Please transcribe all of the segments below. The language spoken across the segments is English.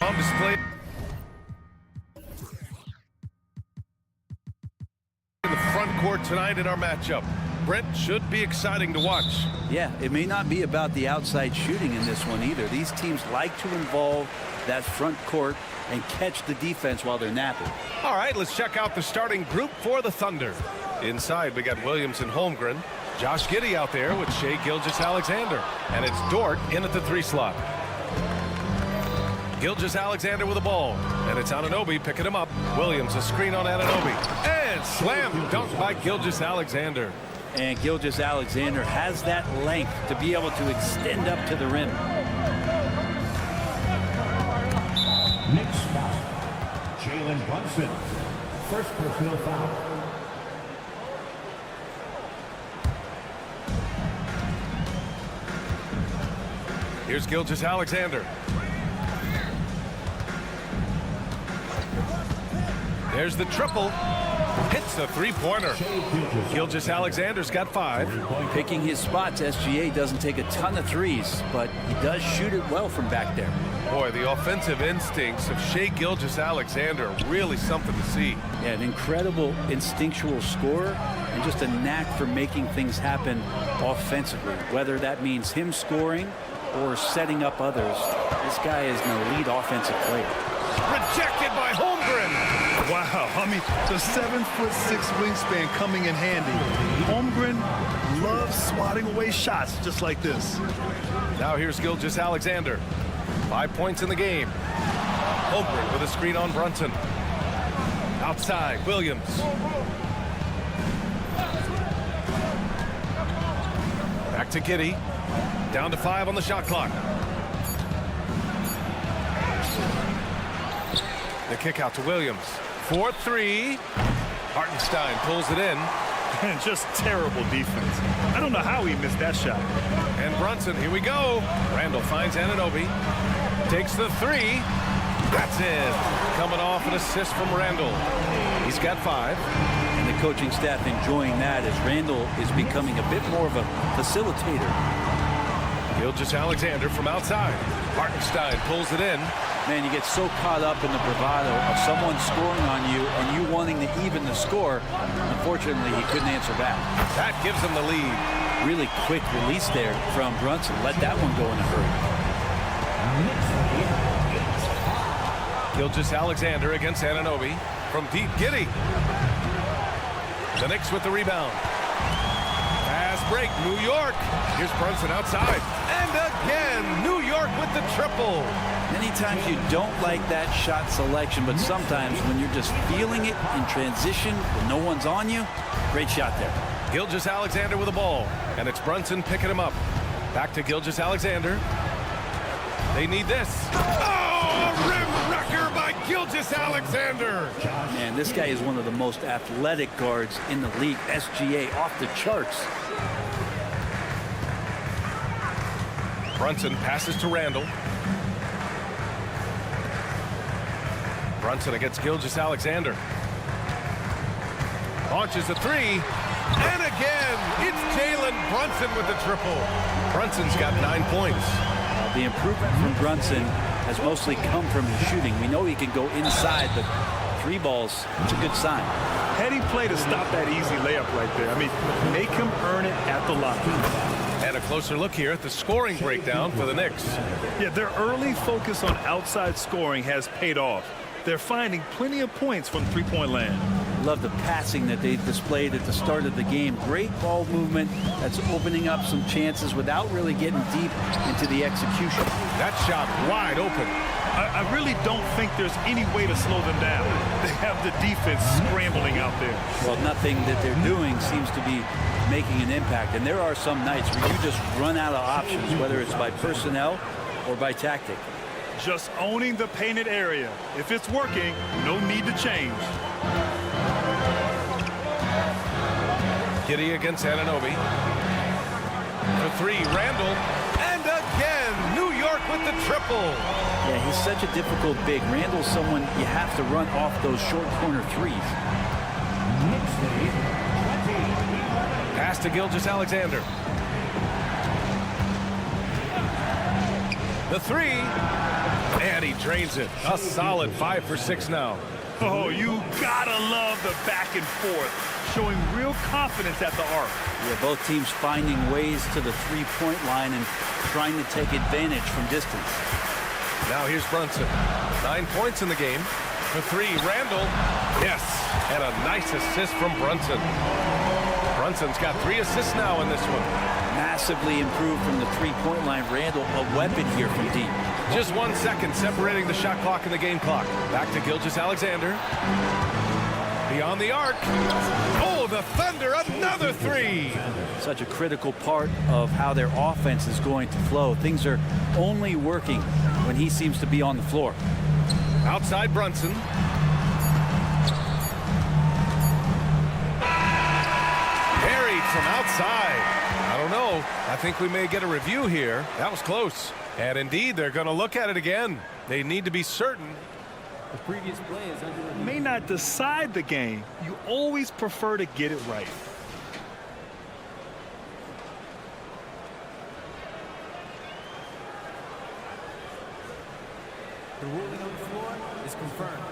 On display in the front court tonight in our matchup. Brent, should be exciting to watch. Yeah, it may not be about the outside shooting in this one either. These teams like to involve that front court and catch the defense while they're napping. All right, let's check out the starting group for the Thunder. Inside, we got Williams and Holmgren. Josh Giddey out there with Shai Gilgeous-Alexander. And it's Dort in at the 3 slot. Gilgeous-Alexander with the ball. And it's Anunoby picking him up. Williams a screen on Anunoby. And slam dunk by Gilgeous-Alexander. And Gilgeous-Alexander has that length to be able to extend up to the rim. Knicks foul. Jalen Brunson. First personal foul. Here's Gilgeous-Alexander. There's the triple. Hits the 3-pointer. Gilgeous-Alexander's got 5. Picking his spots, SGA doesn't take a ton of threes, but he does shoot it well from back there. Boy, the offensive instincts of Shai Gilgeous-Alexander are really something to see. Yeah, an incredible instinctual scorer and just a knack for making things happen offensively, whether that means him scoring or setting up others. This guy is an elite offensive player. Rejected by Holmgren. Wow, I mean, the 7'6" wingspan coming in handy. Holmgren loves swatting away shots just like this. Now here's Gilgeous-Alexander. 5 points in the game. Holmgren with a screen on Brunson. Outside, Williams. Back to Giddey. Down to 5 on the shot clock. The kick out to Williams. 4-3. Hartenstein pulls it in. And just terrible defense. I don't know how he missed that shot. And Brunson, here we go. Randall finds Anunoby. Takes the 3. That's it. Coming off an assist from Randall. He's got 5. And the coaching staff enjoying that as Randall is becoming a bit more of a facilitator. Gilgeous-Alexander from outside. Hartenstein pulls it in. Man, you get so caught up in the bravado of someone scoring on you and you wanting to even the score. Unfortunately, he couldn't answer back. That gives him the lead. Really quick release there from Brunson. Let that one go in a hurry. Gilgeous-Alexander against Anunoby. From deep, Giddey. The Knicks with the rebound. Pass break, New York. Here's Brunson outside. And again, New York with the triple. Many times you don't like that shot selection, but sometimes when you're just feeling it in transition when no one's on you, great shot there. Gilgeous-Alexander with the ball. And it's Brunson picking him up. Back to Gilgeous-Alexander. They need this. Oh, a rim wrecker by Gilgeous-Alexander. Man, this guy is one of the most athletic guards in the league. SGA off the charts. Brunson passes to Randall. Brunson against Gilgeous-Alexander. Launches a 3. And again, it's Jalen Brunson with the triple. Brunson's got 9 points. The improvement from Brunson has mostly come from his shooting. We know he can go inside, but 3 balls, it's a good sign. Heady play to stop that easy layup right there. I mean, make him earn it at the line. And a closer look here at the scoring breakdown for the Knicks. Yeah, their early focus on outside scoring has paid off. They're finding plenty of points from three-point land. Love the passing that they displayed at the start of the game. Great ball movement that's opening up some chances without really getting deep into the execution. That shot wide open. I really don't think there's any way to slow them down. They have the defense scrambling out there. Well, nothing that they're doing seems to be making an impact. And there are some nights where you just run out of options, whether it's by personnel or by tactic. Just owning the painted area. If it's working, no need to change. Giddey against Anunoby. For 3, Randall. And again, New York with the triple. Yeah, he's such a difficult big. Randall's someone you have to run off those short corner threes. Pass to Gilgeous-Alexander. The three. And he drains it. A solid 5 for 6 now. Oh, you gotta love the back and forth, showing real confidence at the arc. Yeah, both teams finding ways to the three-point line and trying to take advantage from distance. Now here's Brunson. 9 points in the game. For three, Randall. Yes, and a nice assist from Brunson. Brunson's got 3 assists now in this one. Massively improved from the three-point line. Randall, a weapon here from deep. Just 1 second separating the shot clock and the game clock. Back to Gilgeous-Alexander. Beyond the arc. Oh, the Thunder, another three. Such a critical part of how their offense is going to flow. Things are only working when he seems to be on the floor. Outside Brunson. Buried from outside. I don't know. I think we may get a review here. That was close. And indeed, they're going to look at it again. They need to be certain. The previous play is under review. May not decide the game. You always prefer to get it right. The ruling on the floor is confirmed.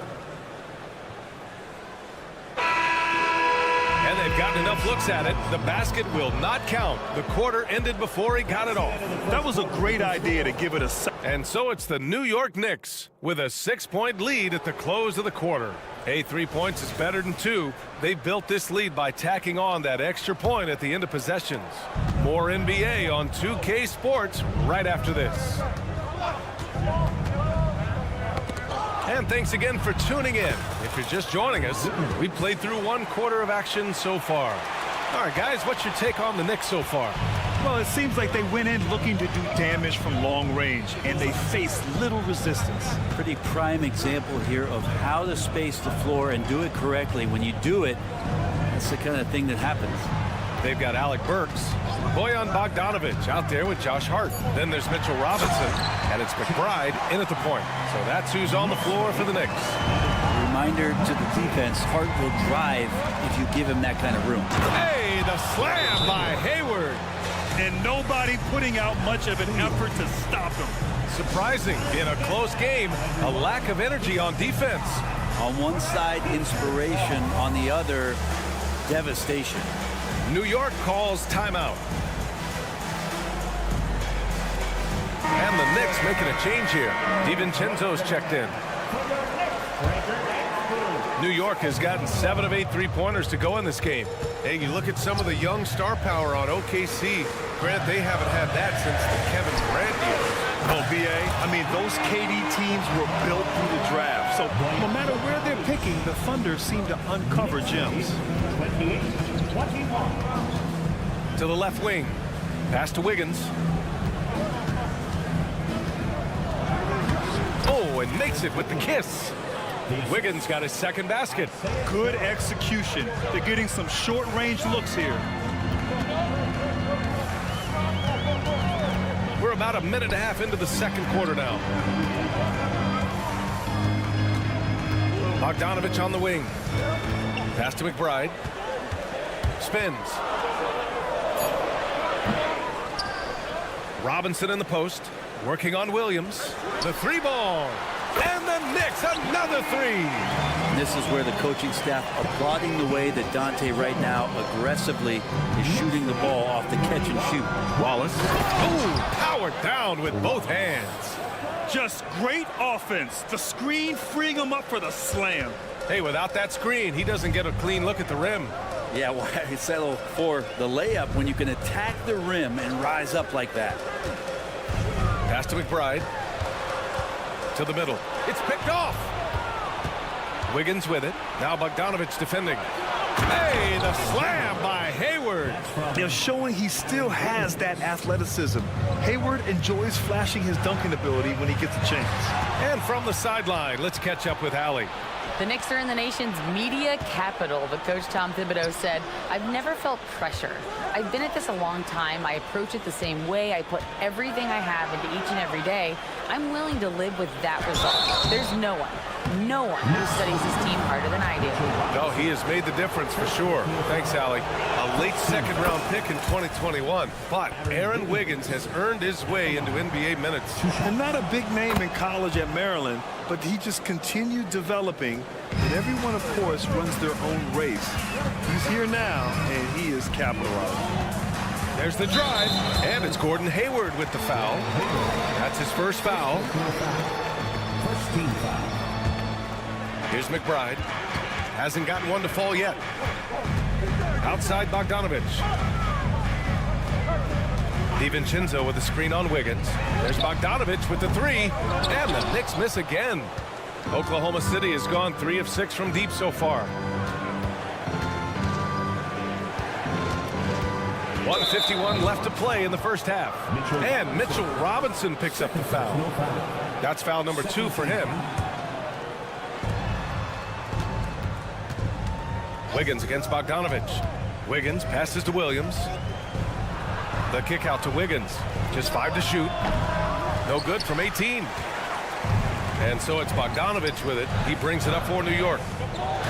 And they've gotten enough looks at it. The basket will not count. The quarter ended before he got it off. That was a great idea to give it a second. And so it's the New York Knicks with a 6-point lead at the close of the quarter. Hey, 3 points is better than 2. They built this lead by tacking on that extra point at the end of possessions. More NBA on 2K Sports right after this. And thanks again for tuning in. If you're just joining us, we played through 1 quarter of action so far. All right, guys, what's your take on the Knicks so far? Well, it seems like they went in looking to do damage from long range, and they faced little resistance. Pretty prime example here of how to space the floor and do it correctly. When you do it, that's the kind of thing that happens. They've got Alec Burks, Bojan Bogdanovic out there with Josh Hart. Then there's Mitchell Robinson, and it's McBride in at the point. So that's who's on the floor for the Knicks. Reminder to the defense, Hart will drive if you give him that kind of room. Hey, the slam by Hayward. And nobody putting out much of an effort to stop him. Surprising in a close game, a lack of energy on defense. On one side, inspiration. On the other, devastation. New York calls timeout. And the Knicks making a change here. DiVincenzo's checked in. New York has gotten 7 of 8 three-pointers to go in this game. Hey, you look at some of the young star power on OKC. Grant, they haven't had that since the Kevin Durant years. Oh, B.A., I mean, those KD teams were built through the draft. So no matter where they're picking, the Thunder seem to uncover gems. 28-21. To the left wing. Pass to Wiggins. Oh, and makes it with the kiss. Wiggins got his second basket. Good execution. They're getting some short-range looks here. We're about a minute and a half into the second quarter now. Bogdanovic on the wing. Pass to McBride. Spins. Robinson in the post. Working on Williams. The 3-ball. And the Knicks, another 3. This is where the coaching staff applauding the way that Dante right now aggressively is shooting the ball off the catch and shoot. Wallace. Oh, powered down with both hands. Just great offense. The screen freeing him up for the slam. Hey, without that screen, he doesn't get a clean look at the rim. Yeah, why settle for the layup when you can attack the rim and rise up like that? Pass to McBride. To the middle. It's picked off. Wiggins with it. Now Bogdanovic defending. Hey, the slam by Hayward. They're showing he still has that athleticism. Hayward enjoys flashing his dunking ability when he gets a chance. And from the sideline, let's catch up with Allie. The Knicks are in the nation's media capital, but Coach Tom Thibodeau said, "I've never felt pressure. I've been at this a long time. I approach it the same way. I put everything I have into each and every day. I'm willing to live with that result. There's no one, no one who studies his team harder than I do. No, he has made the difference for sure. Thanks, Allie. A late second-round pick in 2021, but Aaron Wiggins has earned his way into NBA minutes. And not a big name in college at Maryland, but he just continued developing, and everyone, of course, runs their own race. He's here now, and he is capitalizing. There's the drive, and it's Gordon Hayward with the foul. That's his first foul. First team foul. Here's McBride. Hasn't gotten one to fall yet. Outside Bogdanovich. DiVincenzo with the screen on Wiggins. There's Bogdanovich with the three, and the Knicks miss again. Oklahoma City has gone 3 of 6 from deep so far. 1:51 left to play in the first half. And Mitchell Robinson picks up the foul. That's foul number 2 for him. Wiggins against Bogdanovich. Wiggins passes to Williams. The kick out to Wiggins. Just 5 to shoot. No good from 18. And so it's Bogdanovich with it. He brings it up for New York.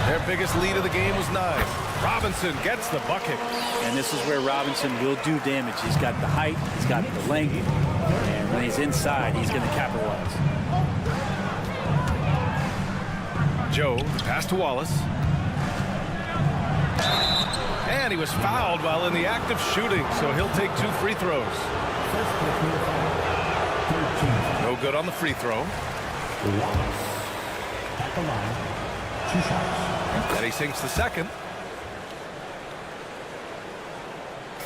Their biggest lead of the game was 9. Robinson gets the bucket. And this is where Robinson will do damage. He's got the height, he's got the length, and when he's inside, he's going to capitalize. Joe, pass to Wallace. And he was fouled while in the act of shooting, so he'll take 2 free throws. No good on the free throw. Wallace at the line. 2 shots. And he sinks the second.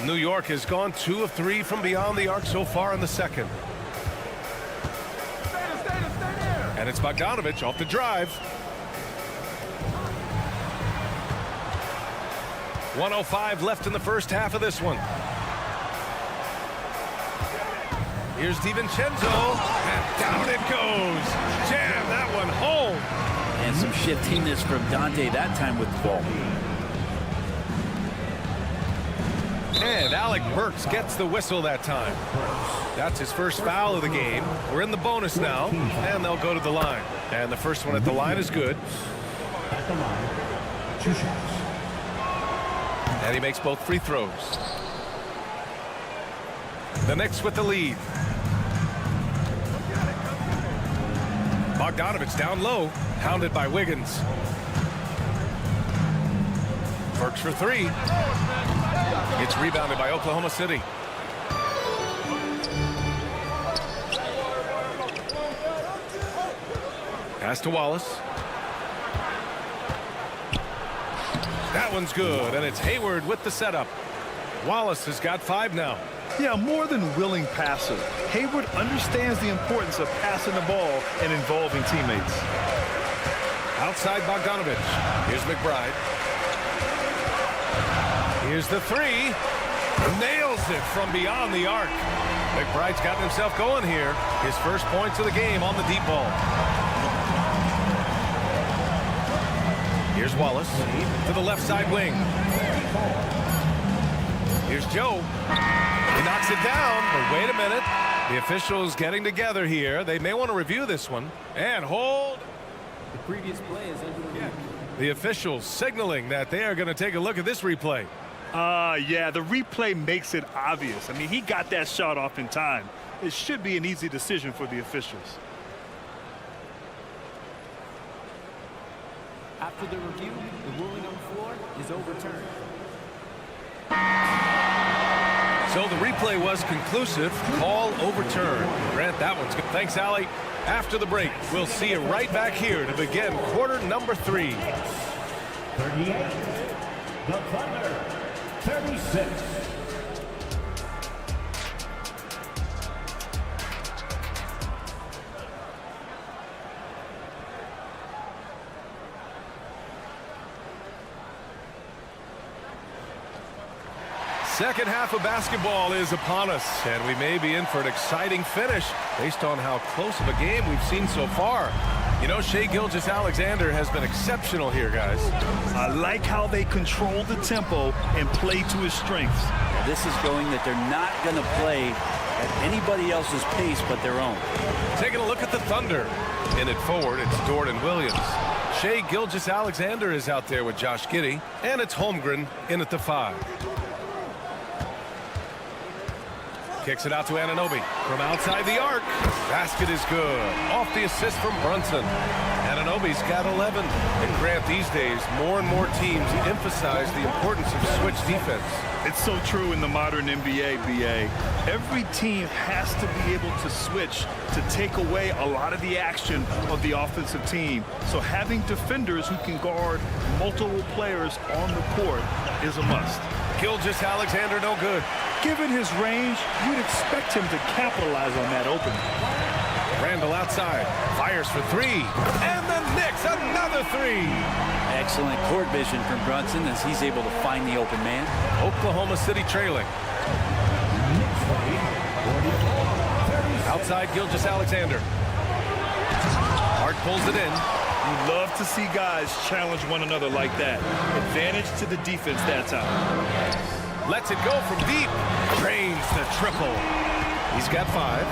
New York has gone 2 of 3 from beyond the arc so far in the second. And it's Bogdanovich off the drive. 1:05 left in the first half of this one. Here's DiVincenzo, and down it goes. Jam that one home. And some shiftiness from Dante that time with the ball. And Alec Burks gets the whistle that time. That's his first foul of the game. We're in the bonus now, and they'll go to the line. And the first one at the line is good. At the line. 2 shots. And he makes both free throws. The Knicks with the lead. Bogdanovich down low, hounded by Wiggins. Burks for 3. It's rebounded by Oklahoma City. Pass to Wallace. That one's good, and it's Hayward with the setup. Wallace has got 5 now. Yeah, more than willing passer. Hayward understands the importance of passing the ball and involving teammates. Outside Bogdanovich. Here's McBride. Here's the 3. Nails it from beyond the arc. McBride's gotten himself going here. His first points of the game on the deep ball. Here's Wallace to the left side wing. Here's Joe. He knocks it down, but wait a minute. The officials getting together here. They may want to review this one. And hold. The previous play is under review. The officials signaling that they are going to take a look at this replay. Yeah, the replay makes it obvious. I mean, he got that shot off in time. It should be an easy decision for the officials. After the review, the ruling on the floor is overturned. So the replay was conclusive. Call overturned. Grant, that one's good. Thanks, Allie. After the break, we'll see you right back here to begin quarter number 3. 38. The Thunder. 36. Second half of basketball is upon us, and we may be in for an exciting finish based on how close of a game we've seen so far. You know, Shai Gilgeous-Alexander has been exceptional here, guys. I like how they control the tempo and play to his strengths. This is showing that they're not going to play at anybody else's pace but their own. Taking a look at the Thunder. In it forward, it's Dort and Williams. Shai Gilgeous-Alexander is out there with Josh Giddey. And it's Holmgren in at the 5. Kicks it out to Anunoby from outside the arc. Basket is good. Off the assist from Brunson. Anunoby's got 11. And Grant, these days, more and more teams emphasize the importance of switch defense. It's so true in the modern NBA, BA. Every team has to be able to switch to take away a lot of the action of the offensive team. So having defenders who can guard multiple players on the court is a must. Gilgeous-Alexander no good. Given his range, you'd expect him to capitalize on that opening. Randall outside. Fires for 3. And the Knicks, another 3. Excellent court vision from Brunson as he's able to find the open man. Oklahoma City trailing. Outside Gilgeous-Alexander. Hart pulls it in. You love to see guys challenge one another like that. Advantage to the defense that time. Lets it go from deep. Drains the triple. He's got 5.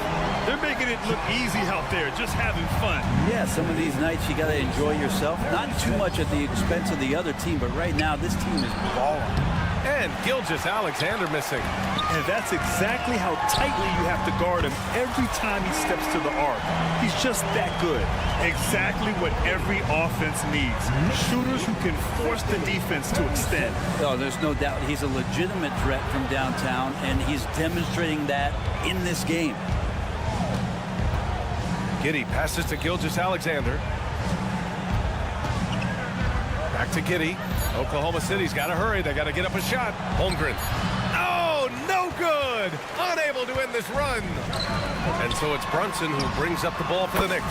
They're making it look easy out there, just having fun. Yeah, some of these nights you got to enjoy yourself. Not too much at the expense of the other team, but right now this team is balling. And Gilgeous-Alexander missing. And that's exactly how tightly you have to guard him every time he steps to the arc. He's just that good. Exactly what every offense needs. Shooters who can force the defense to extend. Oh, there's no doubt he's a legitimate threat from downtown, and he's demonstrating that in this game. Giddey passes to Gilgeous-Alexander. Back to Giddey. Oklahoma City's got to hurry. They got to get up a shot. Holmgren. Oh, no good. Unable to end this run. And so it's Brunson who brings up the ball for the Knicks.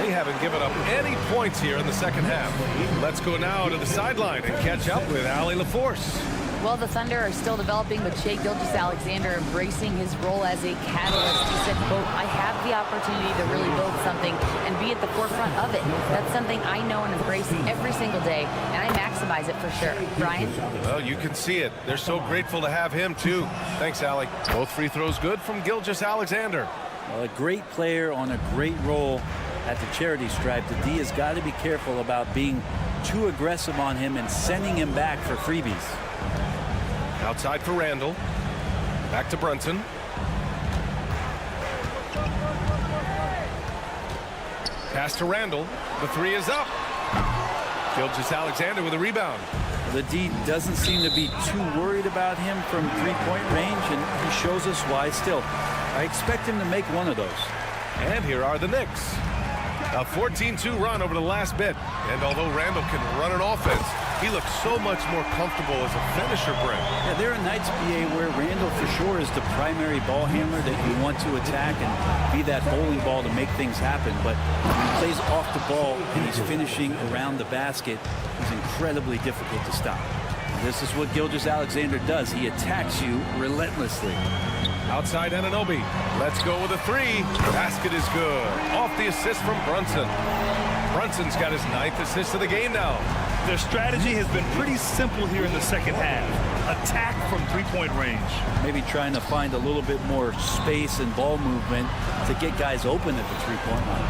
They haven't given up any points here in the second half. Let's go now to the sideline and catch up with Allie LaForce. Well, the Thunder are still developing, but Shai Gilgeous-Alexander embracing his role as a catalyst. He said, quote, I have the opportunity to really build something and be at the forefront of it. That's something I know and embrace every single day, and I maximize it for sure. Brian? Well, you can see it. They're so grateful to have him, too. Thanks, Allie. Both free throws good from Gilgeous-Alexander. Well, a great player on a great role at the charity stripe. The D has got to be careful about being too aggressive on him and sending him back for freebies. Outside for Randall. Back to Brunson. Pass to Randall. The 3 is up. Gilgeous-Alexander with a rebound. The D doesn't seem to be too worried about him from three-point range, and he shows us why still. I expect him to make one of those. And here are the Knicks. A 14-2 run over the last bit. And although Randall can run an offense, he looks so much more comfortable as a finisher, Brent. Yeah, there are nights, BA, where Randall for sure is the primary ball handler that you want to attack and be that bowling ball to make things happen. But when he plays off the ball and he's finishing around the basket, he's incredibly difficult to stop. This is what Gilgeous-Alexander does. He attacks you relentlessly. Outside Anunoby. Let's go with a 3. Basket is good. Off the assist from Brunson. Brunson's got his 9th assist of the game now. Their strategy has been pretty simple here in the second half. Attack from three-point range. Maybe trying to find a little bit more space and ball movement to get guys open at the three-point line.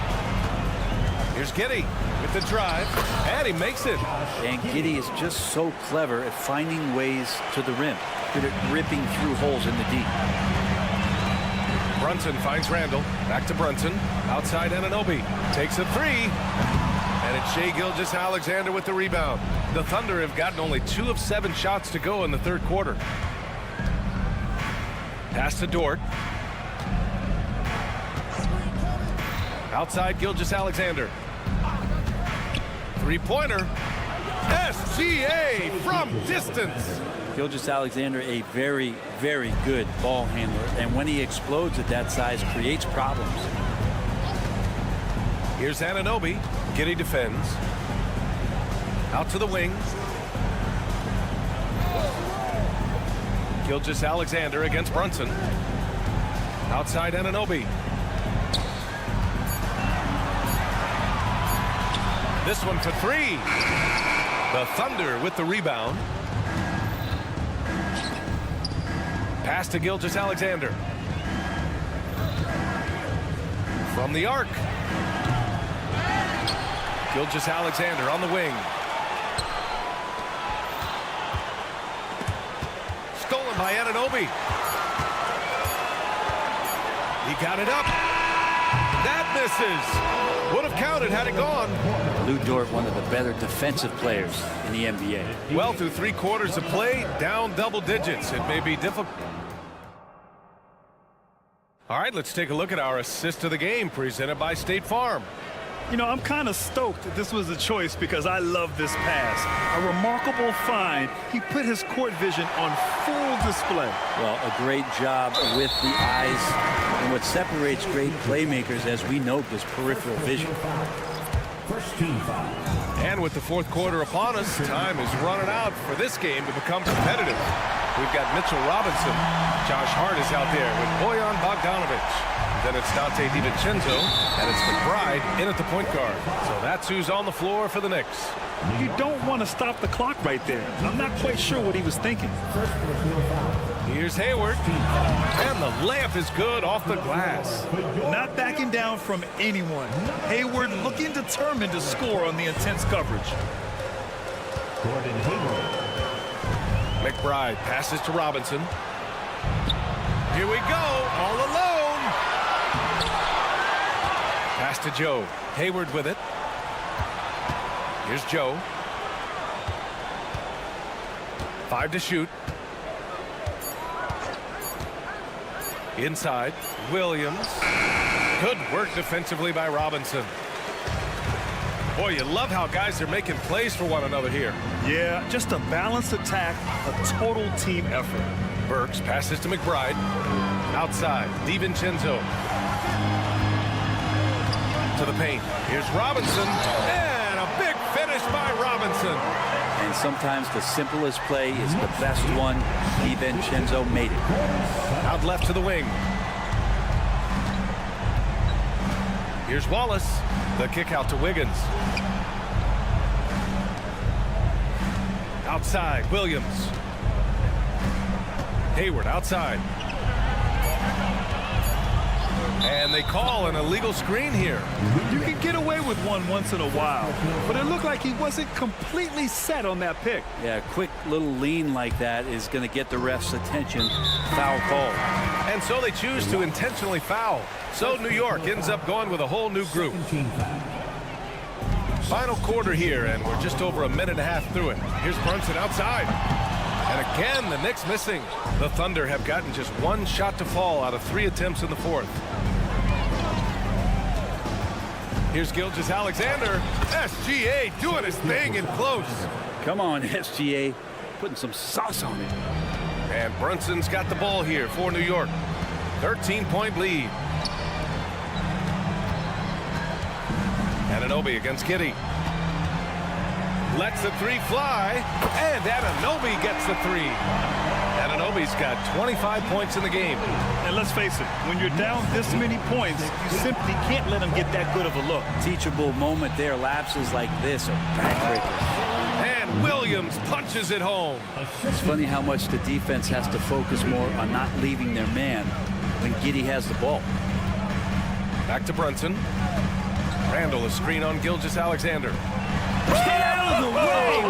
Here's Giddey with the drive, and he makes it. And Giddey is just so clever at finding ways to the rim. Good at ripping through holes in the D. Brunson finds Randall. Back to Brunson. Outside Anunoby. Takes a 3. And it's Shai Gilgeous-Alexander with the rebound. The Thunder have gotten only 2 of 7 shots to go in the third quarter. Pass to Dort. Outside Gilgeous-Alexander. Three-pointer. SGA from distance. Gilgeous-Alexander, a very, very good ball handler. And when he explodes at that size, creates problems. Here's Anunoby. Giddey defends. Out to the wing. Gilgeous-Alexander against Brunson. Outside Anunoby. This one for 3. The Thunder with the rebound. Pass to Gilgeous-Alexander. From the arc. Gilgeous-Alexander on the wing. Stolen by Anunoby. He got it up. That misses. Would have counted had it gone. Lou Dort, one of the better defensive players in the NBA. Well, through 3/4 of play, down double digits. It may be difficult. All right, let's take a look at our assist of the game presented by State Farm. You know, I'm kind of stoked that this was a choice because I love this pass. A remarkable find. He put his court vision on full display. Well, a great job with the eyes. And what separates great playmakers, as we know, is peripheral vision. First team foul. And with the 4th quarter upon us, time is running out for this game to become competitive. We've got Mitchell Robinson. Josh Hart is out there with Bojan Bogdanovic. Then it's Dante DiVincenzo, and it's McBride in at the point guard. So that's who's on the floor for the Knicks. You don't want to stop the clock right there. I'm not quite sure what he was thinking. First personal foul. Here's Hayward, and the layup is good off the glass. Not backing down from anyone. Hayward looking determined to score on the intense coverage. Gordon Hayward. McBride passes to Robinson. Here we go, all alone. Pass to Joe. Hayward with it. Here's Joe. 5 to shoot. Inside, Williams. Good work defensively by Robinson. Boy, you love how guys are making plays for one another here. Yeah, just a balanced attack, a total team effort. Burks passes to McBride. Outside, DiVincenzo. To the paint. Here's Robinson. And a big finish by Robinson. And sometimes the simplest play is the best one. DiVincenzo made it. Out left to the wing. Here's Wallace. The kick out to Wiggins. Outside, Williams. Hayward outside. And they call an illegal screen here. You can get away with one once in a while, but it looked like he wasn't completely set on that pick. Yeah, a quick little lean like that is going to get the ref's attention. Foul call. And so they choose to intentionally foul. So New York ends up going with a whole new group. Final quarter here, and we're just over a minute and a half through it. Here's Brunson outside. And again, the Knicks missing. The Thunder have gotten just one shot to fall out of 3 attempts in the 4th. Here's Gilgeous-Alexander. SGA doing his thing in close. Come on, SGA. Putting some sauce on it. And Brunson's got the ball here for New York. 13-point lead. Anunoby against Giddey. Lets the 3 fly, and Anunoby gets the 3. Anunoby's got 25 points in the game. And let's face it, when you're down this many points, you simply can't let him get that good of a look. Teachable moment there. Lapses like this are backbreakers. And Williams punches it home. It's funny how much the defense has to focus more on not leaving their man when Giddey has the ball. Back to Brunson. Randall, a screen on Gilgeous-Alexander. Get out of the way!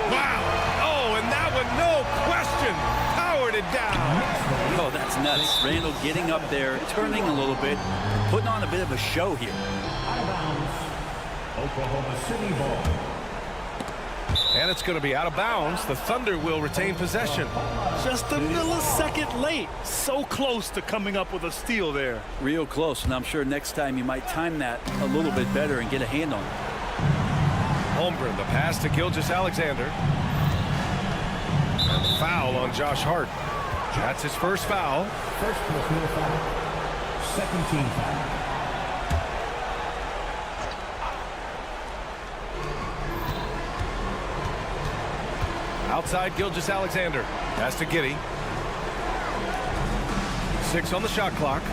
Wow! Oh, and that one, no question, powered it down. Oh, that's nuts. Randall getting up there, turning a little bit, putting on a bit of a show here. Out of bounds. Oklahoma City ball. And it's going to be out of bounds. The Thunder will retain possession. Just a millisecond late. So close to coming up with a steal there. Real close, and I'm sure next time you might time that a little bit better and get a hand on it. Holmgren, the pass to Gilgeous-Alexander. And the foul on Josh Hart. That's his first foul. First personal foul. Second team foul. Outside Gilgeous-Alexander. Pass to Giddey. 6 on the shot clock.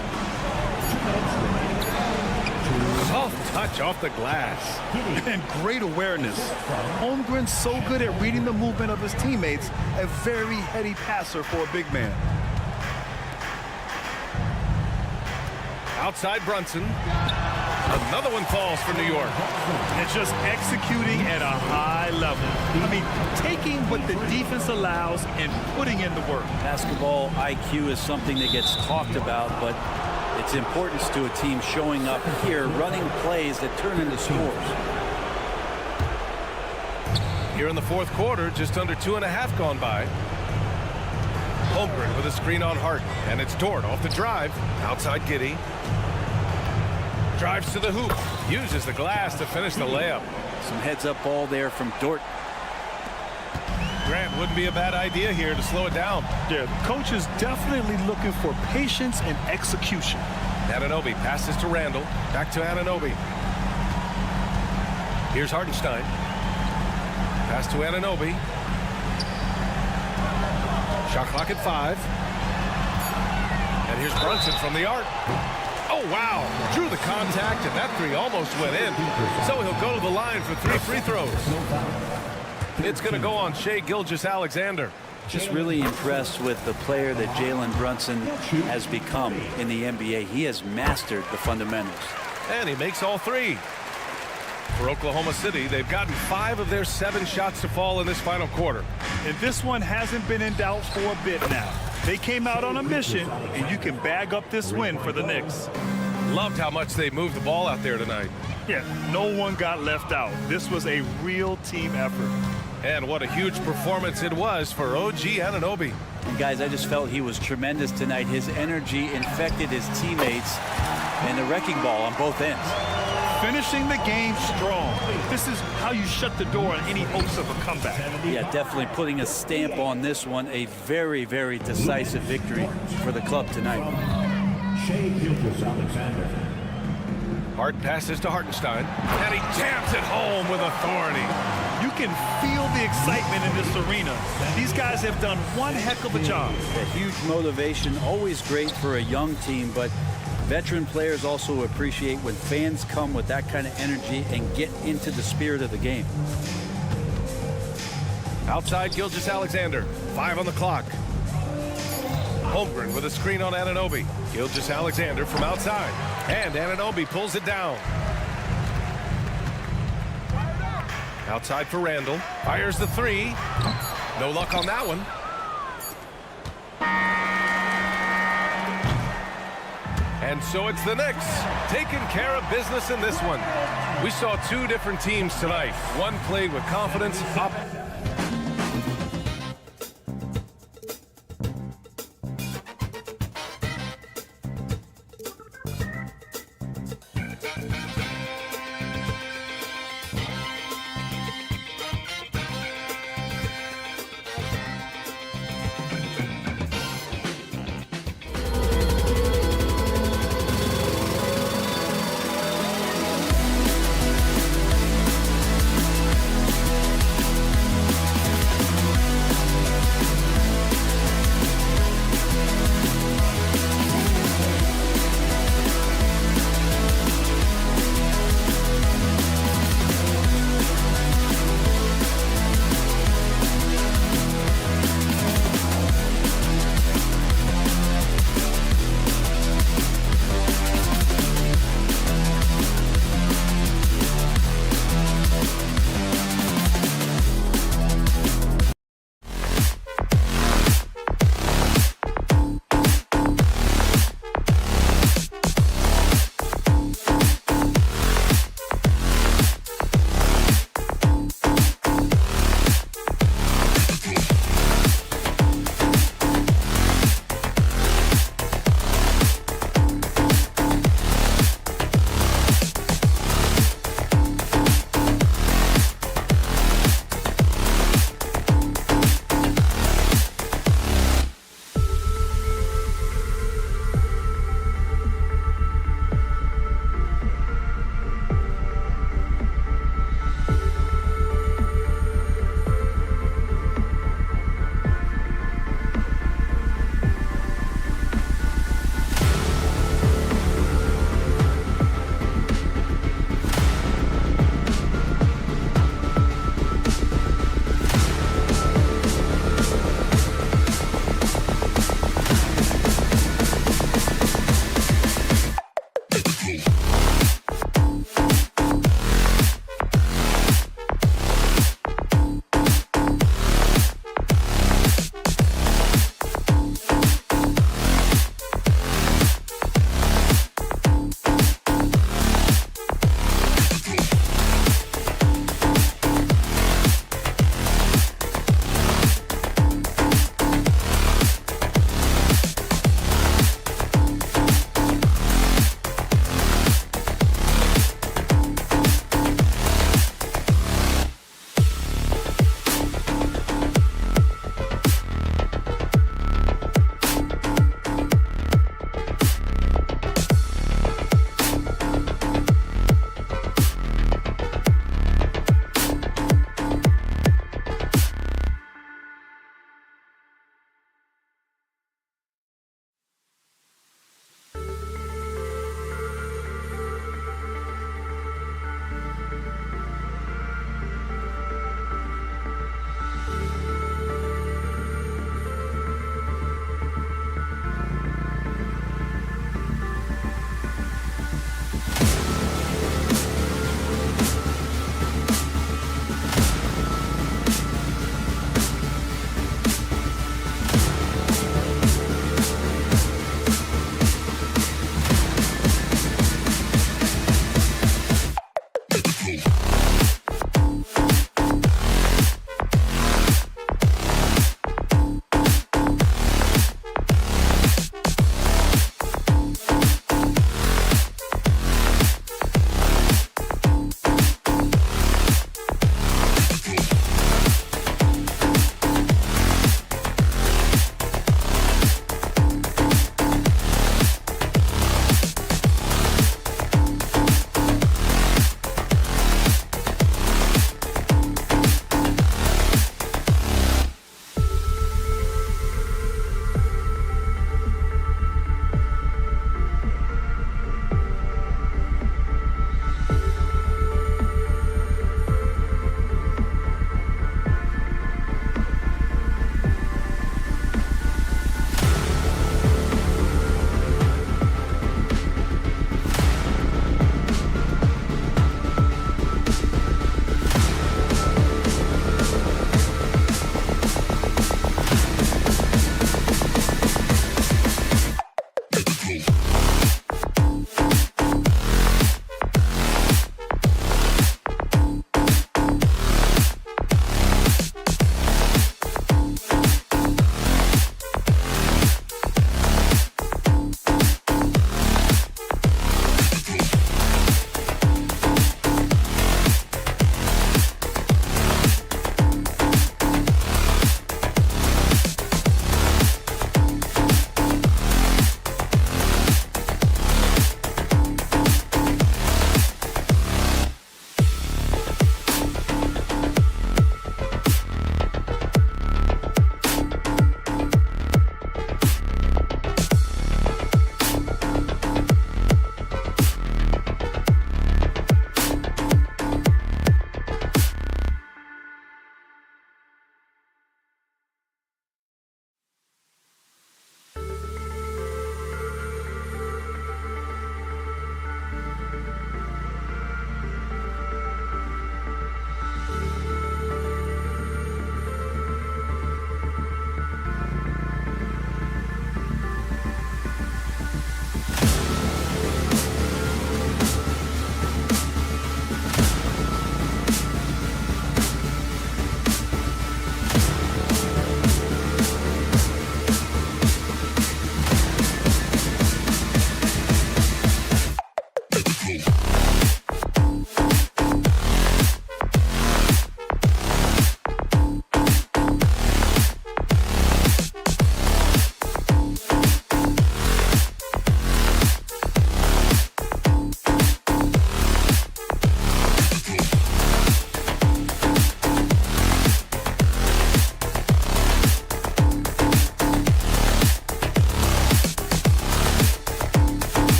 Soft touch off the glass. And great awareness. Holmgren's so good at reading the movement of his teammates. A very heady passer for a big man. Outside Brunson. Another one falls for New York. And just executing at a high level. I mean, taking what the defense allows and putting in the work. Basketball IQ is something that gets talked about, but its importance to a team showing up here, running plays that turn into scores. Here in the fourth quarter, just under 2.5 gone by. Holmgren with a screen on Hart, and it's Dort off the drive. Outside Giddey. Drives to the hoop. Uses the glass to finish the layup. Some heads-up ball there from Dort. Grant wouldn't be a bad idea here to slow it down. Yeah, the coach is definitely looking for patience and execution. Anunoby passes to Randall. Back to Anunoby. Here's Hartenstein. Pass to Anunoby. Shot clock at 5. And here's Brunson from the arc. Oh, wow. Drew the contact, and that three almost went in. So he'll go to the line for 3 free throws. It's going to go on Shai Gilgeous-Alexander. Just really impressed with the player that Jalen Brunson has become in the NBA. He has mastered the fundamentals. And he makes all 3. For Oklahoma City, they've gotten 5 of their 7 shots to fall in this final quarter. And this one hasn't been in doubt for a bit now. They came out on a mission, and you can bag up this win for the Knicks. Loved how much they moved the ball out there tonight. Yeah, no one got left out. This was a real team effort. And what a huge performance it was for OG Anunoby. And guys, I just felt he was tremendous tonight. His energy infected his teammates, and the wrecking ball on both ends. Finishing the game strong. This is how you shut the door on any hopes of a comeback. Yeah, definitely putting a stamp on this one. A very, very decisive victory for the club tonight. Shai Gilgeous-Alexander. Hart passes to Hartenstein, and he jams it home with authority. You can feel the excitement in this arena. These guys have done one heck of a job. A huge motivation, always great for a young team, but veteran players also appreciate when fans come with that kind of energy and get into the spirit of the game. Outside Gilgeous-Alexander, 5 on the clock. Holmgren with a screen on Anunoby. Gilgeous-Alexander from outside, and Anunoby pulls it down. Outside for Randall, fires the 3. No luck on that one. And so it's the Knicks taking care of business in this one. We saw 2 different teams tonight. One played with confidence, up.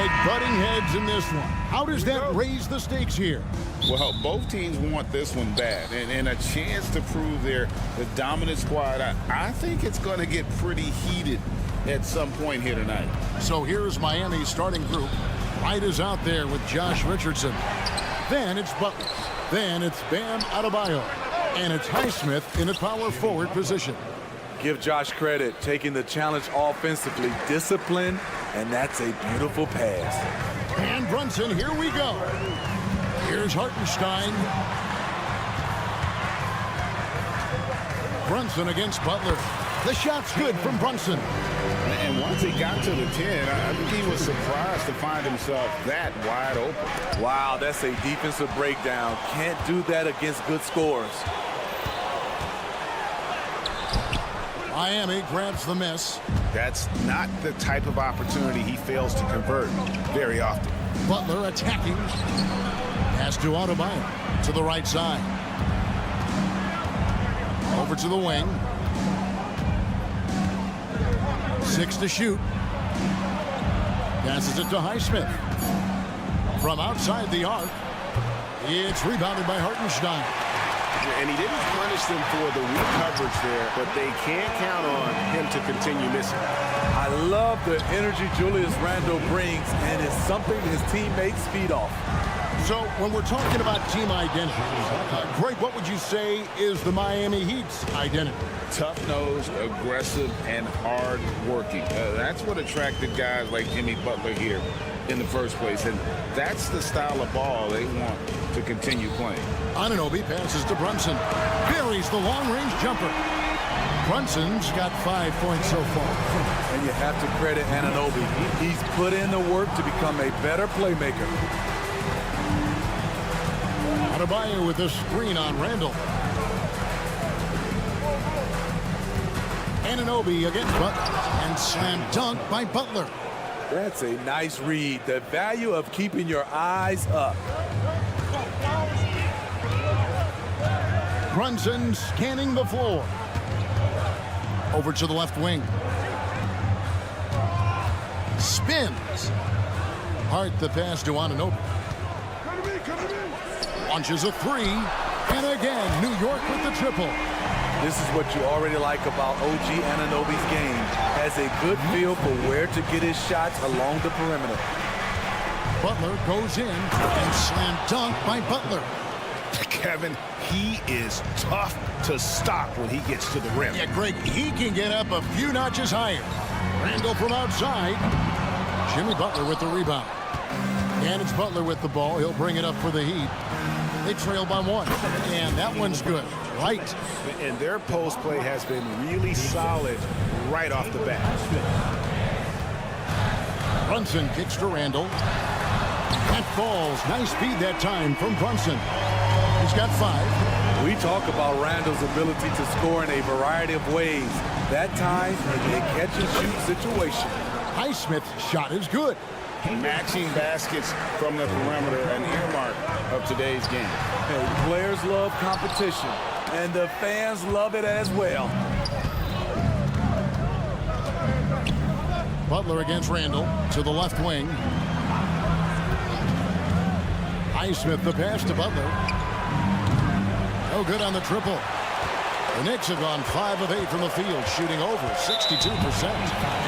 Greg, butting heads in this one. How does that raise the stakes here? Well, both teams want this one bad, and a chance to prove the dominant squad. I think it's going to get pretty heated at some point here tonight. So here's Miami's starting group. Wright is out there with Josh Richardson. Then it's Butler. Then it's Bam Adebayo. And it's Highsmith in a power forward position. Give Josh credit, taking the challenge offensively, discipline, and that's a beautiful pass. And Brunson, here we go. Here's Hartenstein. Brunson against Butler. The shot's good from Brunson. And once he got to the 10, I think he was surprised to find himself that wide open. Wow, that's a defensive breakdown. Can't do that against good scorers. Miami grabs the miss. That's not the type of opportunity he fails to convert very often. Butler attacking. Pass to Adebayo to the right side. Over to the wing. 6 to shoot. Passes it to Highsmith. From outside the arc. It's rebounded by Hartenstein. And he didn't punish them for the weak coverage there, but they can't count on him to continue missing. I love the energy Julius Randle brings, and it's something his teammates feed off. So when we're talking about team identity, Greg, what would you say is the Miami Heat's identity? Tough-nosed, aggressive, and hard-working. That's what attracted guys like Jimmy Butler here in the first place, and that's the style of ball they want to continue playing. Anunoby passes to Brunson. Buries the long-range jumper. Brunson's got 5 points so far. And you have to credit Anunoby. He's put in the work to become a better playmaker. Adebayo with the screen on Randle. Anunoby against Butler. And slam dunk by Butler. That's a nice read. The value of keeping your eyes up. Brunson scanning the floor. Over to the left wing. Spins. Hart the pass to Anunoby. Launches a three. And again, New York with the triple. This is what you already like about OG Anunoby's game. Has a good feel for where to get his shots along the perimeter. Butler goes in and slam dunk by Butler. Kevin, he is tough to stop when he gets to the rim. Yeah, Greg, he can get up a few notches higher. Randle from outside. Jimmy Butler with the rebound. And it's Butler with the ball. He'll bring it up for the Heat. They trail by 1. And that one's good. Right. And their post play has been really solid right off the bat. Brunson kicks to Randle. That falls. Nice feed that time from Brunson. He's got 5. We talk about Randle's ability to score in a variety of ways. That time, in a catch-and-shoot situation. Highsmith's shot is good. Matching baskets from the perimeter, an earmark of today's game. Hey, players love competition, and the fans love it as well. Butler against Randle to the left wing. Highsmith the pass to Butler. No good on the triple. The Knicks have gone 5 of 8 from the field, shooting over 62%.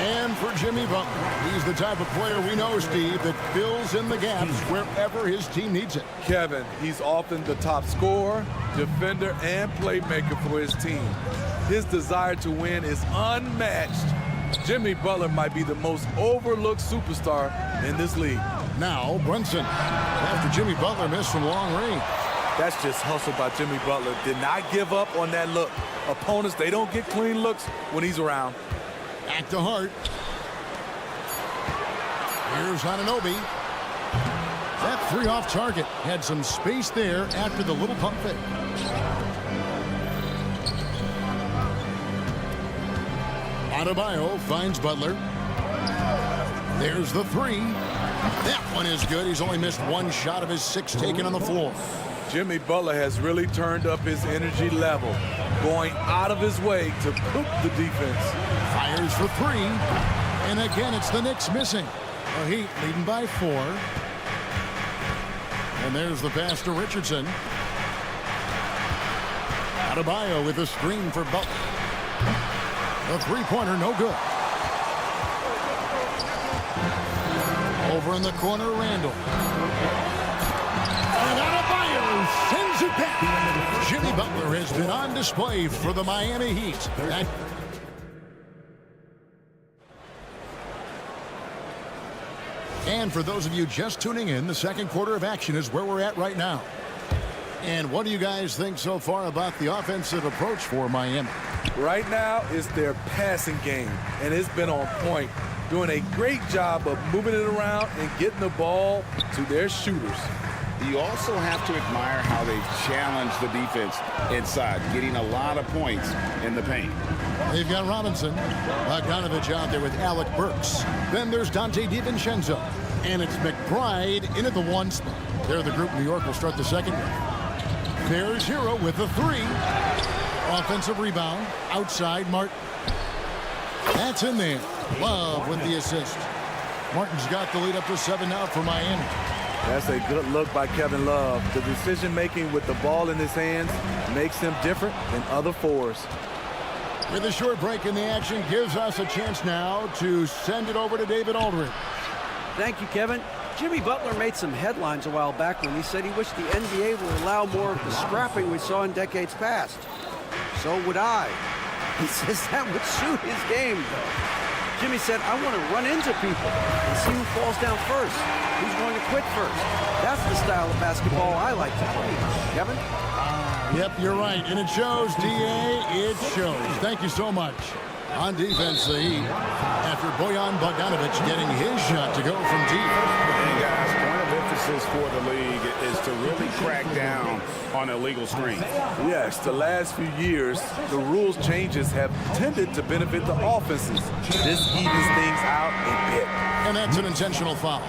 And for Jimmy Butler, he's the type of player we know, Steve, that fills in the gaps wherever his team needs it. Kevin, he's often the top scorer, defender, and playmaker for his team. His desire to win is unmatched. Jimmy Butler might be the most overlooked superstar in this league. Now Brunson, after Jimmy Butler missed from long range. That's just hustle by Jimmy Butler. Did not give up on that look. Opponents, they don't get clean looks when he's around. Back to Hart. Here's Anunoby. That 3 off target. Had some space there after the little pump fake. Adebayo finds Butler. There's the 3. That one is good. He's only missed 1 shot of his 6 taken on the floor. Jimmy Butler has really turned up his energy level, going out of his way to cook the defense. Fires for 3. And again, it's the Knicks missing. The Heat leading by 4. And there's the pass to Richardson. Adebayo with a screen for Butler. The three-pointer, no good. Over in the corner, Randall. And Adebayo sends it back. Jimmy Butler has been on display for the Miami Heat. And for those of you just tuning in, the second quarter of action is where we're at right now. And what do you guys think so far about the offensive approach for Miami? Right now, it's their passing game, and it's been on point, doing a great job of moving it around and getting the ball to their shooters. You also have to admire how they challenge the defense inside, getting a lot of points in the paint. They've got Robinson, Bogdanovich out there with Alec Burks. Then there's Dante DiVincenzo, and it's McBride in at the 1 spot. They're the group New York will start the second with. There's Hero with the 3. Offensive rebound, outside Martin. That's in there. Love with the assist. Martin's got the lead up to 7 now for Miami. That's a good look by Kevin Love. The decision-making with the ball in his hands makes him different than other fours. With a short break in the action, gives us a chance now to send it over to David Aldridge. Thank you, Kevin. Jimmy Butler made some headlines a while back when he said he wished the NBA would allow more of the scrapping we saw in decades past. So would I. He says that would suit his game, though. Jimmy said, I want to run into people and see who falls down first, who's going to quit first. That's the style of basketball I like to play. Kevin? Yep, you're right. And it shows, D.A., it shows. Thank you so much. On defense, the Heat, after Bojan Bogdanovich getting his shot to go from deep. And guys, point of emphasis for the league is to really crack down on illegal screens. Yes, the last few years, the rules changes have tended to benefit the offenses. This evens things out a bit. And that's an intentional foul.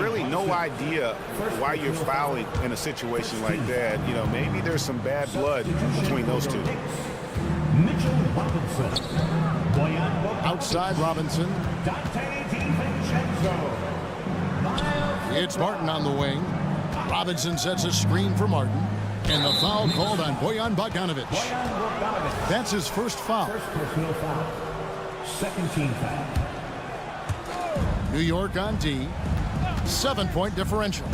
Really no idea why you're fouling in a situation like that. You know, maybe there's some bad blood between those two. Outside Robinson. It's Martin on the wing. Robinson sets a screen for Martin. And the foul called on Bojan Bogdanovich. That's his first foul. Second team foul. New York on D. 7-point differential.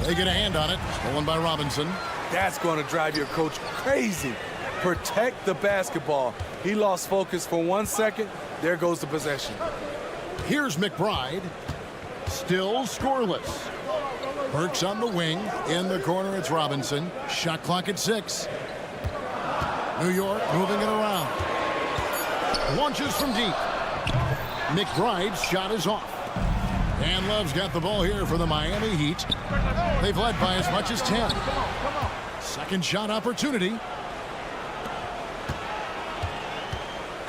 They get a hand on it. Stolen by Robinson. That's going to drive your coach crazy. Protect the basketball. He lost focus for 1 second. There goes the possession. Here's McBride. Still scoreless. Burks on the wing. In the corner, it's Robinson. Shot clock at 6. New York moving it around. Launches from deep. McBride's shot is off. And Love's got the ball here for the Miami Heat. They've led by as much as 10. Second shot opportunity.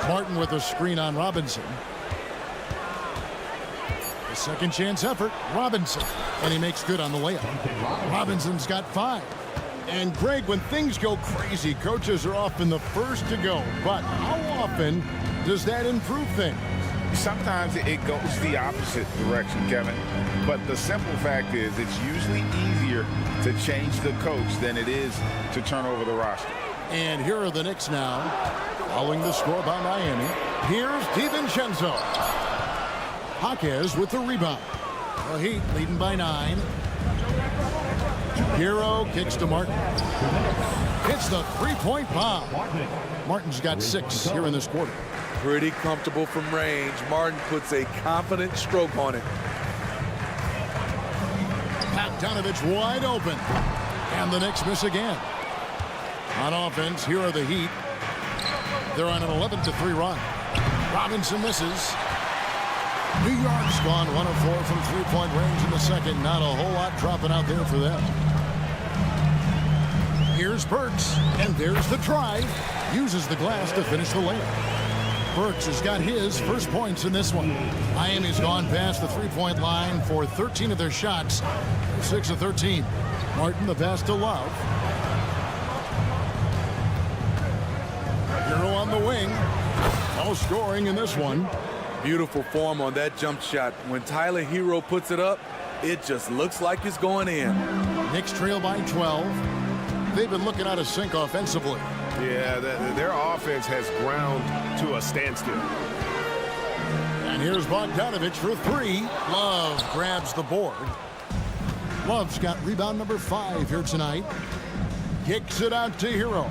Martin with a screen on Robinson. A second chance effort. Robinson. And he makes good on the layup. Robinson's got 5. And Greg, when things go crazy, coaches are often the first to go. But how often does that improve things? Sometimes it goes the opposite direction, Kevin. But the simple fact is it's usually easier to change the coach than it is to turn over the roster. And here are the Knicks now, following the score by Miami. Here's DiVincenzo. Jaquez with the rebound. The Heat leading by 9. Hero kicks to Martin. Hits the three-point bomb. Martin's got 6 here in this quarter. Pretty comfortable from range. Martin puts a confident stroke on it. Bogdanovich wide open. And the Knicks miss again. On offense, here are the Heat. They're on an 11-3 run. Robinson misses. New York's gone 1 of 4 from three-point range in the second. Not a whole lot dropping out there for them. Here's Burks, and there's the try. Uses the glass to finish the layup. Burks has got his first points in this one. Miami's gone past the three-point line for 13 of their shots. 6 of 13. Martin the pass to Love. Hero on the wing. No scoring in this one. Beautiful form on that jump shot. When Tyler Hero puts it up, it just looks like it's going in. Knicks trail by 12. They've been looking out of sync offensively. Yeah, their offense has ground to a standstill. And here's Bogdanovich for three. Love grabs the board. Love's got rebound number 5 here tonight. Kicks it out to Hero.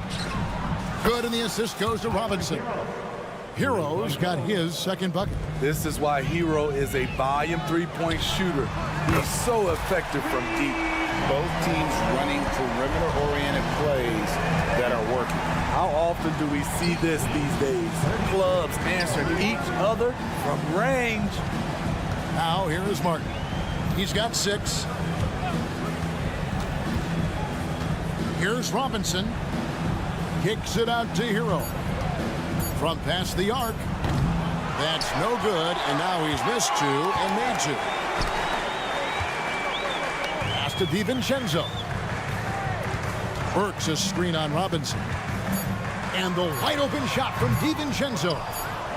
Good, and the assist goes to Robinson. Hero's got his second bucket. This is why Hero is a volume three-point shooter. He's so effective from deep. Both teams running perimeter-oriented plays that are working. How often do we see this these days? Clubs answering each other from range. Now here is Martin. He's got 6. Here's Robinson. Kicks it out to Hero. From past the arc. That's no good, and now he's missed 2 and made 2. Pass to DiVincenzo. Burks a screen on Robinson. And the wide open shot from DiVincenzo.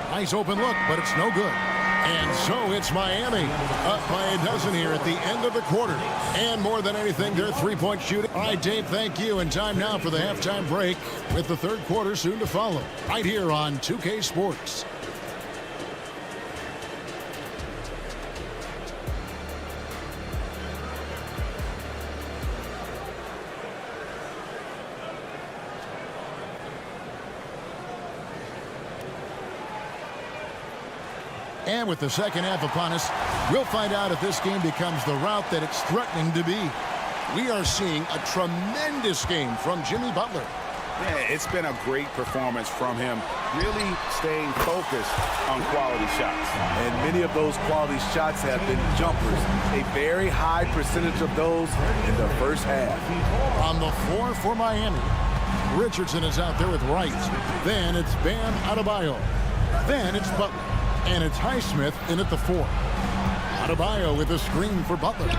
Nice open look, but it's no good. And so it's Miami up by a dozen here at the end of the quarter. And more than anything, their three-point shooting. All right, Dave, thank you. And time now for the halftime break with the third quarter soon to follow. Right here on 2K Sports. And with the second half upon us, we'll find out if this game becomes the route that it's threatening to be. We are seeing a tremendous game from Jimmy Butler. Yeah, it's been a great performance from him, really staying focused on quality shots. And many of those quality shots have been jumpers. A very high percentage of those in the first half. On the floor for Miami, Richardson is out there with Wright. Then it's Bam Adebayo. Then it's Butler. And it's Highsmith in at the 4. Adebayo with a screen for Butler.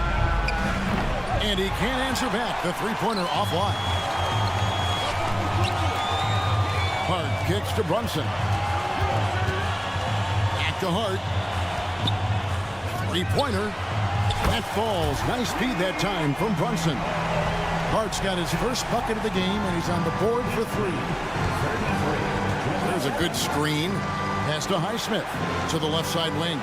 And he can't answer back. The three-pointer offline. Hart kicks to Brunson. Back to Hart. Three-pointer. That falls. Nice speed that time from Brunson. Hart's got his first bucket of the game, and he's on the board for 3. There's a good screen. Pass to Highsmith to the left side wing.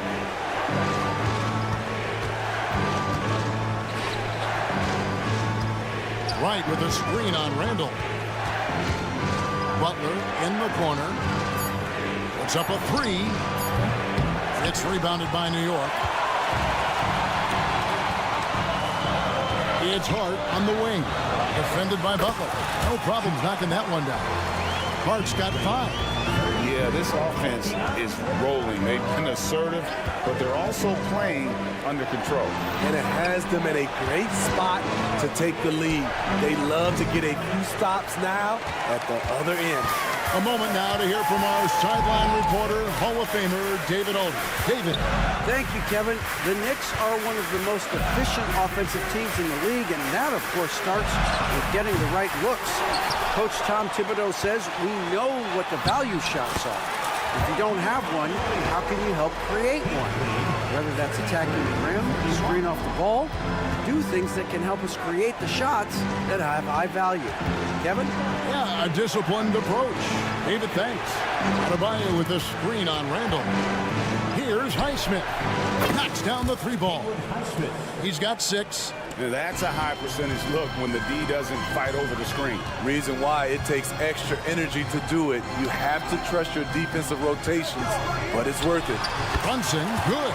Wright with a screen on Randall. Butler in the corner. Puts up a 3. It's rebounded by New York. It's Hart on the wing. Defended by Butler. No problems knocking that one down. Hart's got 5. Yeah, this offense is rolling. They've been assertive, but they're also playing under control. And it has them in a great spot to take the lead. They love to get a few stops now at the other end. A moment now to hear from our sideline reporter, Hall of Famer David Aldridge. David. Thank you, Kevin. The Knicks are one of the most efficient offensive teams in the league, and that, of course, starts with getting the right looks. Coach Tom Thibodeau says we know what the value shots are. If you don't have one, how can you help create one? Whether that's attacking the rim, screen off the ball, do things that can help us create the shots that have high value. Kevin? Yeah, a disciplined approach. David, thanks. Adebayo with a screen on Randall. Here's Highsmith. Knocks down the 3 ball. He's got 6. That's a high percentage look when the D doesn't fight over the screen. Reason why it takes extra energy to do it. You have to trust your defensive rotations, but it's worth it. Brunson, good.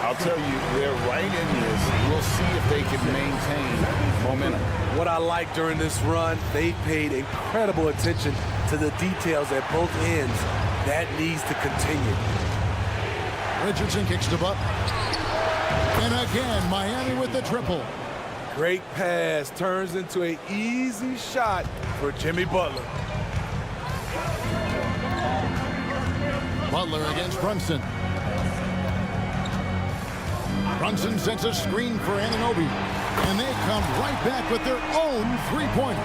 I'll tell you, they're right in this. We'll see if they can maintain momentum. What I like during this run, they paid incredible attention to the details at both ends. That needs to continue. Richardson kicks to Butler. And again, Miami with the triple. Great pass turns into an easy shot for Jimmy Butler. Butler against Brunson. Brunson sets a screen for Anunoby. And they come right back with their own three-pointer.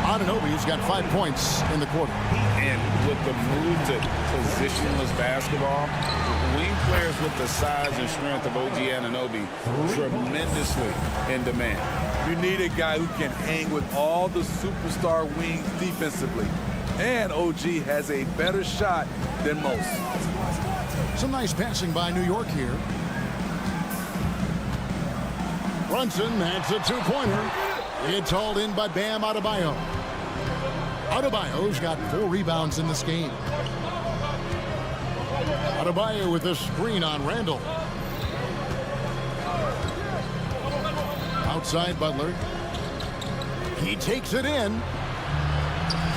Anunoby's got 5 points in the quarter. And with the move to positionless basketball, wing players with the size and strength of OG Anunoby tremendously in demand. You need a guy who can hang with all the superstar wings defensively. And OG has a better shot than most. Some nice passing by New York here. Brunson, that's a two-pointer. It's hauled in by Bam Adebayo. Adebayo's got 4 rebounds in this game. Adebayo with a screen on Randall. Outside Butler. He takes it in.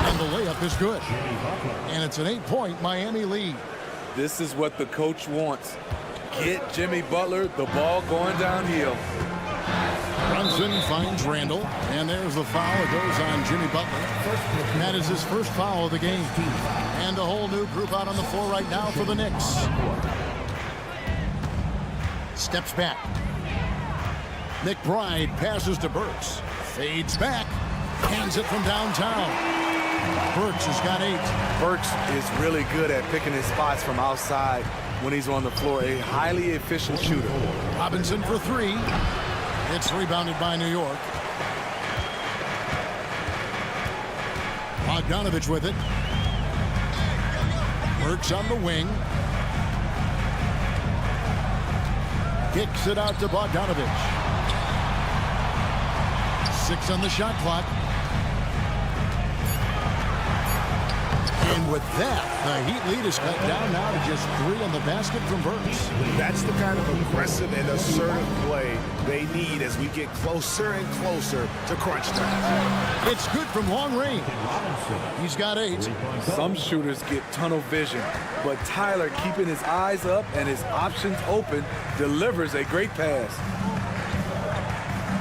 And the layup is good. And it's an 8-point Miami lead. This is what the coach wants. Get Jimmy Butler the ball going downhill. Brunson finds Randall. And there's the foul. It goes on Jimmy Butler. That is his first foul of the game. And a whole new group out on the floor right now for the Knicks. Steps back. McBride passes to Burks. Fades back. Hands it from downtown. Burks has got 8. Burks is really good at picking his spots from outside when he's on the floor. A highly efficient shooter. Robinson for 3. It's rebounded by New York. Bogdanovich with it. Burks on the wing. Kicks it out to Bogdanovich. 6 on the shot clock. And with that, the Heat lead is cut down now to just 3 on the basket from Burks. That's the kind of aggressive and assertive play they need as we get closer and closer to crunch time. It's good from long range. He's got 8. Some shooters get tunnel vision, but Tyler, keeping his eyes up and his options open, delivers a great pass.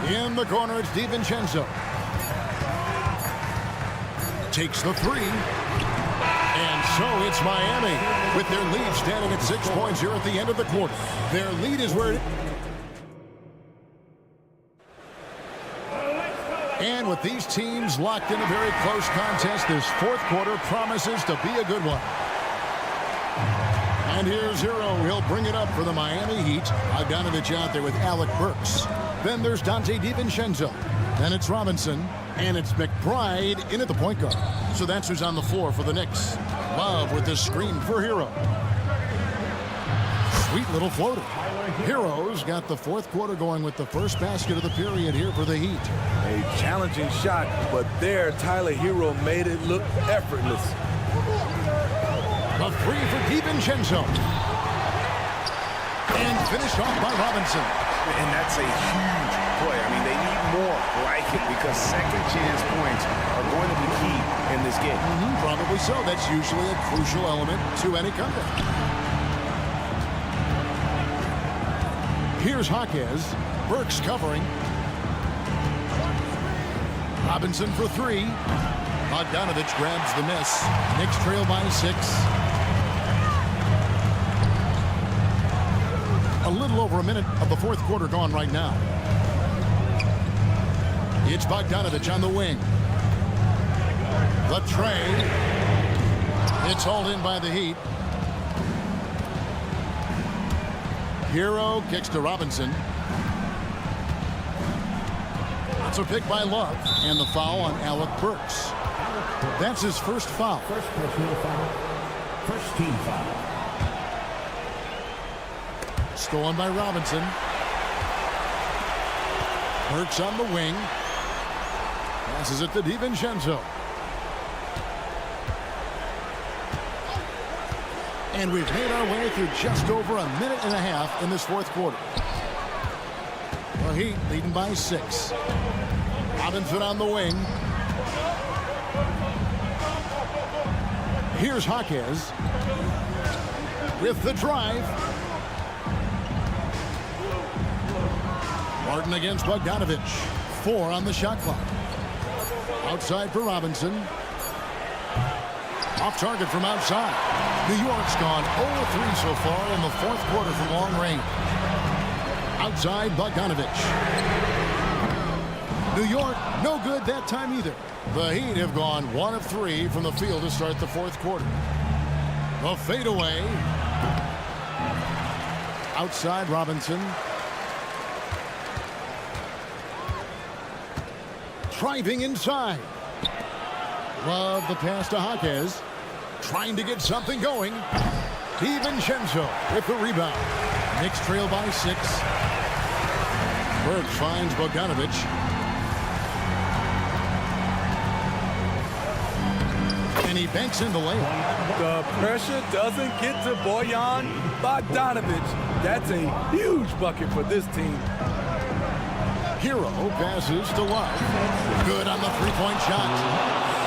In the corner, it's DiVincenzo. Takes the 3. And so it's Miami with their lead standing at 6 points here at the end of the quarter. Their lead is where and with these teams locked in a very close contest, this fourth quarter promises to be a good one. And here's Hero. He'll bring it up for the Miami Heat. Bogdanovich out there with Alec Burks. Then there's Dante DiVincenzo. Then it's Robinson. And it's McBride in at the point guard. So that's who's on the floor for the Knicks. Love with this screen for Hero. Sweet little floater. Hero's got the fourth quarter going with the first basket of the period here for the Heat. A challenging shot, but there Tyler Hero made it look effortless. The 3 for DiVincenzo. And finished off by Robinson. And that's a huge play. I mean, they need more like it because second chance points are going to be key in this game. Probably so. That's usually a crucial element to any comeback. Here's Jaquez. Burks covering. Robinson for 3. Bogdanovich grabs the miss. Knicks trail by 6. A little over a minute of the fourth quarter gone right now. It's Bogdanovich on the wing. The tray. It's hauled in by the Heat. Hero kicks to Robinson. It's a pick by Love. And the foul on Alec Burks. That's his first foul. First personal foul. First team foul. Stolen by Robinson. Burks on the wing. Passes it to DiVincenzo. And we've made our way through just over a minute and a half in this fourth quarter. The Heat leading by 6. Robinson on the wing. Here's Jaquez with the drive. Martin against Bogdanovich. 4 on the shot clock. Outside for Robinson. Off target from outside. New York's gone 0-3 so far in the fourth quarter from long range. Outside Bogdanovich. New York, no good that time either. The Heat have gone 1 of 3 from the field to start the fourth quarter. The fadeaway. Outside Robinson. Driving inside. Love the pass to Jaquez. Trying to get something going. DiVincenzo with the rebound. Knicks trail by 6. Burke finds Bogdanovic. And he banks in the layup. The pressure doesn't get to Bojan Bogdanovic. That's a huge bucket for this team. Hero passes to Love. Good on the three-point shot.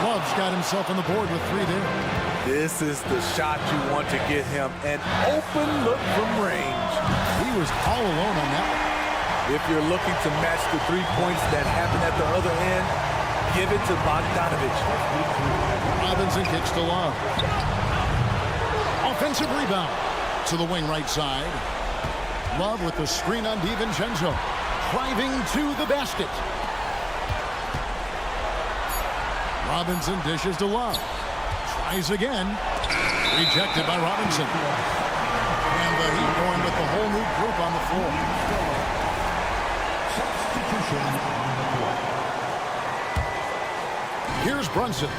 Love's got himself on the board with 3 there. This is the shot you want to get him. An open look from range. He was all alone on that one. If you're looking to match the 3 points that happen at the other end, give it to Bogdanovic. Robinson kicks to Love. Offensive rebound to the wing right side. Love with the screen on DiVincenzo. Driving to the basket. Robinson dishes to Love. Tries again. Rejected by Robinson. And the Heat going with the whole new group on the floor. Substitution on the court. Here's Brunson.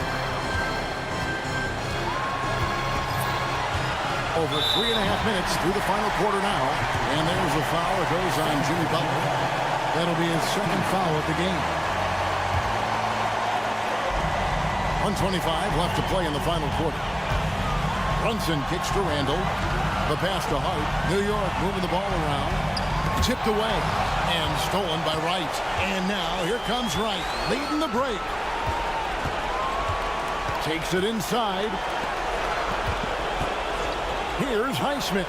Over 3.5 minutes through the final quarter now. And there's a foul. It goes on Jimmy Butler. That'll be his second foul of the game. 1:25 left to play in the final quarter. Brunson kicks to Randall. The pass to Hart. New York moving the ball around. Tipped away. And stolen by Wright. And now here comes Wright. Leading the break. Takes it inside. Here's Highsmith.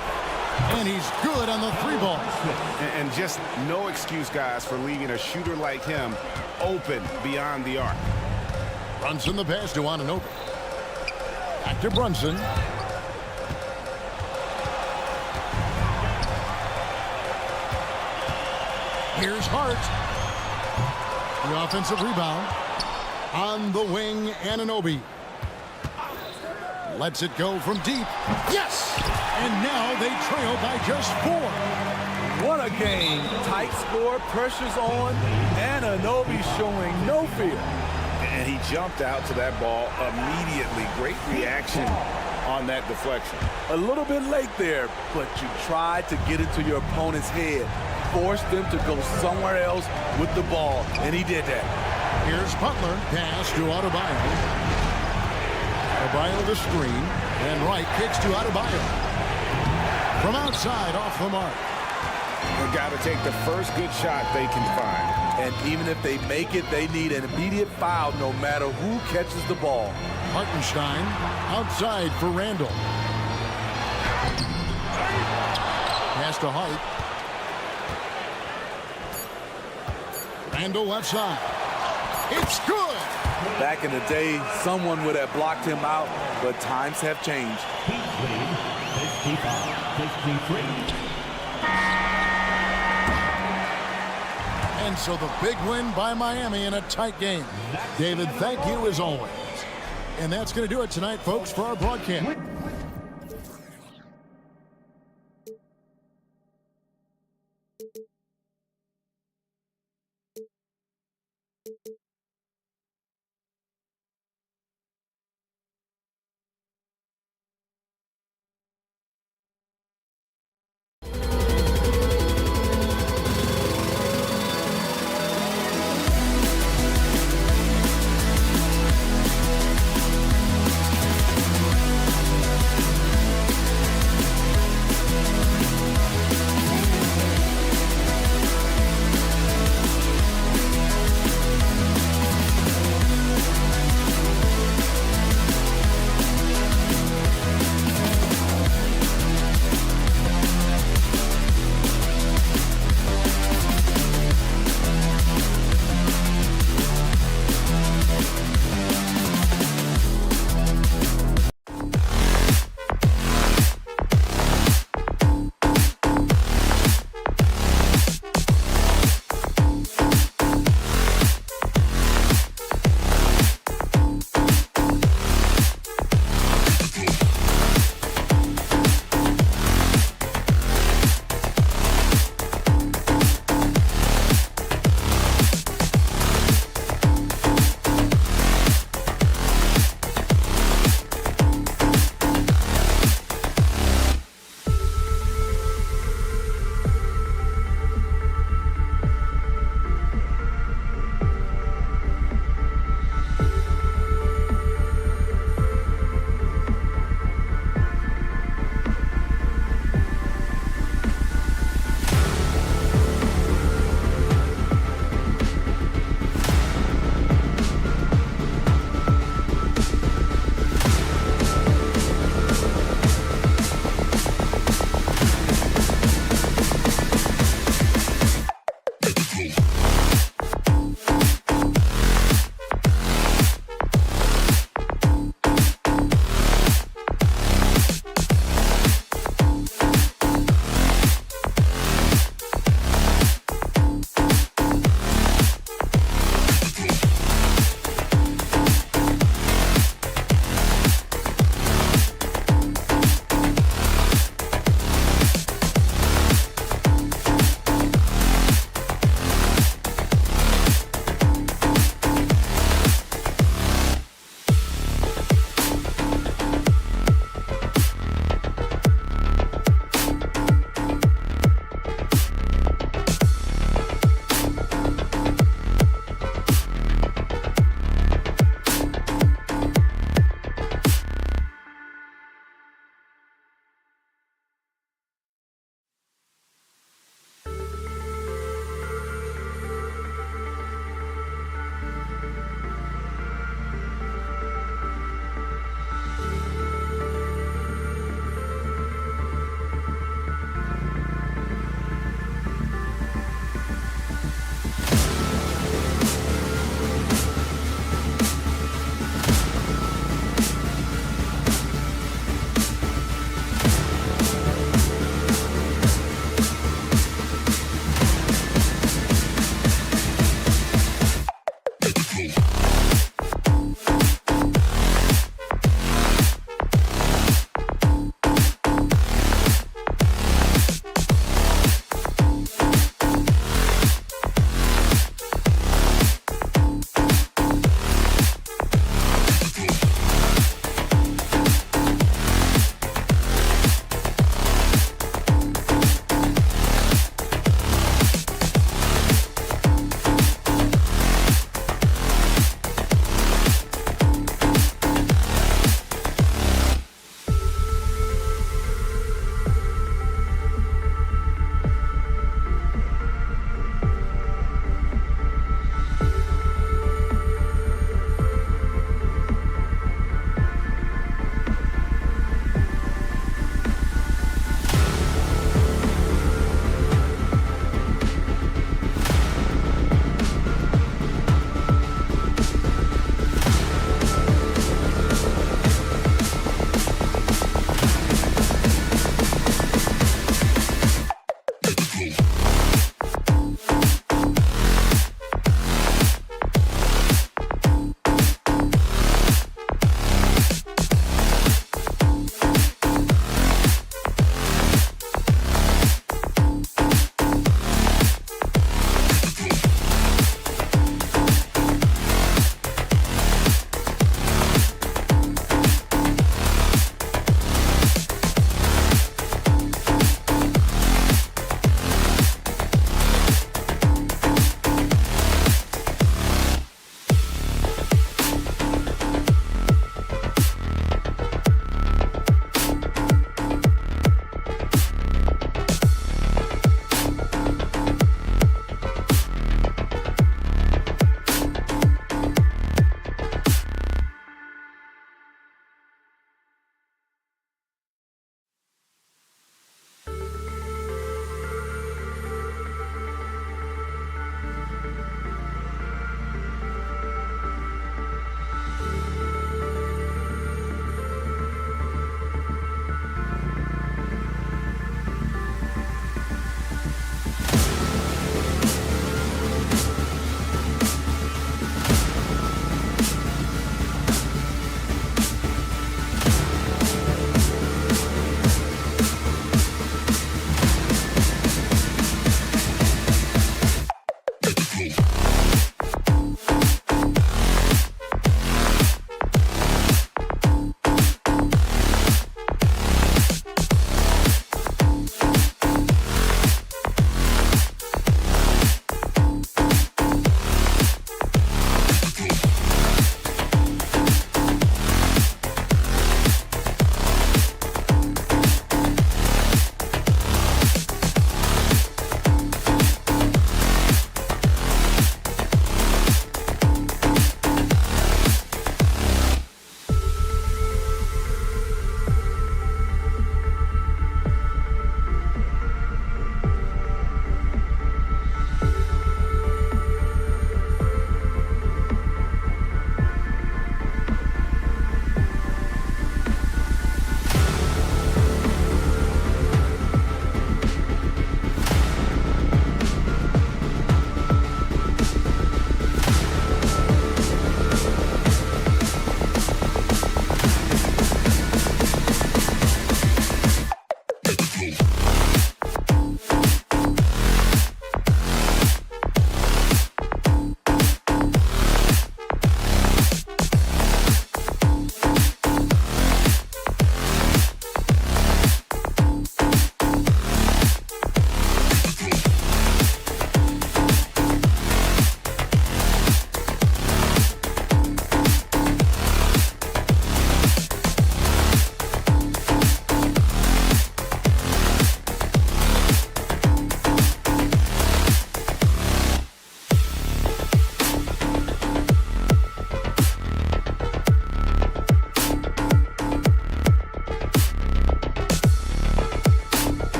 And he's good on the 3-ball. And just no excuse, guys, for leaving a shooter like him open beyond the arc. Brunson the pass to Anunoby. Back to Brunson. Here's Hart. The offensive rebound. On the wing, Anunoby. Lets it go from deep. Yes! And now they trail by just 4. What a game. Tight score, pressure's on. Anunoby showing no fear. And he jumped out to that ball immediately. Great reaction on that deflection. A little bit late there, but you tried to get into your opponent's head. Force them to go somewhere else with the ball, and he did that. Here's Butler. Pass to Adebayo. Adebayo the screen. And Wright kicks to Adebayo. From outside, off the mark. They've got to take the first good shot they can find. And even if they make it, they need an immediate foul no matter who catches the ball. Hartenstein outside for Randall. Pass to Hart. Randall left side. It's good. Back in the day, someone would have blocked him out, but times have changed. Heat lead 55-53. And so the big win by Miami in a tight game. David, thank you as always. And that's going to do it tonight, folks, for our broadcast.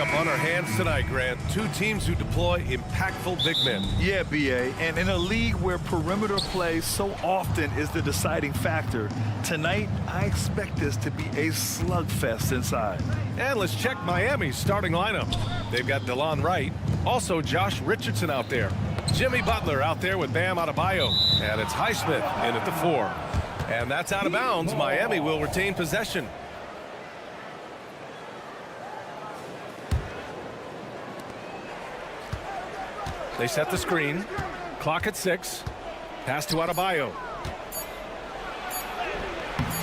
Up on our hands tonight, Grant. Two teams who deploy impactful big men. Yeah, BA, and in a league where perimeter play so often is the deciding factor, tonight I expect this to be a slugfest inside. And let's check Miami's starting lineup. They've got DeLon Wright, also Josh Richardson out there. Jimmy Butler out there with Bam Adebayo, and it's Highsmith in at the 4. And that's out of bounds. Miami will retain possession. They set the screen. Clock at 6. Pass to Adebayo.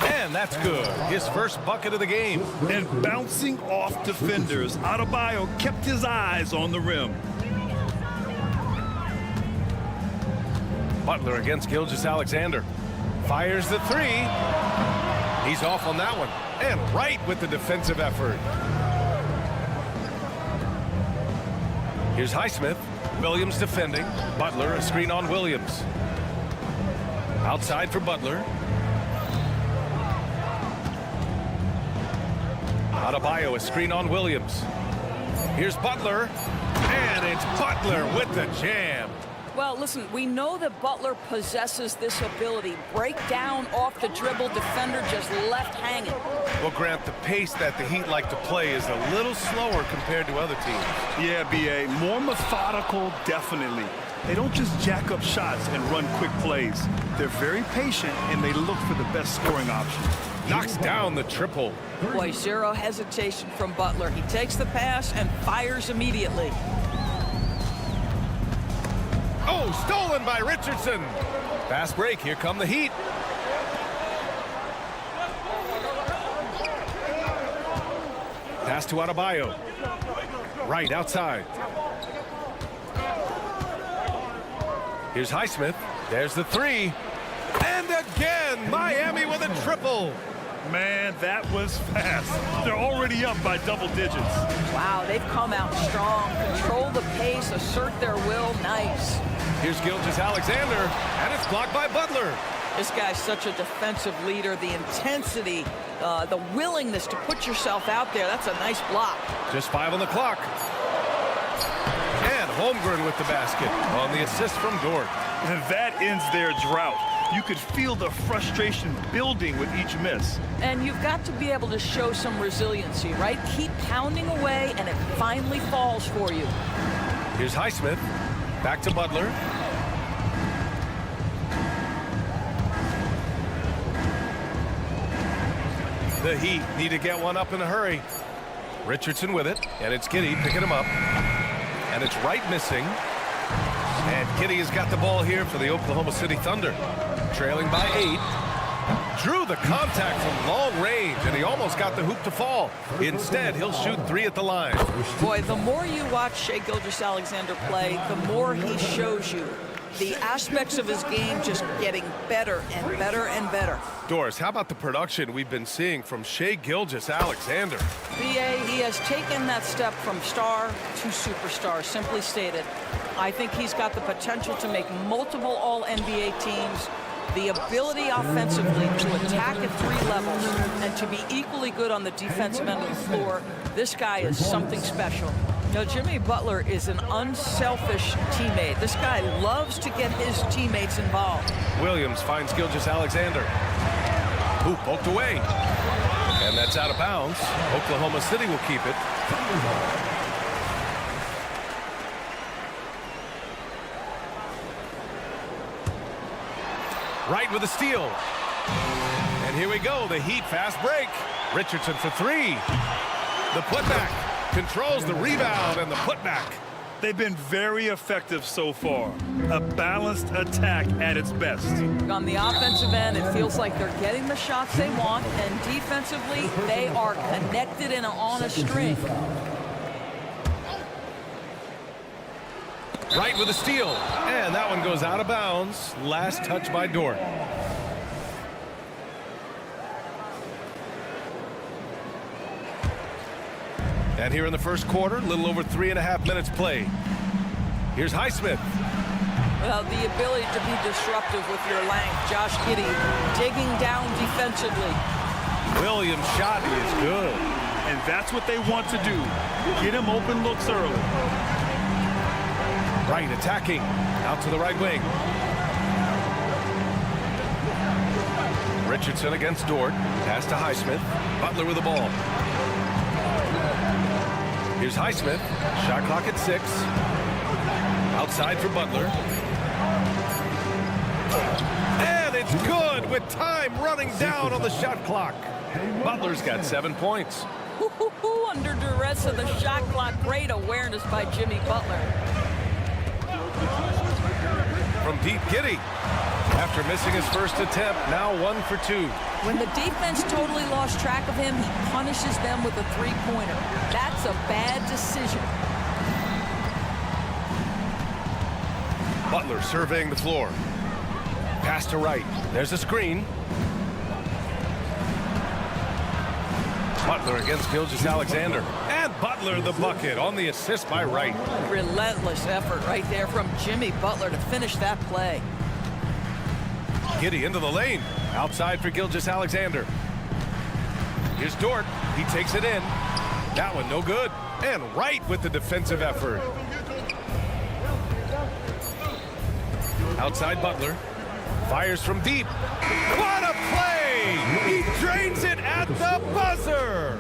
And that's good. His first bucket of the game. And bouncing off defenders, Adebayo kept his eyes on the rim. Butler against Gilgeous-Alexander. Fires the 3. He's off on that one. And right with the defensive effort. Here's Highsmith. Williams defending. Butler, a screen on Williams. Outside for Butler. Adebayo, a screen on Williams. Here's Butler. And it's Butler with the jam. Well, listen, we know that Butler possesses this ability. Break down off the dribble, defender just left hanging. Well, Grant, the pace that the Heat like to play is a little slower compared to other teams. Yeah, BA, more methodical, definitely. They don't just jack up shots and run quick plays. They're very patient, and they look for the best scoring option. Knocks down the triple. Boy, zero hesitation from Butler. He takes the pass and fires immediately. Oh, stolen by Richardson. Fast break. Here come the Heat. Pass to Adebayo. Right outside. Here's Highsmith. There's the 3. And again, Miami with a triple. Man, that was fast. They're already up by double digits. Wow, they've come out strong. Control the pace, assert their will. Nice. Here's Gilgeous-Alexander, and it's blocked by Butler. This guy's such a defensive leader. The intensity, the willingness to put yourself out there, that's a nice block. Just 5 on the clock. And Holmgren with the basket on the assist from Dort. And that ends their drought. You could feel the frustration building with each miss. And you've got to be able to show some resiliency, right? Keep pounding away, and it finally falls for you. Here's Highsmith. Back to Butler. The Heat need to get one up in a hurry. Richardson with it, and it's Giddey picking him up. And it's Wright missing. And Giddey has got the ball here for the Oklahoma City Thunder. Trailing by 8. Drew the contact from long range, and he almost got the hoop to fall. Instead, he'll shoot 3 at the line. Boy, the more you watch Shai Gilgeous-Alexander play, the more he shows you the aspects of his game just getting better and better and better. Doris, how about the production we've been seeing from Shai Gilgeous-Alexander? BA, he has taken that step from star to superstar, simply stated. I think he's got the potential to make multiple All-NBA teams, the ability offensively to attack at 3 levels, and to be equally good on the defensive end of the floor. This guy is something special. You know, Jimmy Butler is an unselfish teammate. This guy loves to get his teammates involved. Williams finds Gilgeous-Alexander. Hoop poked away. And that's out of bounds. Oklahoma City will keep it. Right with a steal. And here we go, the Heat fast break. Richardson for 3. The putback. Controls the rebound and the putback. They've been very effective so far. A balanced attack at its best. On the offensive end, it feels like they're getting the shots they want, and defensively, they are connected and on a string. Right with a steal. And that one goes out of bounds. Last touch by Dort. And here in the first quarter, a little over 3.5 minutes played. Here's Highsmith. Well, the ability to be disruptive with your length. Josh Giddey digging down defensively. Williams' shot is good. and that's what they want to do. Get him open looks early. Wright attacking. Out to the right wing. Richardson against Dort. Pass to Highsmith. Butler with the ball. Here's Highsmith. Shot clock at 6. Outside for Butler. And it's good with time running down on the shot clock. Butler's got 7 points. Under duress of the shot clock. Great awareness by Jimmy Butler. From deep, Giddey. After missing his first attempt, now 1 for 2. When the defense totally lost track of him, he punishes them with a three-pointer. That's a bad decision. Butler surveying the floor. Pass to Wright. There's a screen. Butler against Gilgeous-Alexander. And Butler the bucket on the assist by Wright. Relentless effort right there from Jimmy Butler to finish that play. Giddey into the lane. Outside for Gilgeous-Alexander. Here's Dort. He takes it in. That one no good. And Wright with the defensive effort. Outside Butler. Fires from deep. What a play! He drains it at the buzzer!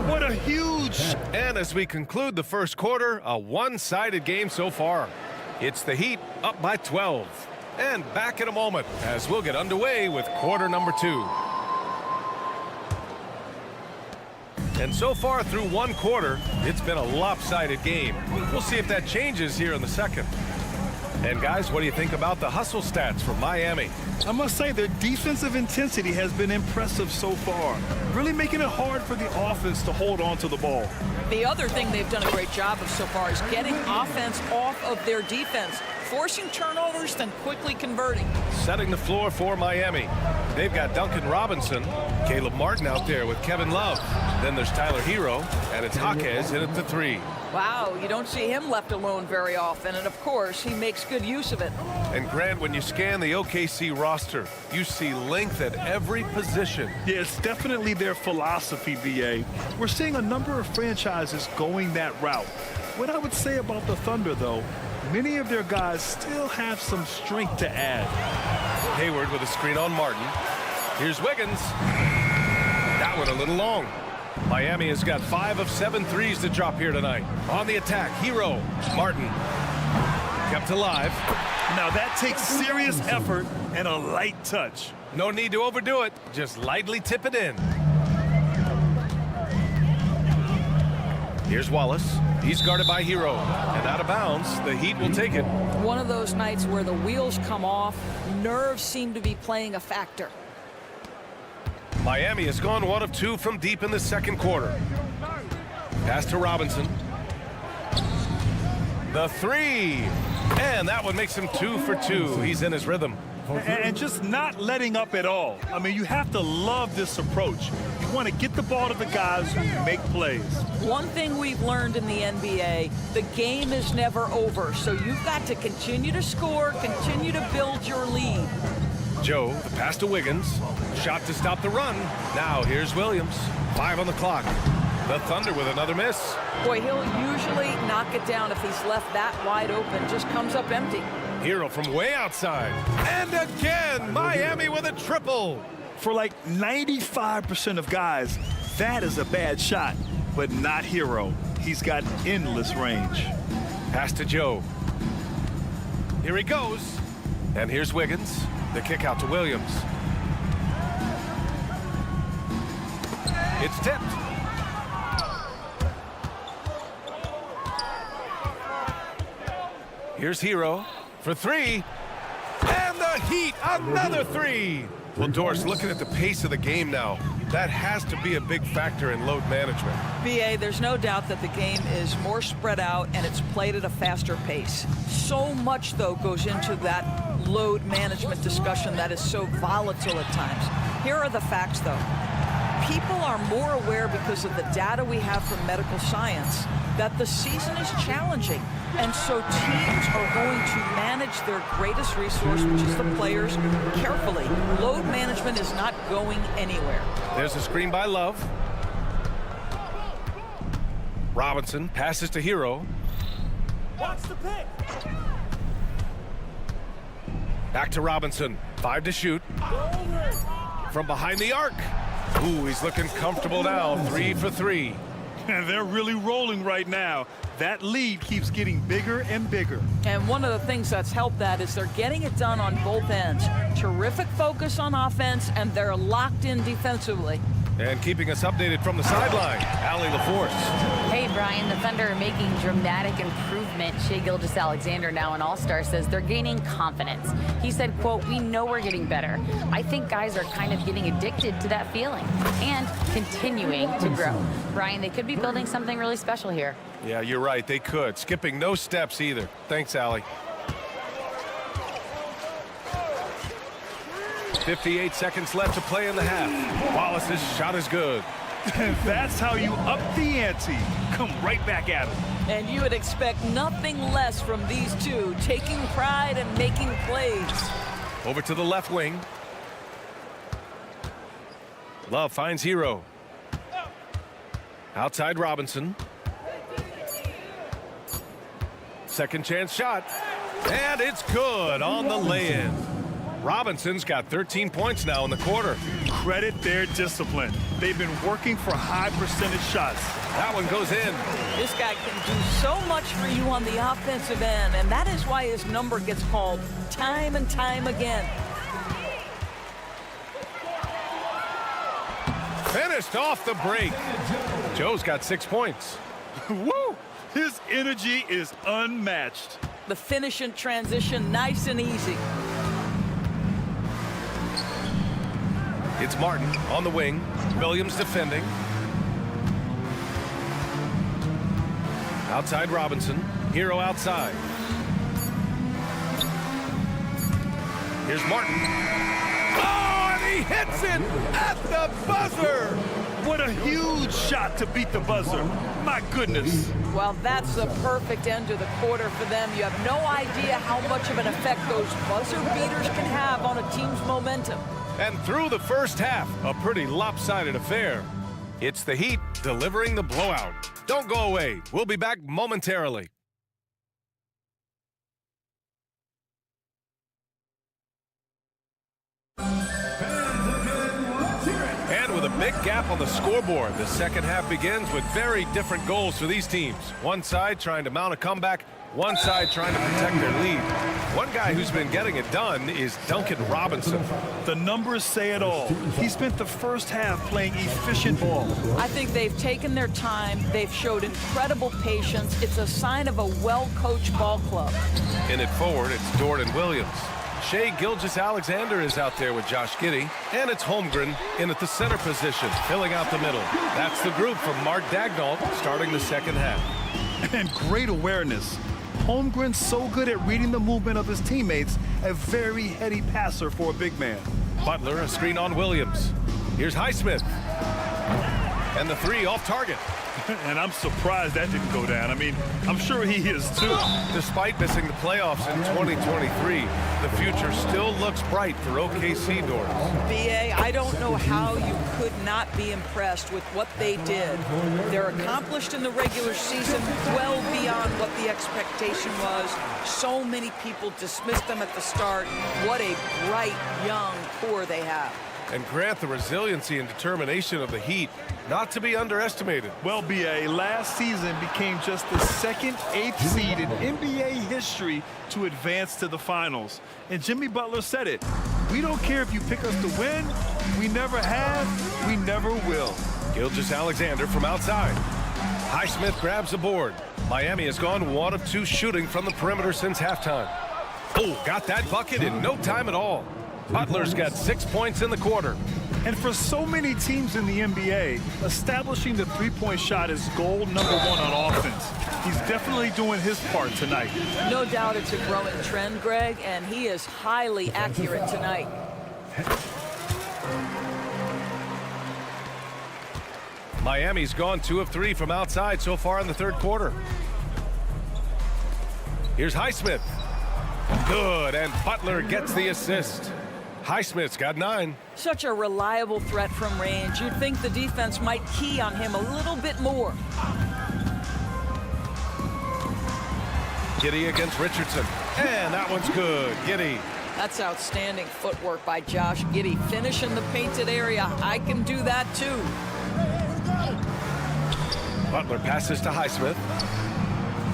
What a huge... And as we conclude the first quarter, a one-sided game so far. It's the Heat up by 12. And back in a moment as we'll get underway with quarter number 2. And so far through one quarter, it's been a lopsided game. We'll see if that changes here in the second. And guys, what do you think about the hustle stats for Miami? I must say their defensive intensity has been impressive so far, really making it hard for the offense to hold on to the ball. The other thing they've done a great job of so far is getting offense off of their defense, forcing turnovers, then quickly converting. Setting the floor for Miami. They've got Duncan Robinson, Caleb Martin out there with Kevin Love. Then there's Tyler Hero, and it's Jaquez in at the 3. Wow, you don't see him left alone very often, and of course, he makes good use of it. And Grant, when you scan the OKC roster, you see length at every position. Yeah, it's definitely their philosophy, BA. We're seeing a number of franchises going that route. What I would say about the Thunder, though, many of their guys still have some strength to add. Hayward with a screen on Martin. Here's Wiggins. That one a little long. Miami has got 5 of 7 threes to drop here tonight. On the attack, Hero. Martin. Kept alive. Now that takes serious effort and a light touch. No need to overdo it. Just lightly tip it in. Here's Wallace. He's guarded by Hero. And out of bounds, the Heat will take it. One of those nights where the wheels come off, nerves seem to be playing a factor. Miami has gone 1 of 2 from deep in the second quarter. Pass to Robinson. The 3. And that one makes him 2 for 2. He's in his rhythm. And just not letting up at all. I mean, you have to love this approach. You want to get the ball to the guys who make plays. One thing we've learned in the NBA, the game is never over. So you've got to continue to score, continue to build your lead. Joe, the pass to Wiggins. Shot to stop the run. Now here's Williams. 5 on the clock. The Thunder with another miss. Boy, he'll usually knock it down if he's left that wide open. Just comes up empty. Hero from way outside. And again, Miami with a triple. For like 95% of guys, that is a bad shot, but not Hero. He's got endless range. Pass to Joe. Here he goes. And here's Wiggins. The kick out to Williams. It's tipped. Here's Hero for 3. And the Heat, another 3. Well, Doris, looking at the pace of the game now, that has to be a big factor in load management. BA, there's no doubt that the game is more spread out and it's played at a faster pace. So much, though, goes into that load management discussion that is so volatile at times. Here are the facts, though. People are more aware because of the data we have from medical science that the season is challenging. And so teams are going to manage their greatest resource, which is the players, carefully. Load management is not going anywhere. There's a screen by Love. Robinson passes to Hero. Watch the pick. Back to Robinson. 5 to shoot. From behind the arc. Ooh, he's looking comfortable now. 3 for 3. And they're really rolling right now. That lead keeps getting bigger and bigger. And one of the things that's helped that is they're getting it done on both ends. Terrific focus on offense, and they're locked in defensively. And keeping us updated from the sideline, Allie LaForce. Hey, Brian, the Thunder are making dramatic improvement. Shai Gilgeous-Alexander, now an all-star, says they're gaining confidence. He said, quote, "We know we're getting better. I think guys are kind of getting addicted to that feeling and continuing to grow." Brian, they could be building something really special here. Yeah, you're right. They could. Skipping no steps either. Thanks, Allie. 58 seconds left to play in the half. Wallace's shot is good. And that's how you up the ante. Come right back at it. And you would expect nothing less from these two, taking pride and making plays. Over to the left wing. Love finds Hero. Outside Robinson. Second chance shot. And it's good on the lay-in. Robinson's got 13 points now in the quarter. Credit their discipline. They've been working for high percentage shots. That one goes in. This guy can do so much for you on the offensive end, and that is why his number gets called time and time again. Finished off the break. Joe's got 6 points. Woo! His energy is unmatched. The finish and transition, nice and easy. It's Martin on the wing. Williams defending. Outside Robinson. Hero outside. Here's Martin. Oh, and he hits it at the buzzer. What a huge shot to beat the buzzer. My goodness. Well, that's the perfect end to the quarter for them. You have no idea how much of an effect those buzzer beaters can have on a team's momentum. And through the first half, a pretty lopsided affair. It's the Heat delivering the blowout. Don't go away. We'll be back momentarily. And with a big gap on the scoreboard, the second half begins with very different goals for these teams. One side trying to mount a comeback, one side trying to protect their lead. One guy who's been getting it done is Duncan Robinson. The numbers say it all. He spent the first half playing efficient ball. I think they've taken their time. They've showed incredible patience. It's a sign of a well-coached ball club. In it forward, it's Jordan Williams. Shai Gilgeous-Alexander is out there with Josh Giddey, and it's Holmgren in at the center position, filling out the middle. That's the group from Mark Daigneault starting the second half. And great awareness. Holmgren's so good at reading the movement of his teammates, a very heady passer for a big man. Butler, a screen on Williams. Here's Highsmith. And the three off target. And I'm surprised that didn't go down. I mean, I'm sure he is too. Despite missing the playoffs in 2023, the future still looks bright for OKC doors. BA, I don't know how you could not be impressed with what they did. They're accomplished in the regular season well beyond what the expectation was. So many people dismissed them at the start. What a bright, young core they have. And Grant, the resiliency and determination of the Heat, not to be underestimated. Well, BA, last season became just the second eighth seed in NBA history to advance to the finals. And Jimmy Butler said it. We don't care if you pick us to win. We never have. We never will. Gilgeous-Alexander from outside. Highsmith grabs the board. Miami has gone 1 of 2 shooting from the perimeter since halftime. Oh, got that bucket in no time at all. Butler's got 6 points in the quarter. And for so many teams in the NBA, establishing the three-point shot is goal number 1 on offense. He's definitely doing his part tonight. No doubt it's a growing trend, Greg, and he is highly accurate tonight. Miami's gone 2 of 3 from outside so far in the third quarter. Here's Highsmith. Good, and Butler gets the assist. Highsmith's got 9. Such a reliable threat from range. You'd think the defense might key on him a little bit more. Giddey against Richardson. And that one's good. Giddey. That's outstanding footwork by Josh Giddey. Finish in the painted area. I can do that too. Butler passes to Highsmith.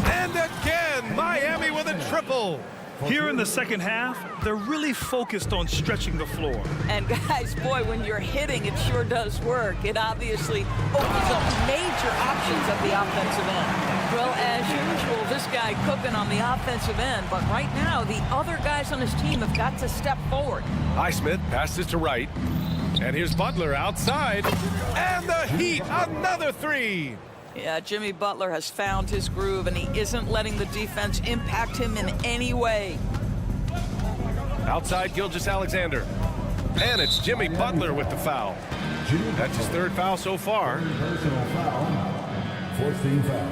And again, Miami with a triple. Here in the second half, they're really focused on stretching the floor. And guys, boy, when you're hitting, it sure does work. It obviously opens up major options at the offensive end. Well, as usual, this guy cooking on the offensive end, but right now, the other guys on his team have got to step forward. Highsmith passes to Wright. And here's Butler outside. And the Heat, another three. Yeah, Jimmy Butler has found his groove, and he isn't letting the defense impact him in any way. Outside Gilgeous-Alexander. And it's Jimmy Butler with the foul. That's his third foul so far. Personal foul. Fourth team foul.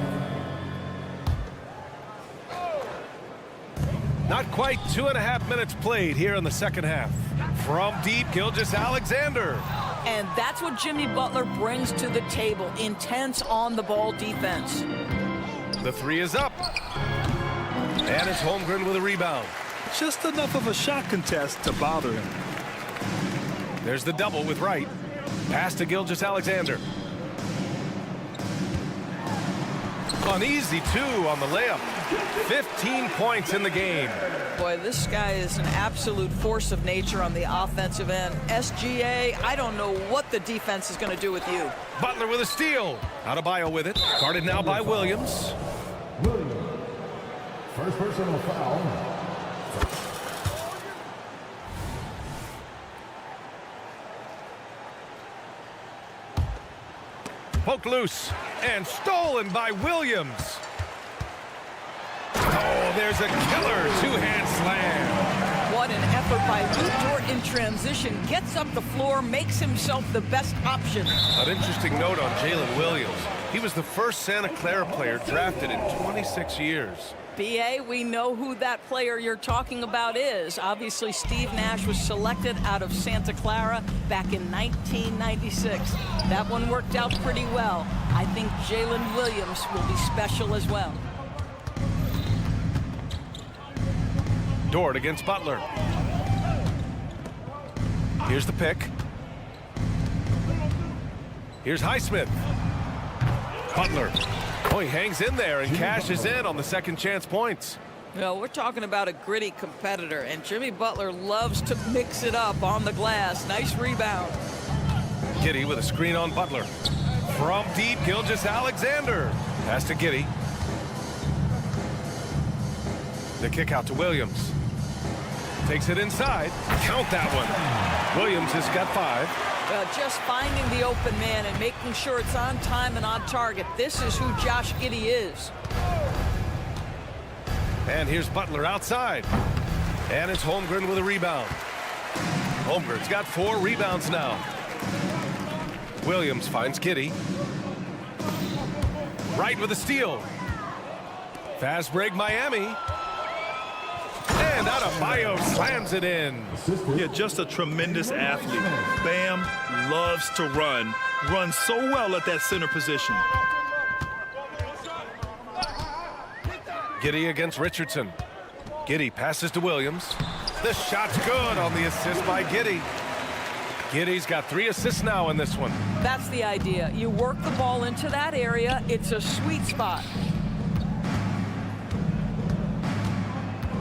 Not quite 2.5 minutes played here in the second half. From deep, Gilgeous-Alexander. And that's what Jimmy Butler brings to the table. Intense on-the-ball defense. The three is up. And it's Holmgren with a rebound. Just enough of a shot contest to bother him. There's the double with Wright. Pass to Gilgeous-Alexander. An easy two on the layup. 15 points in the game. Boy, this guy is an absolute force of nature on the offensive end. SGA, I don't know what the defense is going to do with you. Butler with a steal. Adebayo with it. Guarded now by Williams. Williams. First personal foul. Poked loose and stolen by Williams. Oh, there's a killer two-hand slam. What an effort by Lou Dort in transition. Gets up the floor, makes himself the best option. An interesting note on Jalen Williams. He was the first Santa Clara player drafted in 26 years. BA, we know who that player you're talking about is. Obviously, Steve Nash was selected out of Santa Clara back in 1996. That one worked out pretty well. I think Jalen Williams will be special as well. Dort against Butler. Here's the pick. Here's Highsmith. Butler. Oh, he hangs in there and cashes in on the second chance points. Well, we're talking about a gritty competitor, and Jimmy Butler loves to mix it up on the glass. Nice rebound. Giddey with a screen on Butler. From deep, Gilgeous-Alexander. Pass to Giddey. The kick out to Williams. Takes it inside. Count that one. Williams has got 5. Well, just finding the open man and making sure it's on time and on target. This is who Josh Giddey is. And here's Butler outside. And it's Holmgren with a rebound. Holmgren's got 4 rebounds now. Williams finds Giddey. Wright with a steal. Fast break Miami. And Adebayo slams it in. Yeah, just a tremendous athlete. Bam loves to run. Runs so well at that center position. Giddey against Richardson. Giddey passes to Williams. The shot's good on the assist by Giddey. Giddey's got 3 assists now in this one. That's the idea. You work the ball into that area. It's a sweet spot.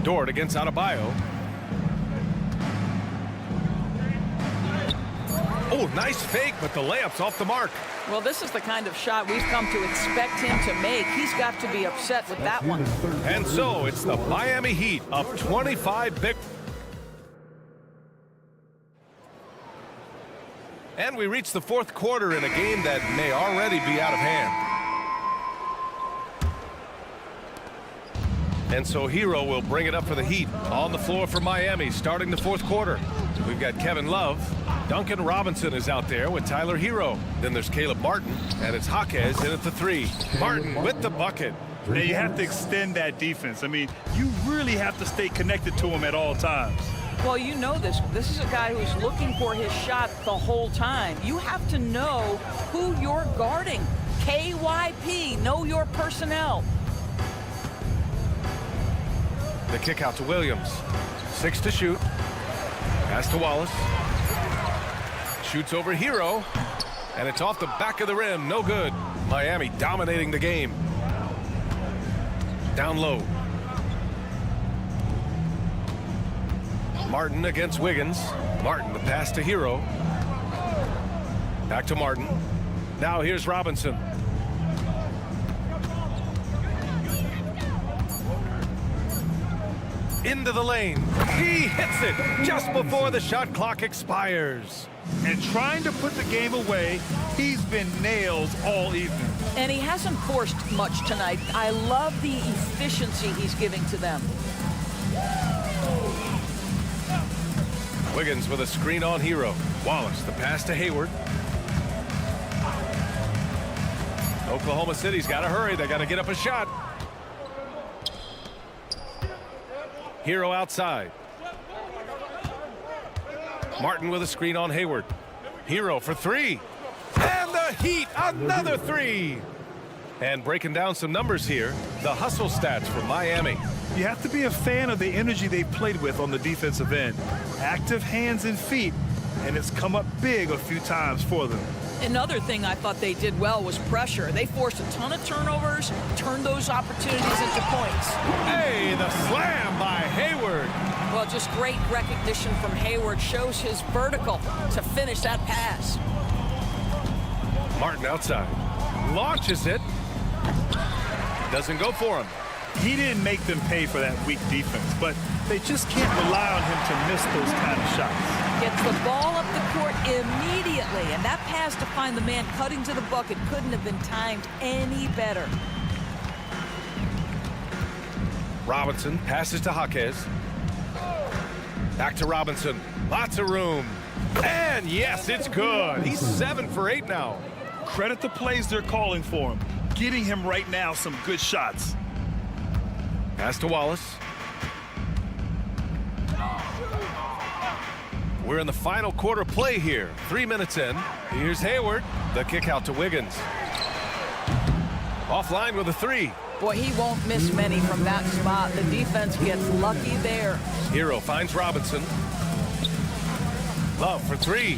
Dort against Adebayo. Oh, nice fake, but the layup's off the mark. Well, this is the kind of shot we've come to expect him to make. He's got to be upset with that one. And so it's the Miami Heat up 25 big. And we reach the 4th quarter in a game that may already be out of hand. And so Hero will bring it up for the Heat on the floor for Miami starting the 4th quarter. We've got Kevin Love. Duncan Robinson is out there with Tyler Hero. Then there's Caleb Martin, and it's Jaquez in at the 3. Martin with the bucket. Now you have to extend that defense. I mean, you really have to stay connected to him at all times. Well, you know this. This is a guy who's looking for his shot the whole time. You have to know who you're guarding. KYP, know your personnel. The kick out to Williams. 6 to shoot. Pass to Wallace. Shoots over Hero. And it's off the back of the rim. No good. Miami dominating the game. Down low. Martin against Wiggins. Martin, the pass to Hero. Back to Martin. Now here's Robinson. Into the lane. He hits it just before the shot clock expires. And trying to put the game away, he's been nails all evening. And he hasn't forced much tonight. I love the efficiency he's giving to them. Wiggins with a screen on Hero. Wallace, the pass to Hayward. Oklahoma City's got to hurry. They got to get up a shot. Hero outside. Martin with a screen on Hayward. Hero for 3. And the Heat, another 3. And breaking down some numbers here, the hustle stats for Miami. You have to be a fan of the energy they've played with on the defensive end. Active hands and feet, and it's come up big a few times for them. Another thing I thought they did well was pressure. They forced a ton of turnovers, turned those opportunities into points. Hey, the slam by Hayward. Well, just great recognition from Hayward. Shows his vertical to finish that pass. Martin outside. Launches it. Doesn't go for him. He didn't make them pay for that weak defense, but they just can't rely on him to miss those kind of shots. Gets the ball up the court immediately, and that pass to find the man cutting to the bucket couldn't have been timed any better. Robinson passes to Jaquez. Back to Robinson. Lots of room. And yes, it's good. He's 7 for 8 now. Credit the plays they're calling for him. Getting him right now some good shots. Pass to Wallace. We're in the final quarter play here. 3 minutes in. Here's Hayward. The kick out to Wiggins. Offline with a 3. Boy, he won't miss many from that spot. The defense gets lucky there. Hero finds Robinson. Love for 3.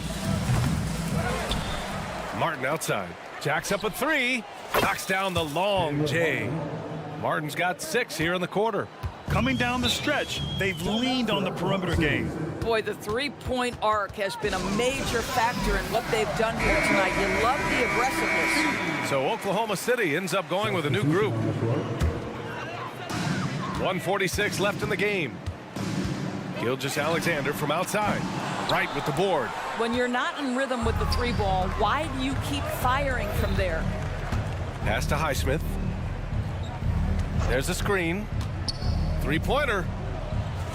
Martin outside. Jacks up a 3. Knocks down the long J. Martin's got 6 here in the quarter. Coming down the stretch, they've leaned on the perimeter game. Boy, the three-point arc has been a major factor in what they've done here tonight. You love the aggressiveness. So Oklahoma City ends up going with a new group. 1:46 left in the game. Gilgeous-Alexander from outside. Right with the board. When you're not in rhythm with the 3-ball, why do you keep firing from there? Pass to Highsmith. There's a screen. 3-pointer.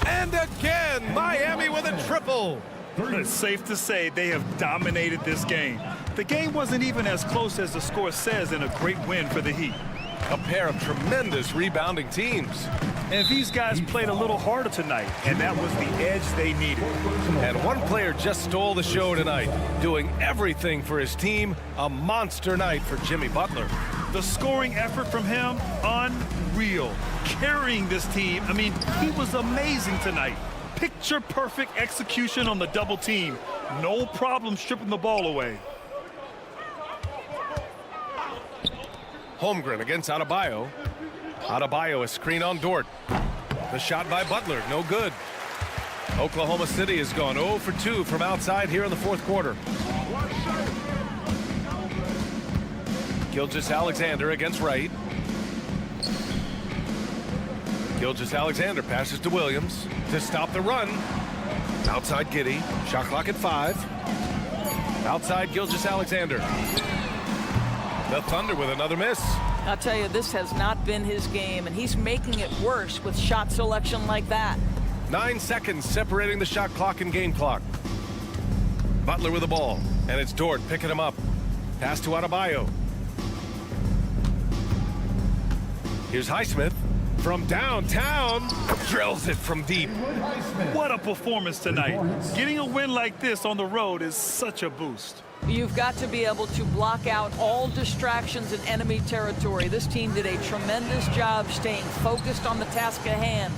And again, Miami with a triple. It's safe to say they have dominated this game. The game wasn't even as close as the score says in a great win for the Heat. A pair of tremendous rebounding teams. And these guys played a little harder tonight, and that was the edge they needed. And one player just stole the show tonight, doing everything for his team. A monster night for Jimmy Butler. The scoring effort from him, unreal. Carrying this team, I mean, he was amazing tonight. Picture perfect execution on the double team. No problem stripping the ball away. Holmgren against Adebayo. Adebayo a screen on Dort. The shot by Butler, no good. Oklahoma City has gone 0 for 2 from outside here in the fourth quarter. Gilgeous-Alexander against Wright. Gilgeous-Alexander passes to Williams to stop the run. Outside Giddey. Shot clock at 5. Outside Gilgeous-Alexander. The Thunder with another miss. I'll tell you, this has not been his game, and he's making it worse with shot selection like that. 9 seconds separating the shot clock and game clock. Butler with the ball, and it's Dort picking him up. Pass to Adebayo. Here's Highsmith from downtown. Drills it from deep. What a performance tonight. Getting a win like this on the road is such a boost. You've got to be able to block out all distractions in enemy territory. This team did a tremendous job staying focused on the task at hand.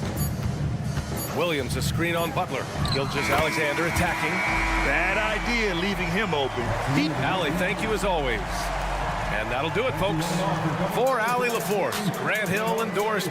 Williams, a screen on Butler. Gilgeous-Alexander attacking. Bad idea leaving him open. Allie, thank you as always. And that'll do it, folks. For Allie LaForce, Grant Hill endorsed.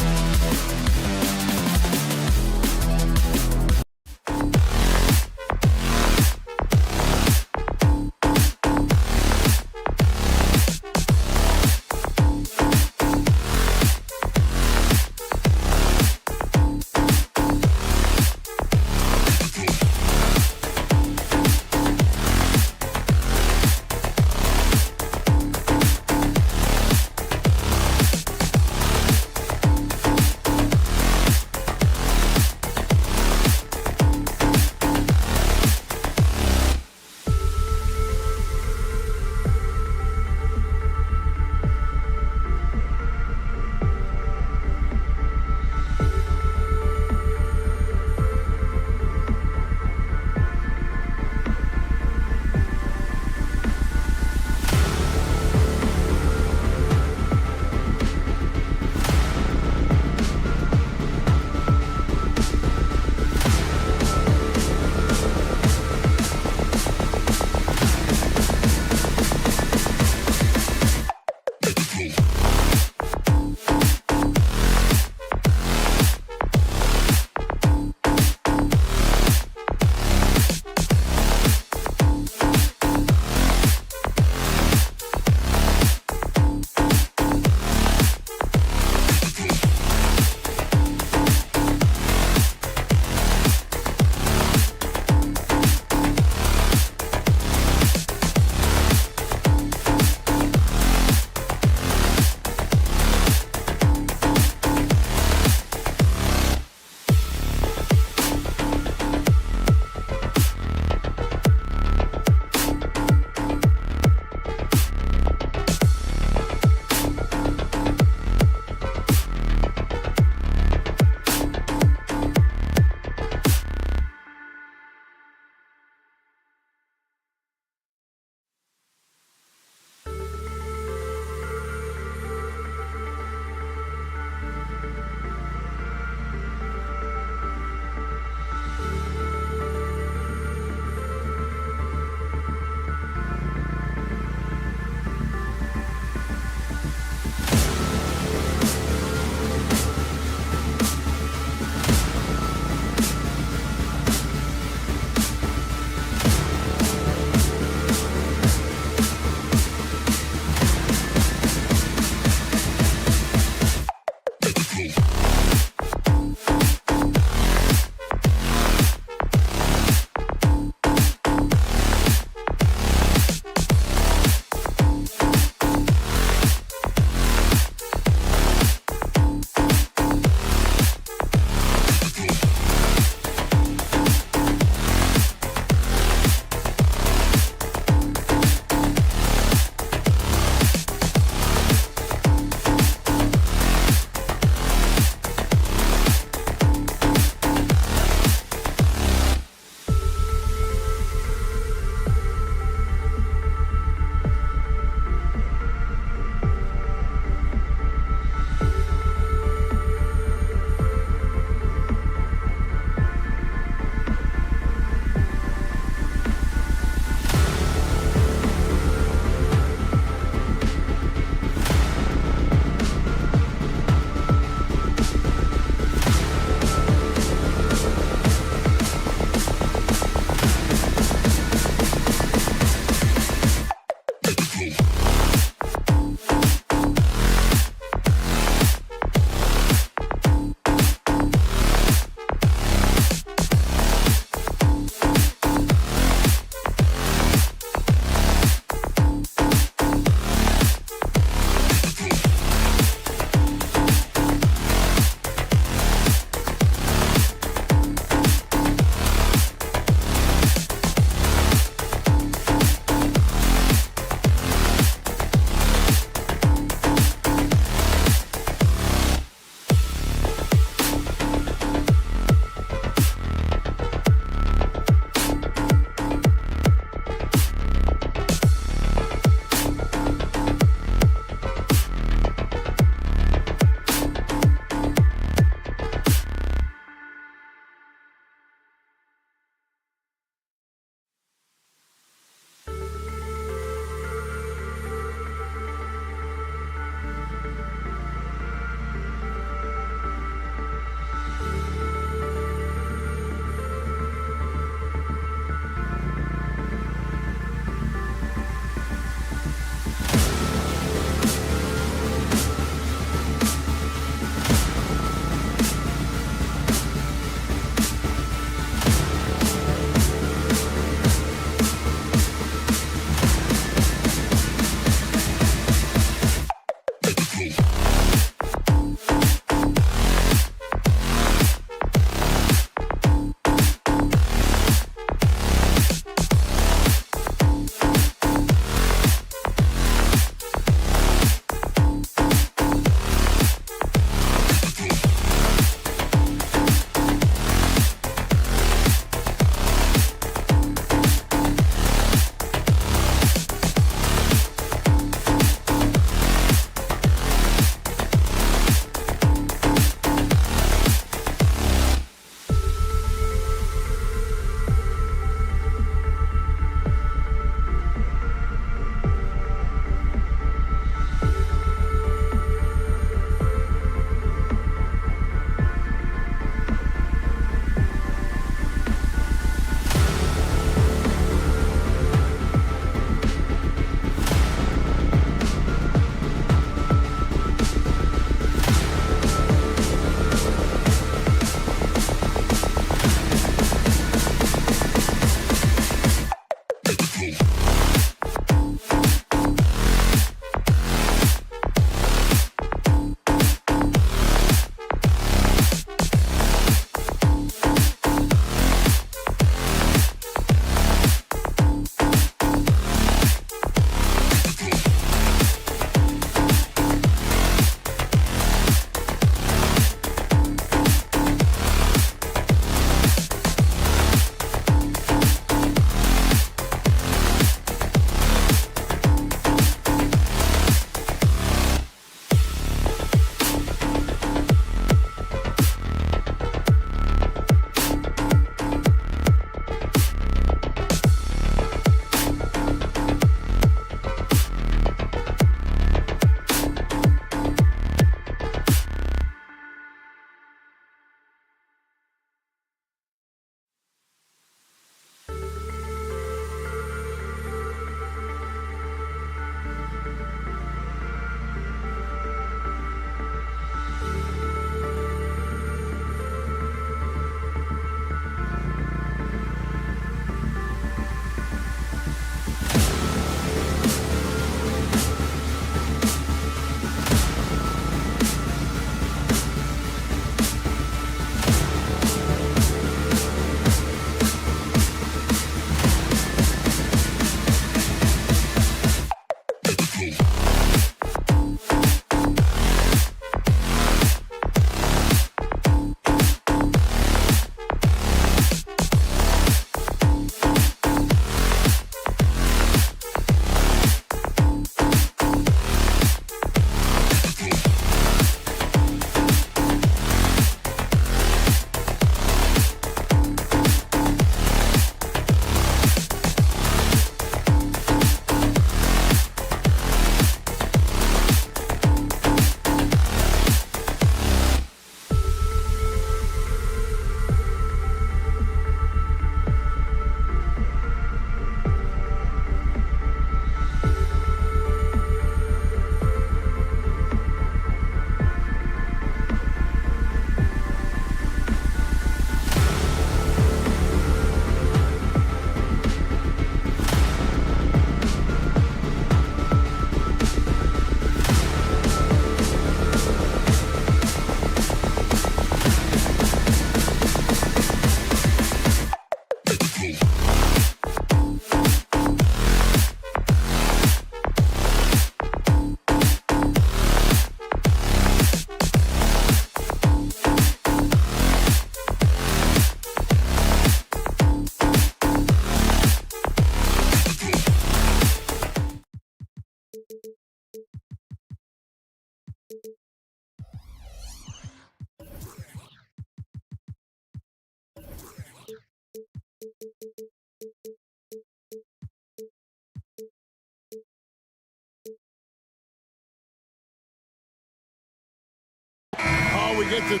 we get to...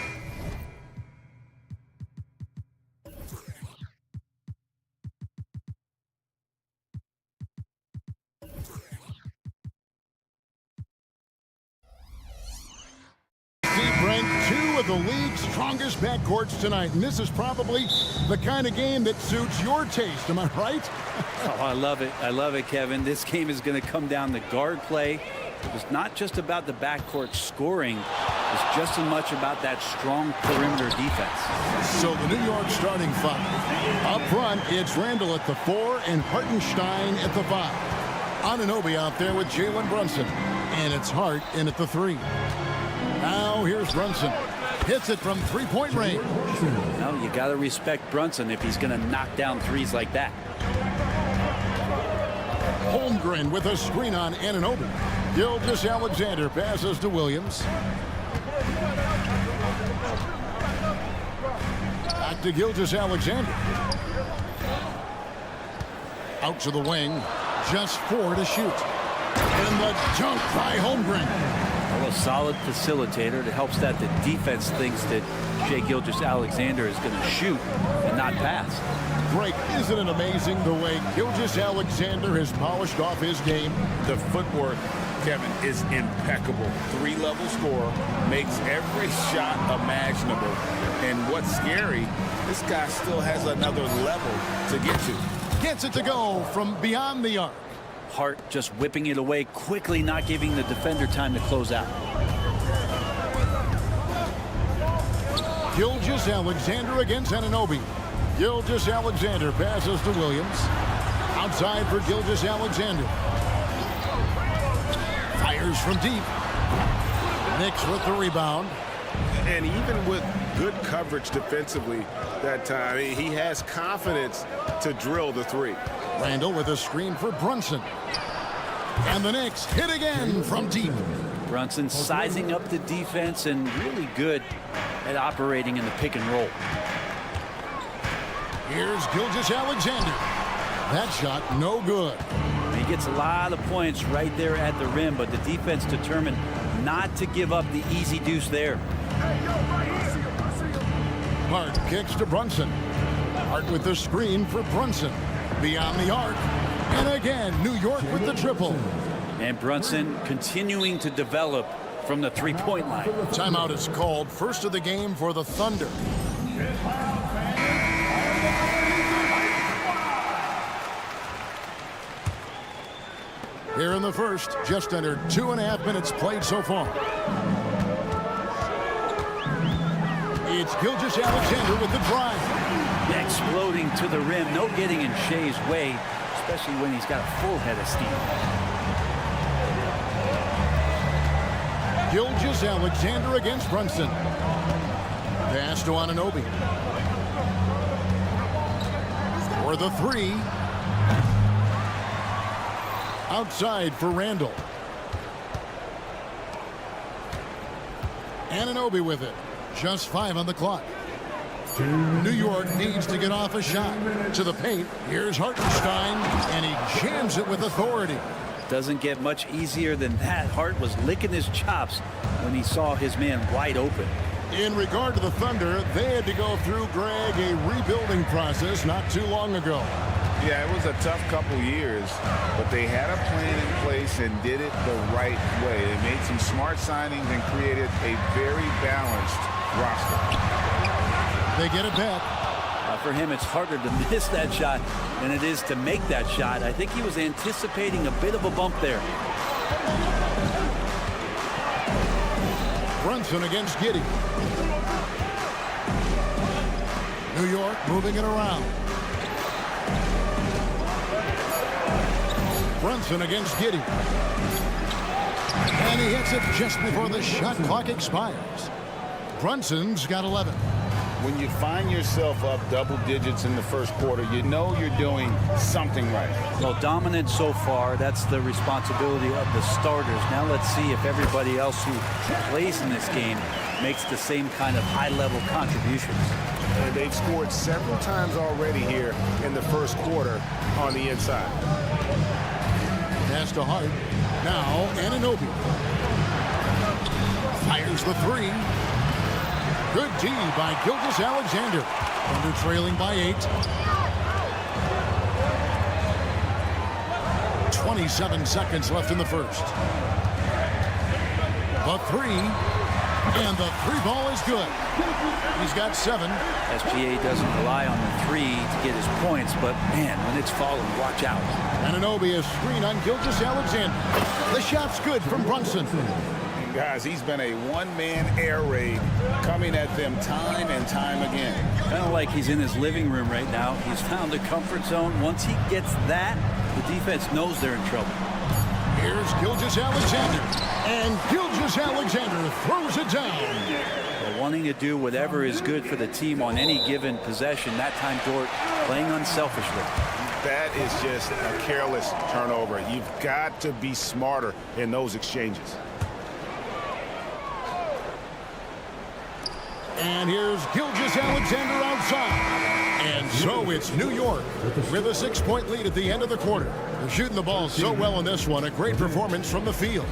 Ranked 2 of the league's strongest backcourts tonight, and this is probably the kind of game that suits your taste. Am I right? Oh, I love it. I love it, Kevin. This game is going to come down to guard play. It's not just about the backcourt scoring. It's just as much about that strong perimeter defense. So the New York starting five. Up front, it's Randall at the 4 and Hartenstein at the 5. Anunoby out there with Jalen Brunson. And it's Hart in at the 3. Now here's Brunson. Hits it from three-point range. No, you got to respect Brunson if he's going to knock down threes like that. Holmgren with a screen on Anunoby. Gilgeous-Alexander passes to Williams. Back to Gilgeous-Alexander. Out to the wing. Just 4 to shoot. And the dunk by Holmgren. Well, a solid facilitator that helps that the defense thinks that Shai Gilgeous-Alexander is going to shoot and not pass. Greg, isn't it amazing the way Gilgeous-Alexander has polished off his game? The footwork, Kevin, is impeccable. 3-level scorer, makes every shot imaginable. And what's scary, this guy still has another level to get to. Gets it to go from beyond the arc. Hart just whipping it away quickly, not giving the defender time to close out. Gilgeous-Alexander against Anunoby. Gilgeous-Alexander passes to Williams. Outside for Gilgeous-Alexander. Fires from deep. Knicks with the rebound. And even with good coverage defensively that time, he has confidence to drill the 3. Randall with a screen for Brunson. And the Knicks hit again from deep. Brunson sizing up the defense and really good at operating in the pick and roll. Here's Gilgeous-Alexander. That shot no good. He gets a lot of points right there at the rim, but the defense determined not to give up the easy deuce there. Hart kicks to Brunson. Hart with the screen for Brunson. Beyond the arc. And again, New York with the triple. And Brunson continuing to develop from the three-point line. Timeout is called. First of the game for the Thunder. Here in the first, just under 2.5 minutes played so far. It's Gilgeous-Alexander with the drive. Exploding to the rim. No getting in Shai's way, especially when he's got a full head of steam. Gilgeous-Alexander against Brunson. Pass to Anunoby. For the 3. Outside for Randall. Anunoby with it. Just 5 on the clock. New York needs to get off a shot. To the paint. Here's Hartenstein, and he jams it with authority. Doesn't get much easier than that. Hart was licking his chops when he saw his man wide open. In regard to the Thunder, they had to go through, Greg, a rebuilding process not too long ago. Yeah, it was a tough couple years, but they had a plan in place and did it the right way. They made some smart signings and created a very balanced roster. They get it back. For him, it's harder to miss that shot than it is to make that shot. I think he was anticipating a bit of a bump there. Brunson against Giddey. New York moving it around. Brunson against Giddey. And he hits it just before the shot clock expires. Brunson's got 11. When you find yourself up double digits in the first quarter, you know you're doing something right. Well, dominant so far. That's the responsibility of the starters. Now let's see if everybody else who plays in this game makes the same kind of high-level contributions. And they've scored several times already here in the first quarter on the inside. Pass to Hart. Now Anunoby. Fires the 3. Good D by Gilgeous-Alexander. Thunder trailing by 8. 27 seconds left in the first. The three, and the three ball is good. He's got 7. SGA doesn't rely on the 3 to get his points, but man, when it's falling, watch out. Anunoby, a screen on Gilgeous-Alexander. The shot's good from Brunson. Guys, he's been a one-man air raid coming at them time and time again. Kind of like he's in his living room right now. He's found a comfort zone. Once he gets that, the defense knows they're in trouble. Here's Gilgeous-Alexander, and Gilgeous-Alexander throws it down. Well, wanting to do whatever is good for the team on any given possession, that time Dort playing unselfishly. That is just a careless turnover. You've got to be smarter in those exchanges. And here's Gilgeous-Alexander outside. And so it's New York with a 6-point lead at the end of the quarter. They're shooting the ball so well in this one. A great performance from the field.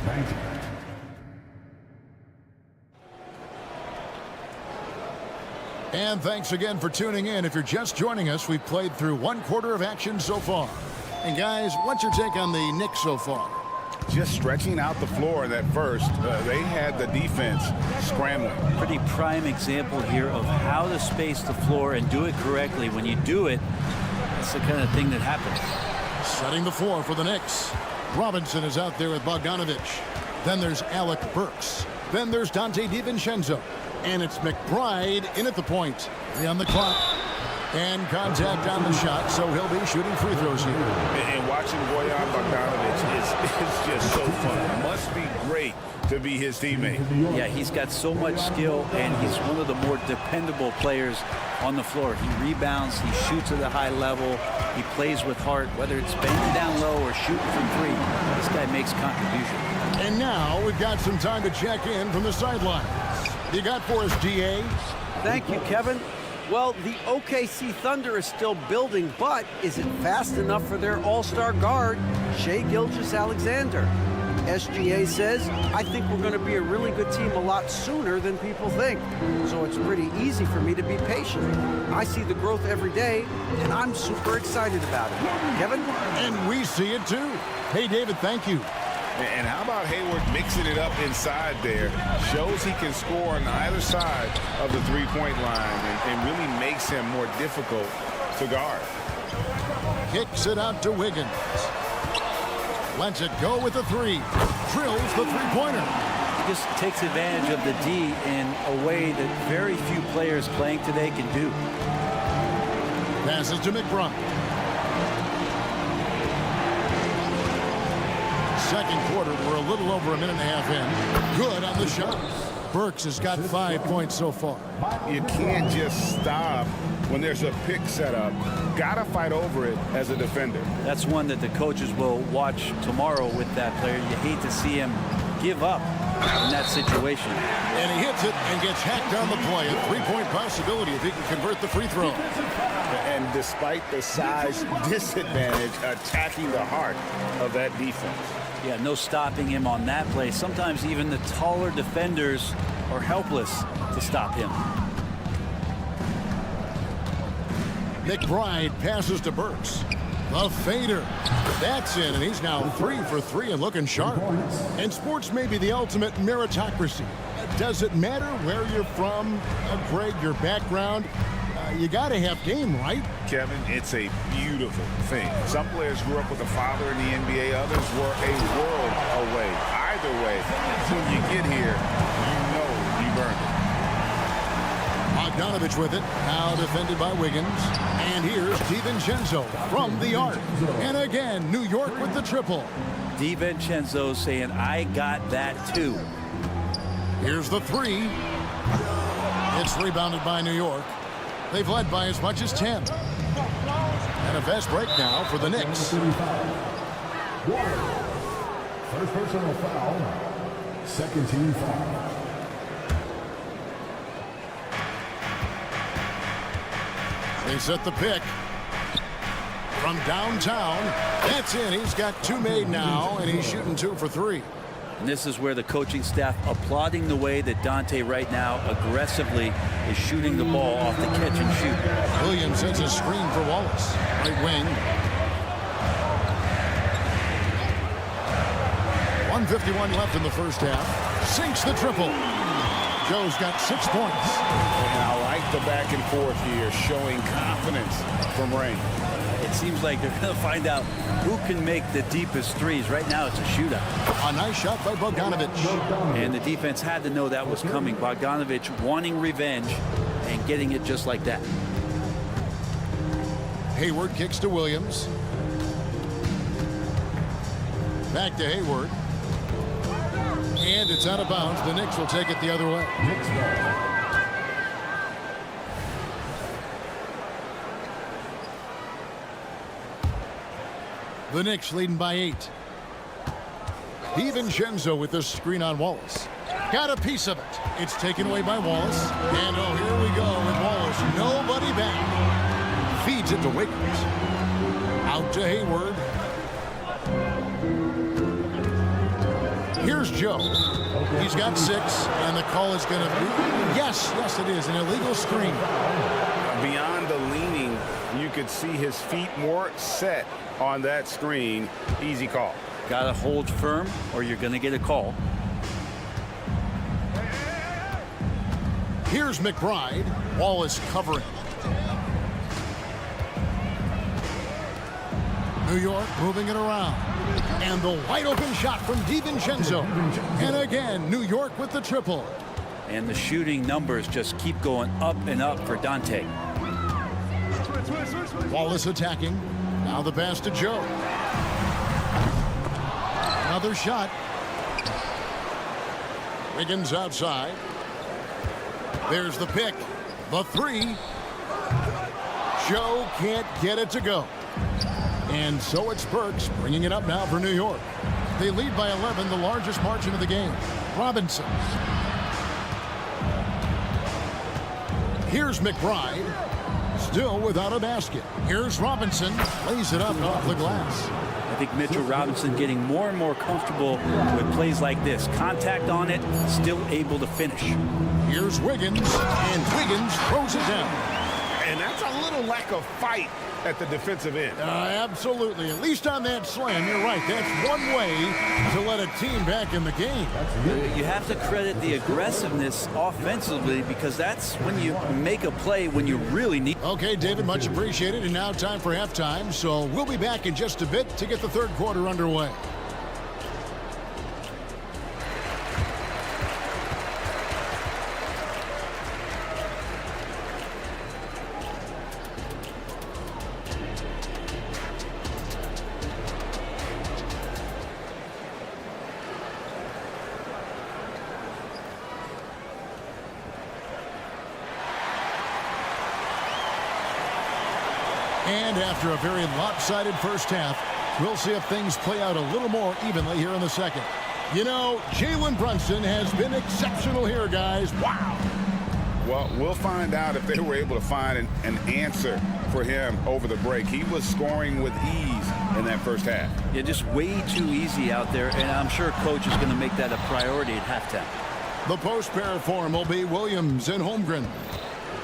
And thanks again for tuning in. If you're just joining us, we've played through 1 quarter of action so far. And guys, what's your take on the Knicks so far? Just stretching out the floor in that first. They had the defense scrambling. Pretty prime example here of how to space the floor and do it correctly. When you do it, that's the kind of thing that happens. Setting the floor for the Knicks. Robinson is out there with Bogdanovich. Then there's Alec Burks. Then there's Dante DiVincenzo. And it's McBride in at the point. 3 on the clock. And contact on the shot, so he'll be shooting free throws here. And watching Bojan Bogdanovich is just so fun. Must be great to be his teammate. Yeah, he's got so much skill, and he's one of the more dependable players on the floor. He rebounds, he shoots at a high level, he plays with heart, whether it's bending down low or shooting from 3. This guy makes contribution. And now we've got some time to check in from the sidelines. You got for us, DA? Thank you, Kevin. Well, the OKC Thunder is still building, but is it fast enough for their all-star guard, Shai Gilgeous-Alexander? SGA says, I think we're going to be a really good team a lot sooner than people think. So it's pretty easy for me to be patient. I see the growth every day, and I'm super excited about it. Kevin? And we see it too. Hey, David, thank you. And how about Hayward mixing it up inside there? Shows he can score on either side of the three-point line and really makes him more difficult to guard. Kicks it out to Wiggins. Lets it go with the 3. Drills the three-pointer. He just takes advantage of the D in a way that very few players playing today can do. Passes to McBride. Second quarter, we're a little over a minute and a half in. Good on the shot. Burks has got 5 points so far. You can't just stop when there's a pick set up. Gotta fight over it as a defender. That's one that the coaches will watch tomorrow with that player. You hate to see him give up in that situation. And he hits it and gets hacked down the play. A 3-point possibility if he can convert the free throw. And despite the size disadvantage, attacking the heart of that defense. Yeah, no stopping him on that play. Sometimes even the taller defenders are helpless to stop him. McBride passes to Burks. The fader. That's in, and he's now 3 for 3 and looking sharp. And sports may be the ultimate meritocracy. Does it matter where you're from, Greg, your background? You got to have game, right? Kevin, it's a beautiful thing. Some players grew up with a father in the NBA. Others were a world away. Either way, when you get here, you know you've earned it. Bogdanovich with it. Now defended by Wiggins. And here's DiVincenzo from the arc. And again, New York with the triple. DiVincenzo saying, I got that too. Here's the 3. It's rebounded by New York. They've led by as much as 10. And a fast break now for the Knicks. First personal foul. Second team foul. They set the pick. From downtown. That's in. He's got 2 made now, and he's shooting 2 for 3. And this is where the coaching staff applauding the way that Dante right now aggressively is shooting the ball off the catch and shoot. Williams sets a screen for Wallace. Right wing. 1:51 left in the first half. Sinks the triple. Joe's got 6 points. And I like the back and forth here, showing confidence from Ray. It seems like they're going to find out who can make the deepest threes. Right now it's a shootout. A nice shot by Bogdanovic. And the defense had to know that was coming. Bogdanovic wanting revenge and getting it just like that. Hayward kicks to Williams. Back to Hayward. And it's out of bounds. The Knicks will take it the other way. The Knicks leading by 8. DiVincenzo with the screen on Wallace. Got a piece of it. It's taken away by Wallace. And oh, here we go with Wallace. Nobody back. Feeds it to Wiggins. Out to Hayward. Here's Joe. He's got 6, and the call is going to be, yes, it is, an illegal screen. Beyond the leaning, you could see his feet more set on that screen. Easy call. Got to hold firm or you're going to get a call. Here's McBride. Wallace covering. New York moving it around. And the wide open shot from DiVincenzo. And again, New York with the triple. And the shooting numbers just keep going up and up for Dante. Wallace attacking. Now the pass to Joe. Another shot. Wiggins outside. There's the pick. The 3. Joe can't get it to go. And so it's Burks bringing it up now for New York. They lead by 11, the largest margin of the game. Robinson. Here's McBride. Still without a basket. Here's Robinson. Lays it up off the glass. I think Mitchell Robinson getting more and more comfortable with plays like this. Contact on it, still able to finish. Here's Wiggins, and Wiggins throws it down. And that's a little lack of fight at the defensive end. Absolutely. At least on that slam, you're right. That's one way to let a team back in the game. You have to credit the aggressiveness offensively because that's when you make a play when you really need. Okay, David, much appreciated. And now time for halftime. So we'll be back in just a bit to get the third quarter underway. And after a very lopsided first half, we'll see if things play out a little more evenly here in the second. You know, Jalen Brunson has been exceptional here, guys. Wow. Well, we'll find out if they were able to find an answer for him over the break. He was scoring with ease in that first half. Yeah, just way too easy out there, and I'm sure coach is going to make that a priority at halftime. The post pair form will be Williams and Holmgren.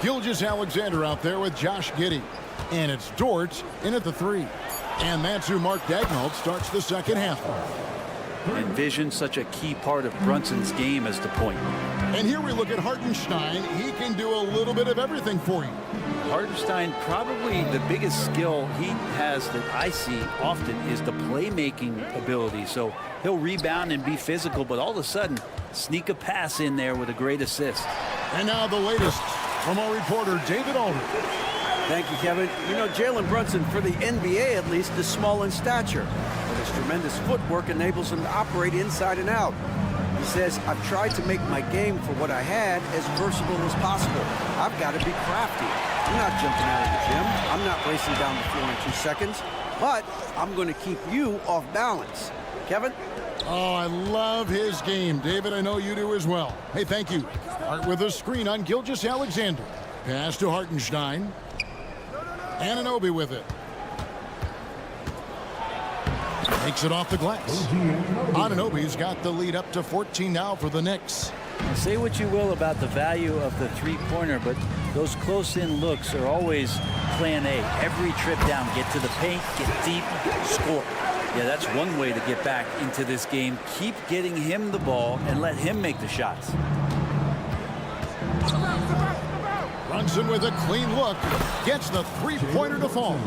Gilgeous-Alexander out there with Josh Giddey. And it's Dort in at the 3. And that's who Mark Daigneault starts the second half. And vision such a key part of Brunson's game as the point. And here we look at Hartenstein. He can do a little bit of everything for you. Hartenstein, probably the biggest skill he has that I see often is the playmaking ability. So he'll rebound and be physical, but all of a sudden sneak a pass in there with a great assist. And now the latest from our reporter, David Aldridge. Thank you, Kevin. You know, Jalen Brunson, for the NBA at least, is small in stature, but his tremendous footwork enables him to operate inside and out. He says, I've tried to make my game for what I had as versatile as possible. I've got to be crafty. I'm not jumping out of the gym. I'm not racing down the floor in 2 seconds, but I'm going to keep you off balance. Kevin? Oh, I love his game. David, I know you do as well. Hey, thank you. Hart with a screen on Gilgeous-Alexander. Pass to Hartenstein. Anunoby with it. Takes it off the glass. Anunoby's got the lead up to 14 now for the Knicks. Say what you will about the value of the three-pointer, but those close-in looks are always plan A. Every trip down, get to the paint, get deep, score. Yeah, that's one way to get back into this game. Keep getting him the ball and let him make the shots. Brunson with a clean look. Gets the three-pointer to fall.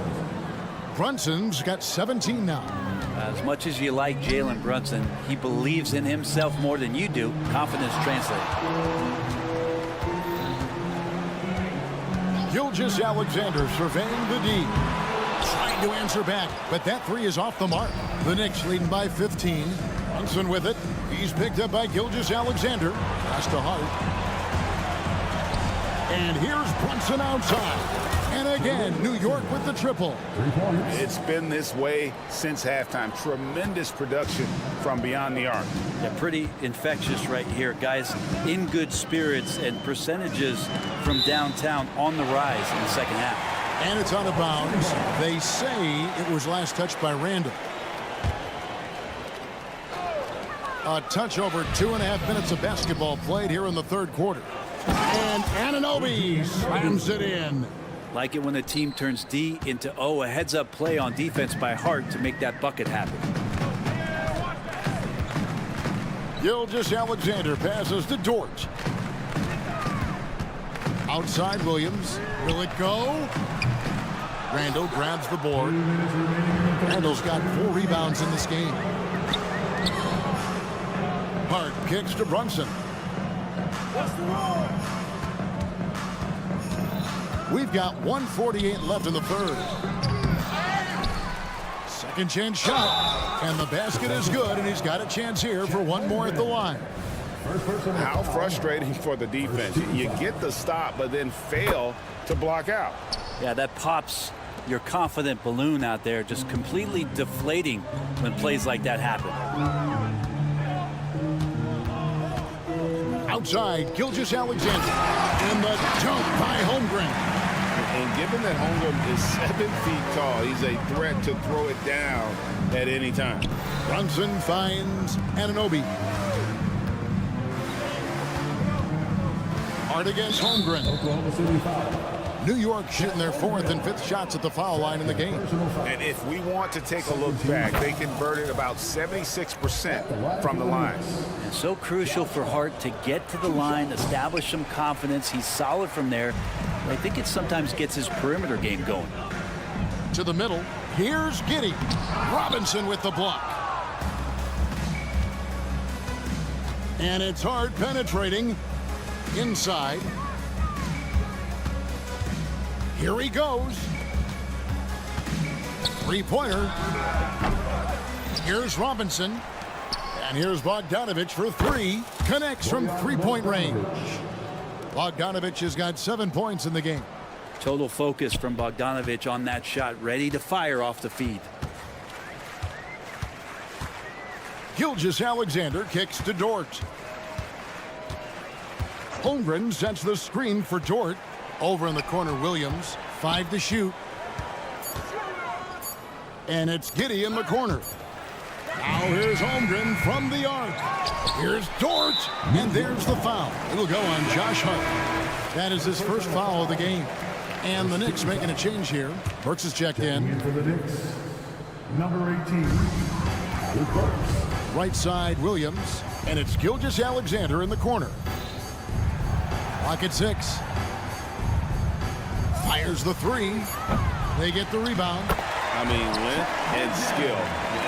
Brunson's got 17 now. As much as you like Jalen Brunson, he believes in himself more than you do. Confidence translates. Gilgeous-Alexander surveying the D. Trying to answer back, but that three is off the mark. The Knicks leading by 15. Brunson with it. He's picked up by Gilgeous-Alexander. Pass to Hart. And here's Brunson outside. And again, New York with the triple. It's been this way since halftime. Tremendous production from beyond the arc. Yeah, pretty infectious right here. Guys in good spirits and percentages from downtown on the rise in the second half. And it's out of bounds. They say it was last touched by Randall. A touch over 2.5 minutes of basketball played here in the third quarter. And Anunoby slams it in. Like it when the team turns D into O. A heads-up play on defense by Hart to make that bucket happen. Gilgeous-Alexander passes to Dort. Outside Williams. Will it go? Randall grabs the board. Randall's got 4 rebounds in this game. Hart kicks to Brunson. We've got 1:48 left in the third. Second chance shot. And the basket is good, and he's got a chance here for one more at the line. How frustrating for the defense. You get the stop, but then fail to block out. Yeah, that pops your confident balloon out there, just completely deflating when plays like that happen. Outside, Gilgeous-Alexander. And the dunk by Holmgren. And given that Holmgren is 7 feet tall, he's a threat to throw it down at any time. Brunson finds Anunoby. Hard against Holmgren. New York shooting their 4th and 5th shots at the foul line in the game. And if we want to take a look back, they converted about 76% from the line. And so crucial for Hart to get to the line, establish some confidence. He's solid from there. I think it sometimes gets his perimeter game going. To the middle. Here's Giddey. Robinson with the block. And it's Hart penetrating inside. Here he goes. Three-pointer. Here's Robinson. And here's Bogdanovich for 3. Connects from three-point range. Bogdanovich has got 7 points in the game. Total focus from Bogdanovich on that shot, ready to fire off the feed. Gilgeous-Alexander kicks to Dort. Holmgren sets the screen for Dort. Over in the corner, Williams. 5 to shoot. And it's Giddey in the corner. Now here's Holmgren from the arc. Here's Dort. And there's the foul. It'll go on Josh Hart. That is his first foul of the game. And the Knicks making a change here. Burks is checked in. For the Knicks, number 18, Burks. Right side, Williams. And it's Gilgeous-Alexander in the corner. Clock at 6. Fires the 3. They get the rebound. I mean, length and skill.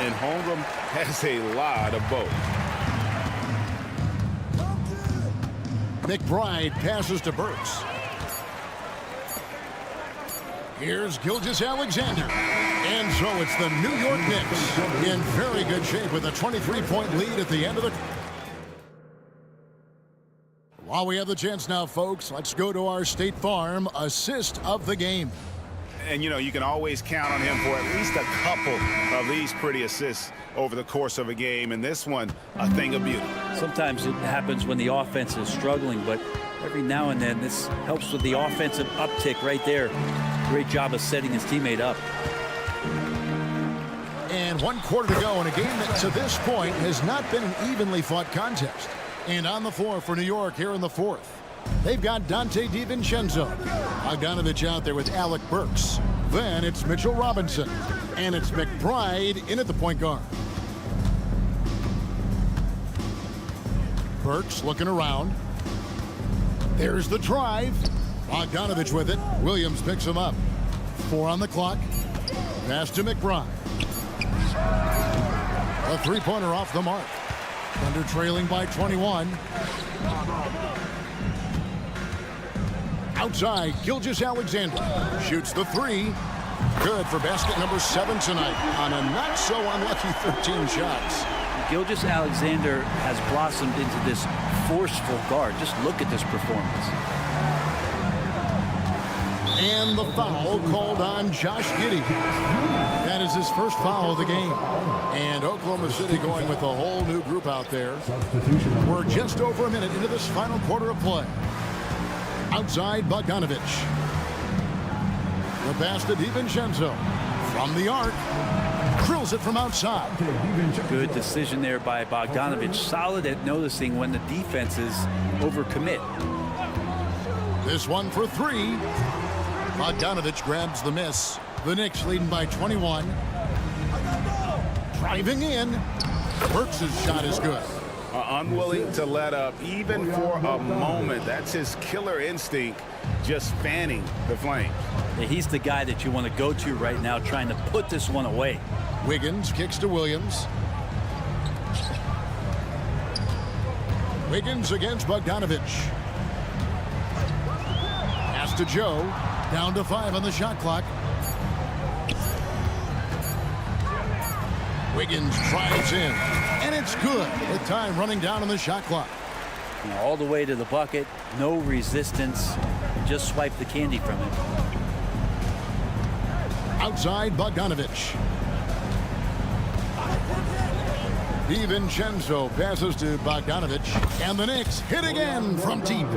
And Holmgren has a lot of both. McBride passes to Burks. Here's Gilgeous-Alexander. And so it's the New York Knicks in very good shape with a 23-point lead at the end of the... While we have the chance now, folks, let's go to our State Farm assist of the game. And, you know, you can always count on him for at least a couple of these pretty assists over the course of a game. And this one, a thing of beauty. Sometimes it happens when the offense is struggling, but every now and then this helps with the offensive uptick right there. Great job of setting his teammate up. And 1 quarter to go in a game that to this point has not been an evenly fought contest. And on the floor for New York here in the 4th. They've got Dante DiVincenzo. Bogdanovich out there with Alec Burks. Then it's Mitchell Robinson. And it's McBride in at the point guard. Burks looking around. There's the drive. Bogdanovich with it. Williams picks him up. 4 on the clock. Pass to McBride. A three-pointer off the mark. Thunder trailing by 21. Outside, Gilgeous-Alexander shoots the 3. Good for basket number 7 tonight on a not-so-unlucky 13 shots. Gilgeous-Alexander has blossomed into this forceful guard. Just look at this performance. And the foul called on Josh Giddey. That is his first foul of the game. And Oklahoma City going with a whole new group out there. We're just over a minute into this final quarter of play. Outside, Bogdanovich. The pass to DiVincenzo. From the arc. Drills it from outside. Good decision there by Bogdanovich. Solid at noticing when the defenses overcommit. This one for 3. Bogdanovich grabs the miss. The Knicks leading by 21. Driving in. Burks' shot is good. Unwilling to let up even for a moment. That's his killer instinct, just fanning the flames. Yeah, he's the guy that you want to go to right now, trying to put this one away. Wiggins kicks to Williams. Wiggins against Bogdanovich. Pass to Joe. Down to 5 on the shot clock. Wiggins drives in. And it's good with time running down on the shot clock. All the way to the bucket. No resistance. Just swipe the candy from him. Outside, Bogdanovich. DiVincenzo passes to Bogdanovich. And the Knicks hit again from deep.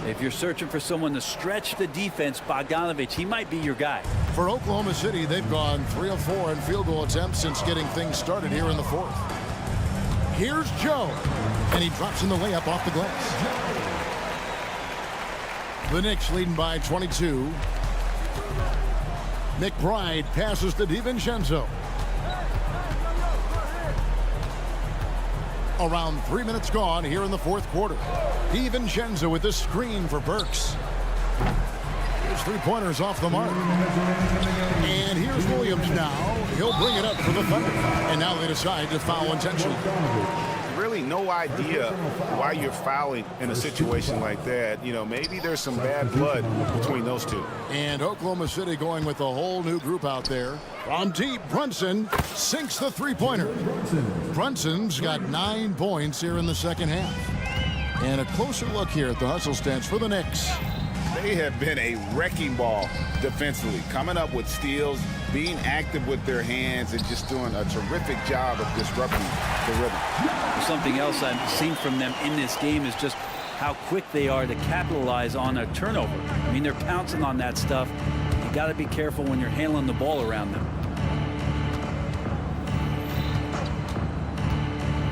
If you're searching for someone to stretch the defense, Bogdanovich, he might be your guy. For Oklahoma City, they've gone 3 of 4 in field goal attempts since getting things started here in the 4th. Here's Joe. And he drops in the layup off the glass. The Knicks leading by 22. McBride passes to DiVincenzo. Around 3 minutes gone here in the 4th quarter. DiVincenzo with the screen for Burks. His 3-pointers off the mark. And here's Williams now. He'll bring it up for the Thunder. And now they decide to foul intentionally. Really no idea why you're fouling in a situation like that. You know, maybe there's some bad blood between those two. And Oklahoma City going with a whole new group out there. From deep, Brunson sinks the 3-pointer. Brunson's got 9 points here in the second half. And a closer look here at the hustle stance for the Knicks. They have been a wrecking ball defensively, coming up with steals, being active with their hands, and just doing a terrific job of disrupting the rhythm. Something else I've seen from them in this game is just how quick they are to capitalize on a turnover. I mean, they're pouncing on that stuff. You got to be careful when you're handling the ball around them.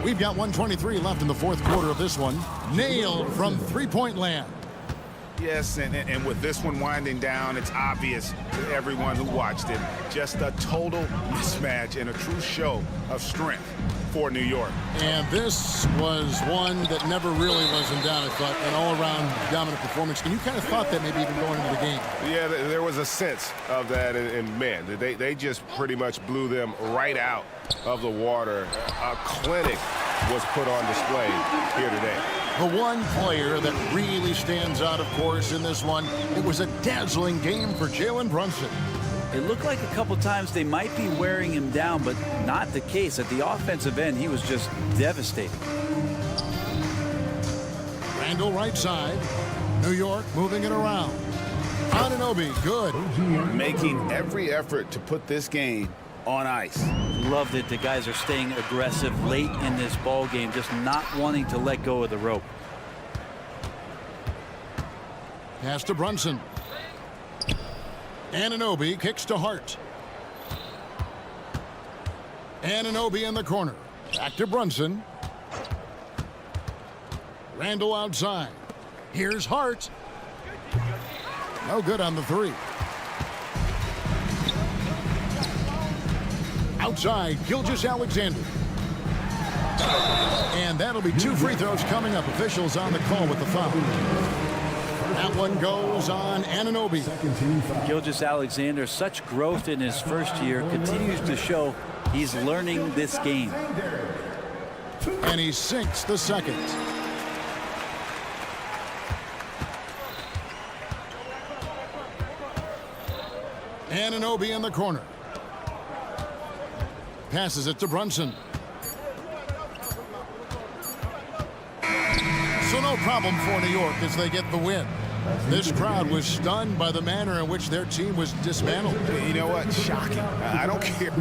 We've got 1:23 left in the 4th quarter of this one. Nailed from 3-point land. Yes, and with this one winding down, it's obvious to everyone who watched it. Just a total mismatch and a true show of strength for New York. And this was one that never really was in doubt, I thought, an all-around dominant performance. And you kind of thought that maybe even going into the game. Yeah, there was a sense of that, and man, they just pretty much blew them right out of the water. A clinic was put on display here today. The one player that really stands out, of course, in this one, it was a dazzling game for Jalen Brunson. It looked like a couple times they might be wearing him down, but not the case. At the offensive end, he was just devastating. Randall right side. New York moving it around. Anunoby, good. Making every effort to put this game on ice. Loved it. The guys are staying aggressive late in this ball game, just not wanting to let go of the rope. Pass to Brunson. Anunoby kicks to Hart. Anunoby in the corner. Back to Brunson. Randall outside. Here's Hart. No good on the three. Outside, Gilgeous-Alexander. And that'll be 2 free throws coming up. Officials on the call with the foul. That one goes on Anunoby. Gilgeous-Alexander, such growth in his first year, continues to show he's learning this game. And he sinks the second. Anunoby in the corner. Passes it to Brunson. So no problem for New York as they get the win. This crowd was stunned by the manner in which their team was dismantled. You know what? Shocking. I don't care.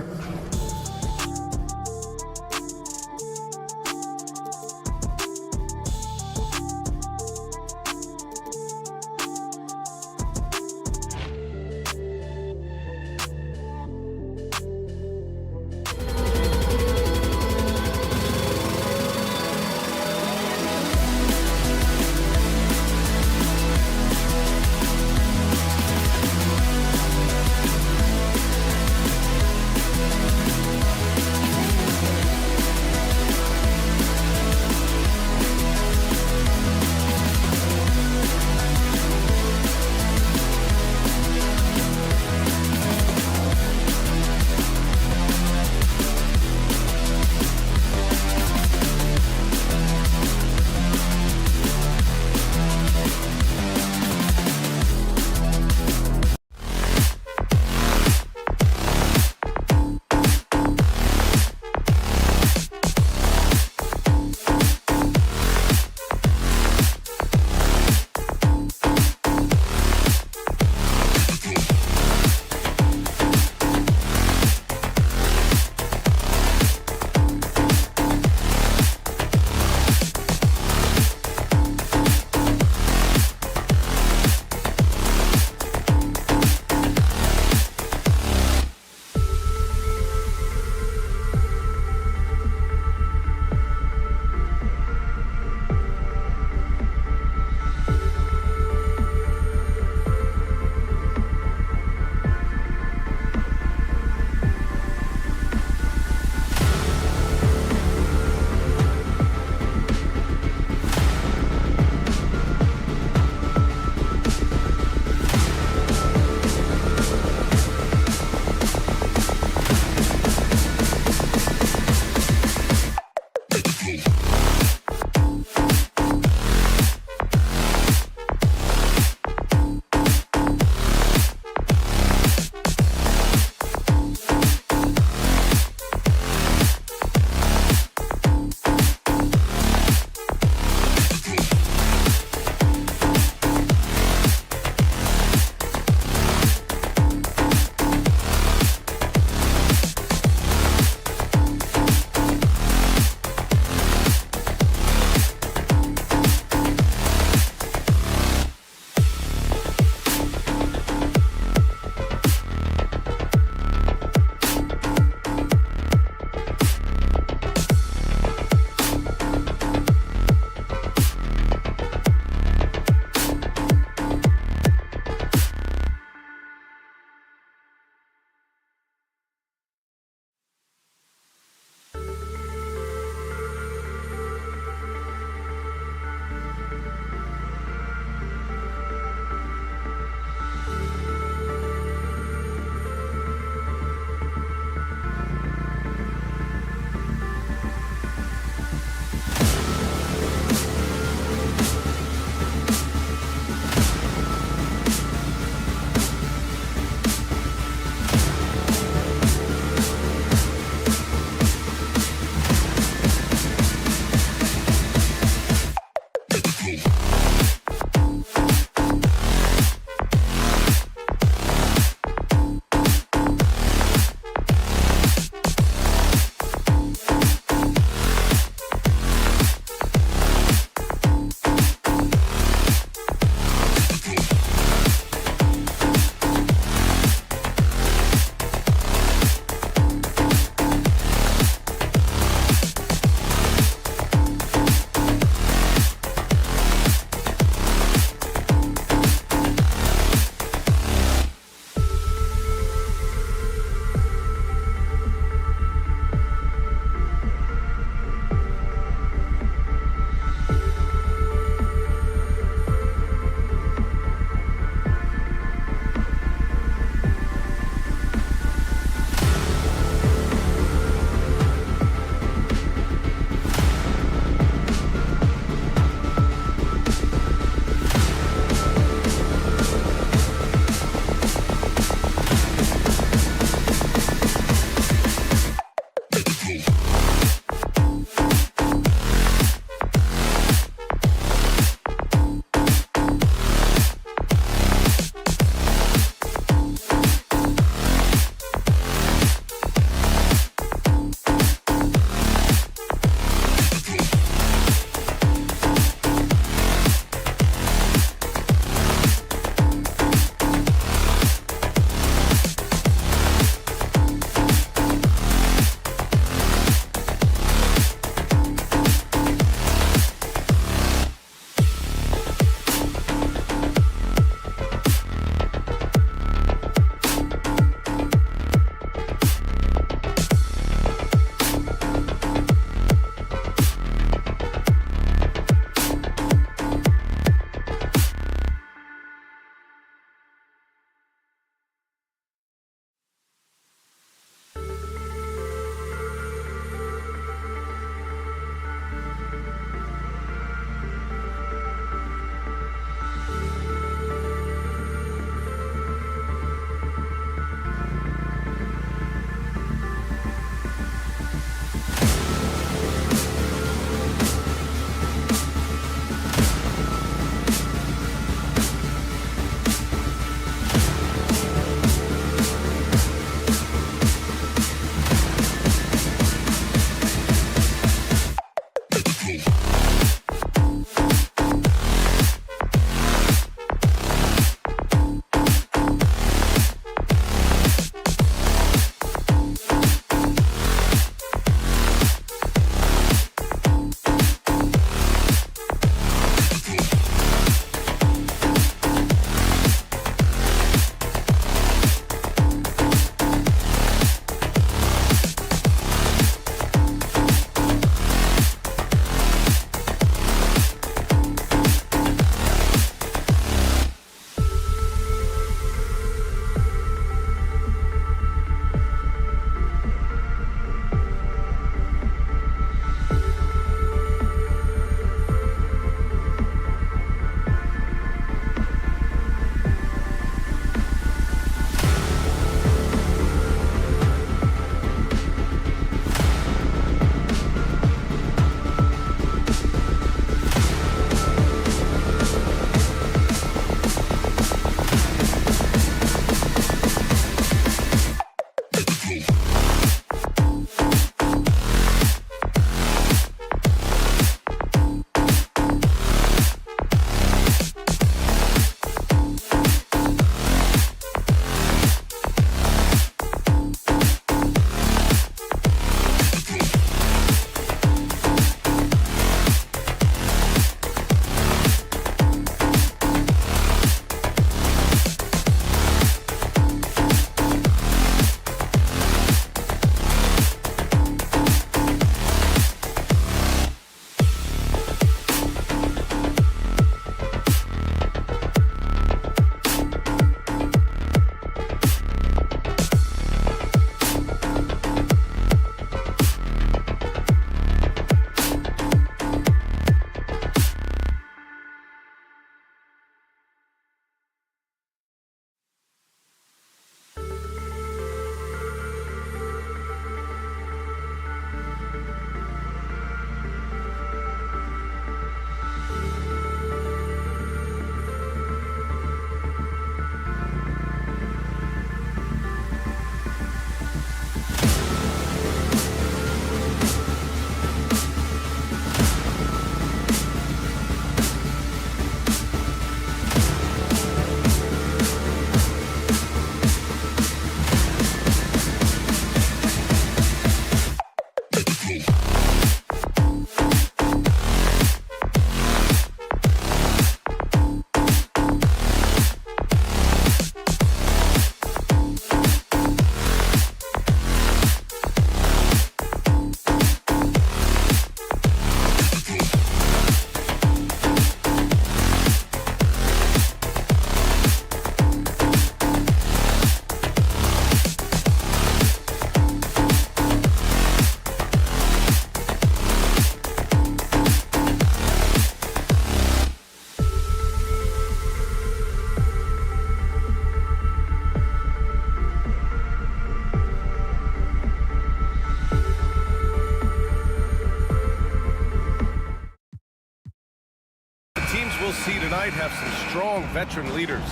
we'll see tonight have some strong veteran leaders.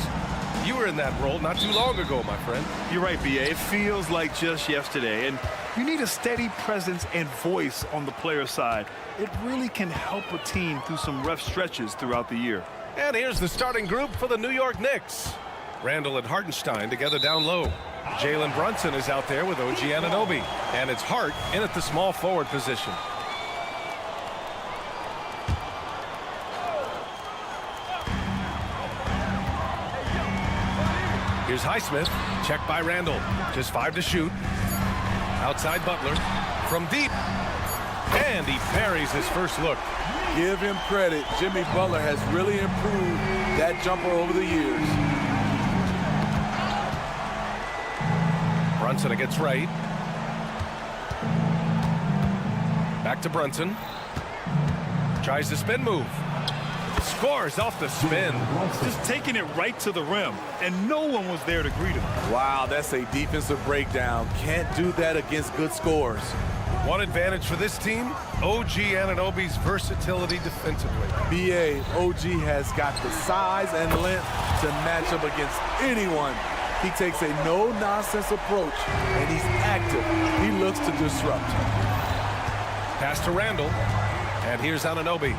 You were in that role not too long ago, my friend. You're right, B.A. It feels like just yesterday. And you need a steady presence and voice on the player side. It really can help a team through some rough stretches throughout the year. And here's the starting group for the New York Knicks. Randall and Hartenstein together down low. Jalen Brunson is out there with OG Anunoby. And it's Hart in at the small forward position. Here's Highsmith, checked by Randall. Just 5 to shoot. Outside Butler, from deep. And he buries his first look. Give him credit. Jimmy Butler has really improved that jumper over the years. Brunson against Wright. Back to Brunson. Tries the spin move. Scores off the spin. Just taking it right to the rim, and no one was there to greet him. Wow, that's a defensive breakdown. Can't do that against good scores. One advantage for this team, OG Anunoby's versatility defensively. B.A. OG has got the size and length to match up against anyone. He takes a no-nonsense approach, and he's active. He looks to disrupt. Pass to Randall, and here's Anunoby.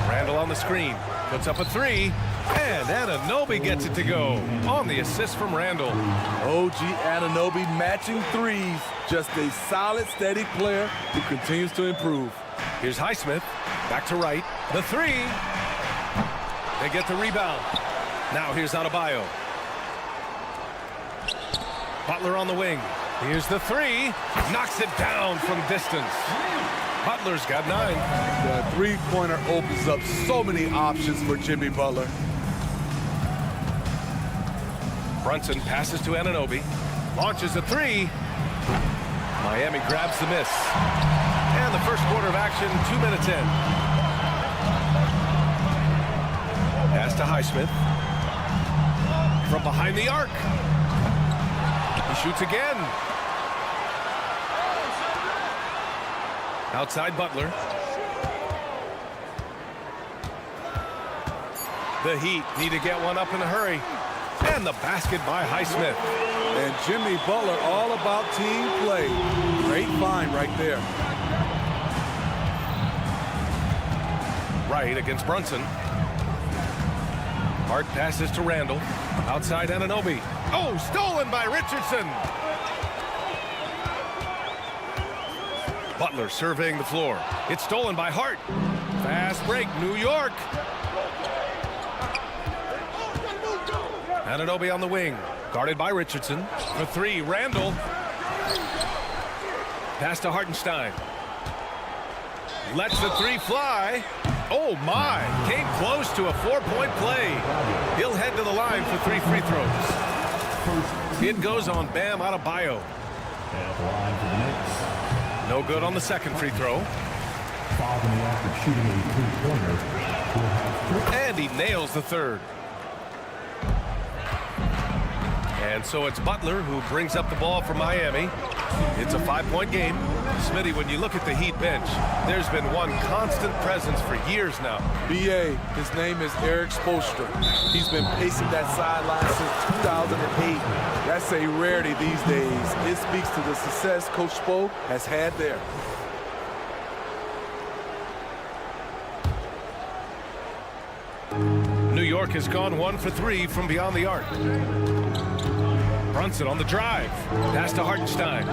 Randall on the screen, puts up a 3, and Anunoby gets it to go on the assist from Randall. OG Anunoby matching threes, just a solid, steady player who continues to improve. Here's Highsmith, back to Wright, the 3. They get the rebound. Now here's Adebayo. Butler on the wing. Here's the 3, knocks it down from distance. Butler's got 9. The three-pointer opens up so many options for Jimmy Butler. Brunson passes to Anunoby, launches a 3. Miami grabs the miss. And the first quarter of action, 2 minutes in. Pass to Highsmith. From behind the arc. He shoots again. Outside Butler. The Heat need to get one up in a hurry. And the basket by Highsmith. And Jimmy Butler all about team play. Great find right there. Wright against Brunson. Hart passes to Randall. Outside Anunoby. Oh, stolen by Richardson. Butler surveying the floor. It's stolen by Hart. Fast break, New York. Anunoby on the wing. Guarded by Richardson. For 3, Randall. Pass to Hartenstein. Lets the 3 fly. Oh, my. Came close to a 4-point play. He'll head to the line for 3 free throws. It goes on Bam Adebayo. At the line for the Knicks. No good on the second free throw. Following the act of shooting a three-pointer. And he nails the third. And so it's Butler who brings up the ball for Miami. It's a 5-point game. Smitty, when you look at the Heat bench, there's been one constant presence for years now. B.A., his name is Eric Spoelstra. He's been pacing that sideline since 2008. That's a rarity these days. It speaks to the success Coach Spo has had there. New York has gone 1 for 3 from beyond the arc. Brunson on the drive. Pass to Hartenstein.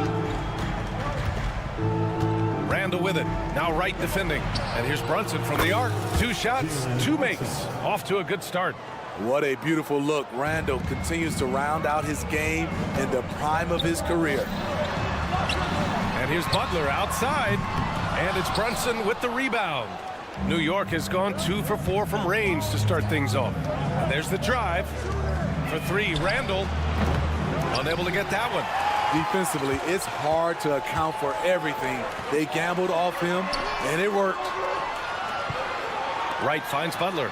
Randall with it. Now Wright defending. And here's Brunson from the arc. 2 shots, 2 makes. Off to a good start. What a beautiful look. Randall continues to round out his game in the prime of his career. And here's Butler outside. And it's Brunson with the rebound. New York has gone 2 for 4 from range to start things off. And there's the drive. For 3, Randall. Unable to get that one. Defensively, it's hard to account for everything. They gambled off him, and it worked. Wright finds Butler.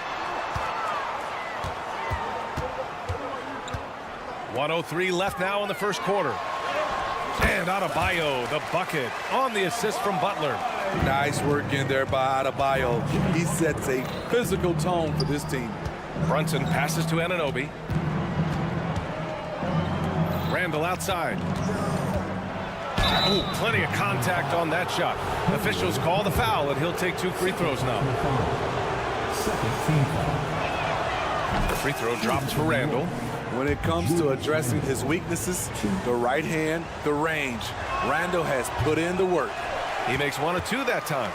1:03 left now in the first quarter. And Adebayo, the bucket, on the assist from Butler. Nice work in there by Adebayo. He sets a physical tone for this team. Brunson passes to Anunoby. Randall outside. Ooh, plenty of contact on that shot. Officials call the foul, and he'll take 2 free throws now. Second team foul. The free throw drops for Randall. When it comes to addressing his weaknesses, the right hand, the range, Randall has put in the work. He makes 1 of 2 that time.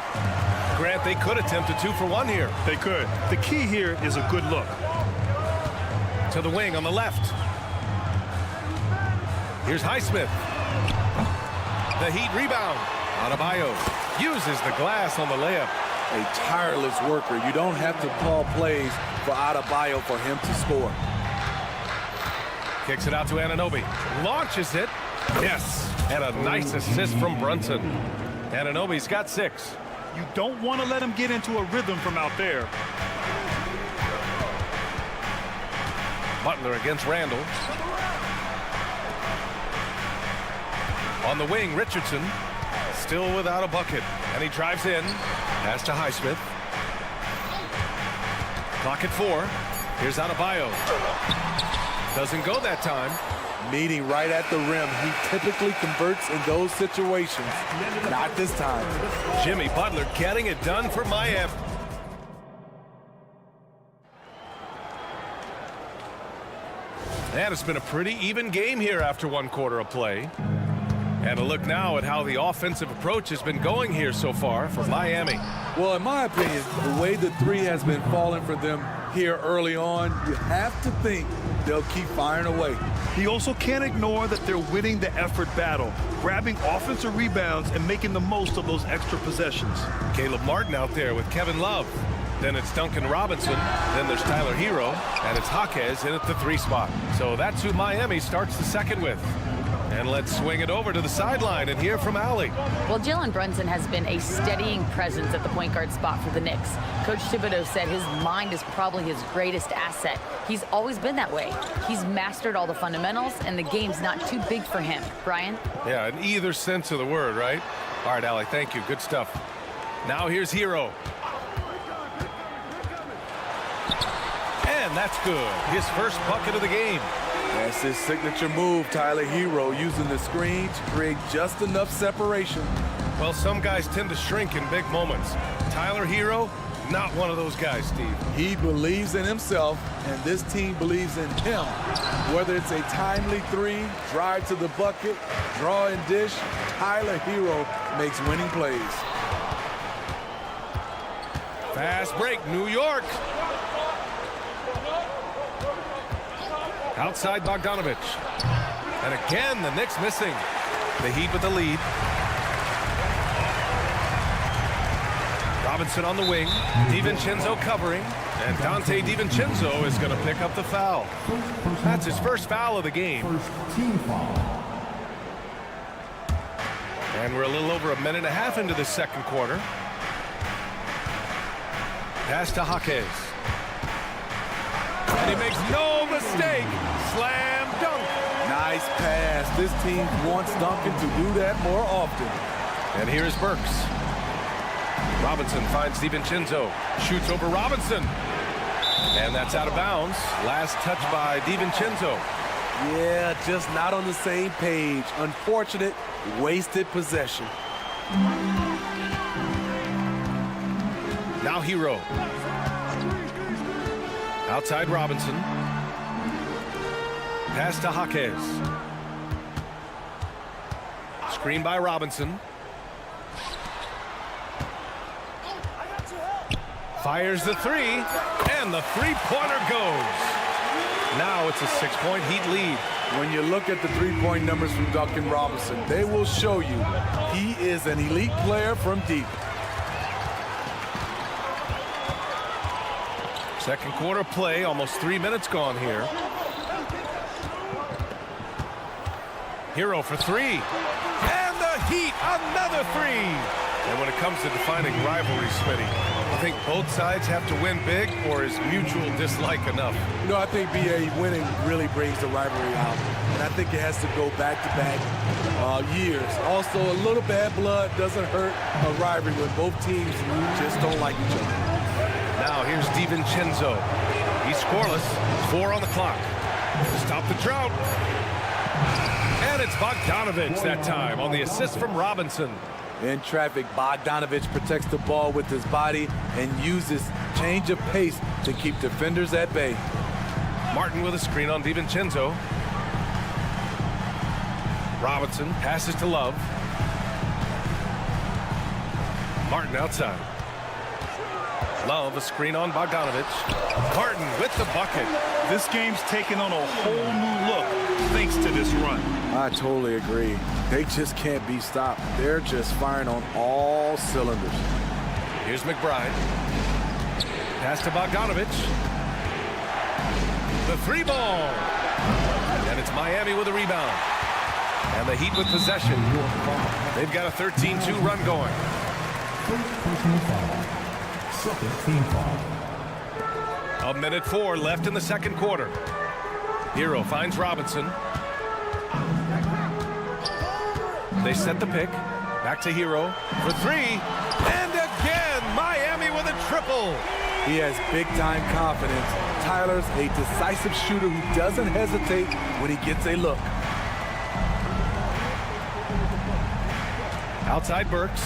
Grant, they could attempt a 2 for 1 here. They could. The key here is a good look. To the wing on the left. Here's Highsmith. The Heat rebound. Adebayo uses the glass on the layup. A tireless worker. You don't have to call plays for Adebayo for him to score. Kicks it out to Anunoby. Launches it. Yes. And a nice assist from Brunson. Anunoby's got 6. You don't want to let him get into a rhythm from out there. Butler against Randall. On the wing, Richardson. Still without a bucket. And he drives in. Pass to Highsmith. Clock at 4. Here's Adebayo. Doesn't go that time. Meeting right at the rim. He typically converts in those situations. Not this time. Jimmy Butler getting it done for Miami. And it's been a pretty even game here after 1 quarter of play. And a look now at how the offensive approach has been going here so far for Miami. Well, in my opinion, the way the 3 has been falling for them here early on, you have to think they'll keep firing away. He also can't ignore that they're winning the effort battle, grabbing offensive rebounds and making the most of those extra possessions. Caleb Martin out there with Kevin Love. Then it's Duncan Robinson. Then there's Tyler Hero. And it's Jaquez in at the 3 spot. So that's who Miami starts the second with. And let's swing it over to the sideline and hear from Allie. Well, Jalen Brunson has been a steadying presence at the point guard spot for the Knicks. Coach Thibodeau said his mind is probably his greatest asset. He's always been that way. He's mastered all the fundamentals, and the game's not too big for him. Brian? Yeah, in either sense of the word, right? All right, Allie, thank you. Good stuff. Now here's Hero. And that's good. His first bucket of the game. That's his signature move, Tyler Hero, using the screen to create just enough separation. Well, some guys tend to shrink in big moments. Tyler Hero, not one of those guys, Steve. He believes in himself, and this team believes in him. Whether it's a timely 3, drive to the bucket, draw and dish, Tyler Hero makes winning plays. Fast break, New York. Outside Bogdanovich. And again, the Knicks missing. The Heat with the lead. Robinson on the wing. DiVincenzo covering. And Dante DiVincenzo is going to pick up the foul. That's his first foul of the game. First team foul. And we're a little over a minute and a half into this second quarter. Pass to Jaquez. And he makes no mistake. Slam dunk. Nice pass. This team wants Duncan to do that more often. And here's Burks. Robinson finds DiVincenzo. Shoots over Robinson. And that's out of bounds. Last touch by DiVincenzo. Yeah, just not on the same page. Unfortunate, wasted possession. Now Hero. Outside Robinson. Pass to Jaquez. Screen by Robinson. Fires the 3, and the 3-pointer goes. Now it's a 6-point Heat lead. When you look at the 3-point numbers from Duncan Robinson, they will show you he is an elite player from deep. Second quarter play, almost 3 minutes gone here. Hero for 3. And the Heat, another 3. And when it comes to defining rivalry, Smitty, I think both sides have to win big, or is mutual dislike enough? You know, I think BA winning really brings the rivalry out. And I think it has to go back-to-back years. Also, a little bad blood doesn't hurt a rivalry when both teams just don't like each other. Now here's DiVincenzo. He's scoreless. 4 on the clock. Stop the drought. And it's Bogdanovich that time on the assist from Robinson. In traffic, Bogdanovich protects the ball with his body and uses change of pace to keep defenders at bay. Martin with a screen on DiVincenzo. Robinson passes to Love. Martin outside. Love, a screen on Bogdanovich. Martin with the bucket. This game's taken on a whole new look thanks to this run. I totally agree. They just can't be stopped. They're just firing on all cylinders. Here's McBride. Pass to Bogdanovich. The 3 ball. And it's Miami with a rebound. And the Heat with possession. They've got a 13-2 run going. Second team foul. 1:04 left in the second quarter. Hero finds Robinson. They set the pick. Back to Hero for 3. And again, Miami with a triple. He has big-time confidence. Tyler's a decisive shooter who doesn't hesitate when he gets a look. Outside Burks.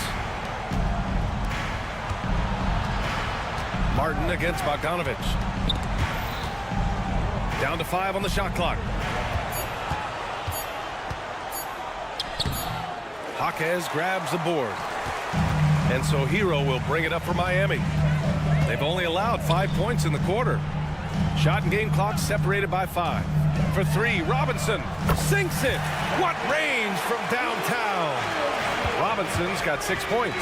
Martin against Bogdanovich. Down to 5 on the shot clock. Jaquez grabs the board. And so Hero will bring it up for Miami. They've only allowed 5 points in the quarter. Shot and game clock separated by 5. For 3, Robinson sinks it. What range from downtown. Robinson's got 6 points.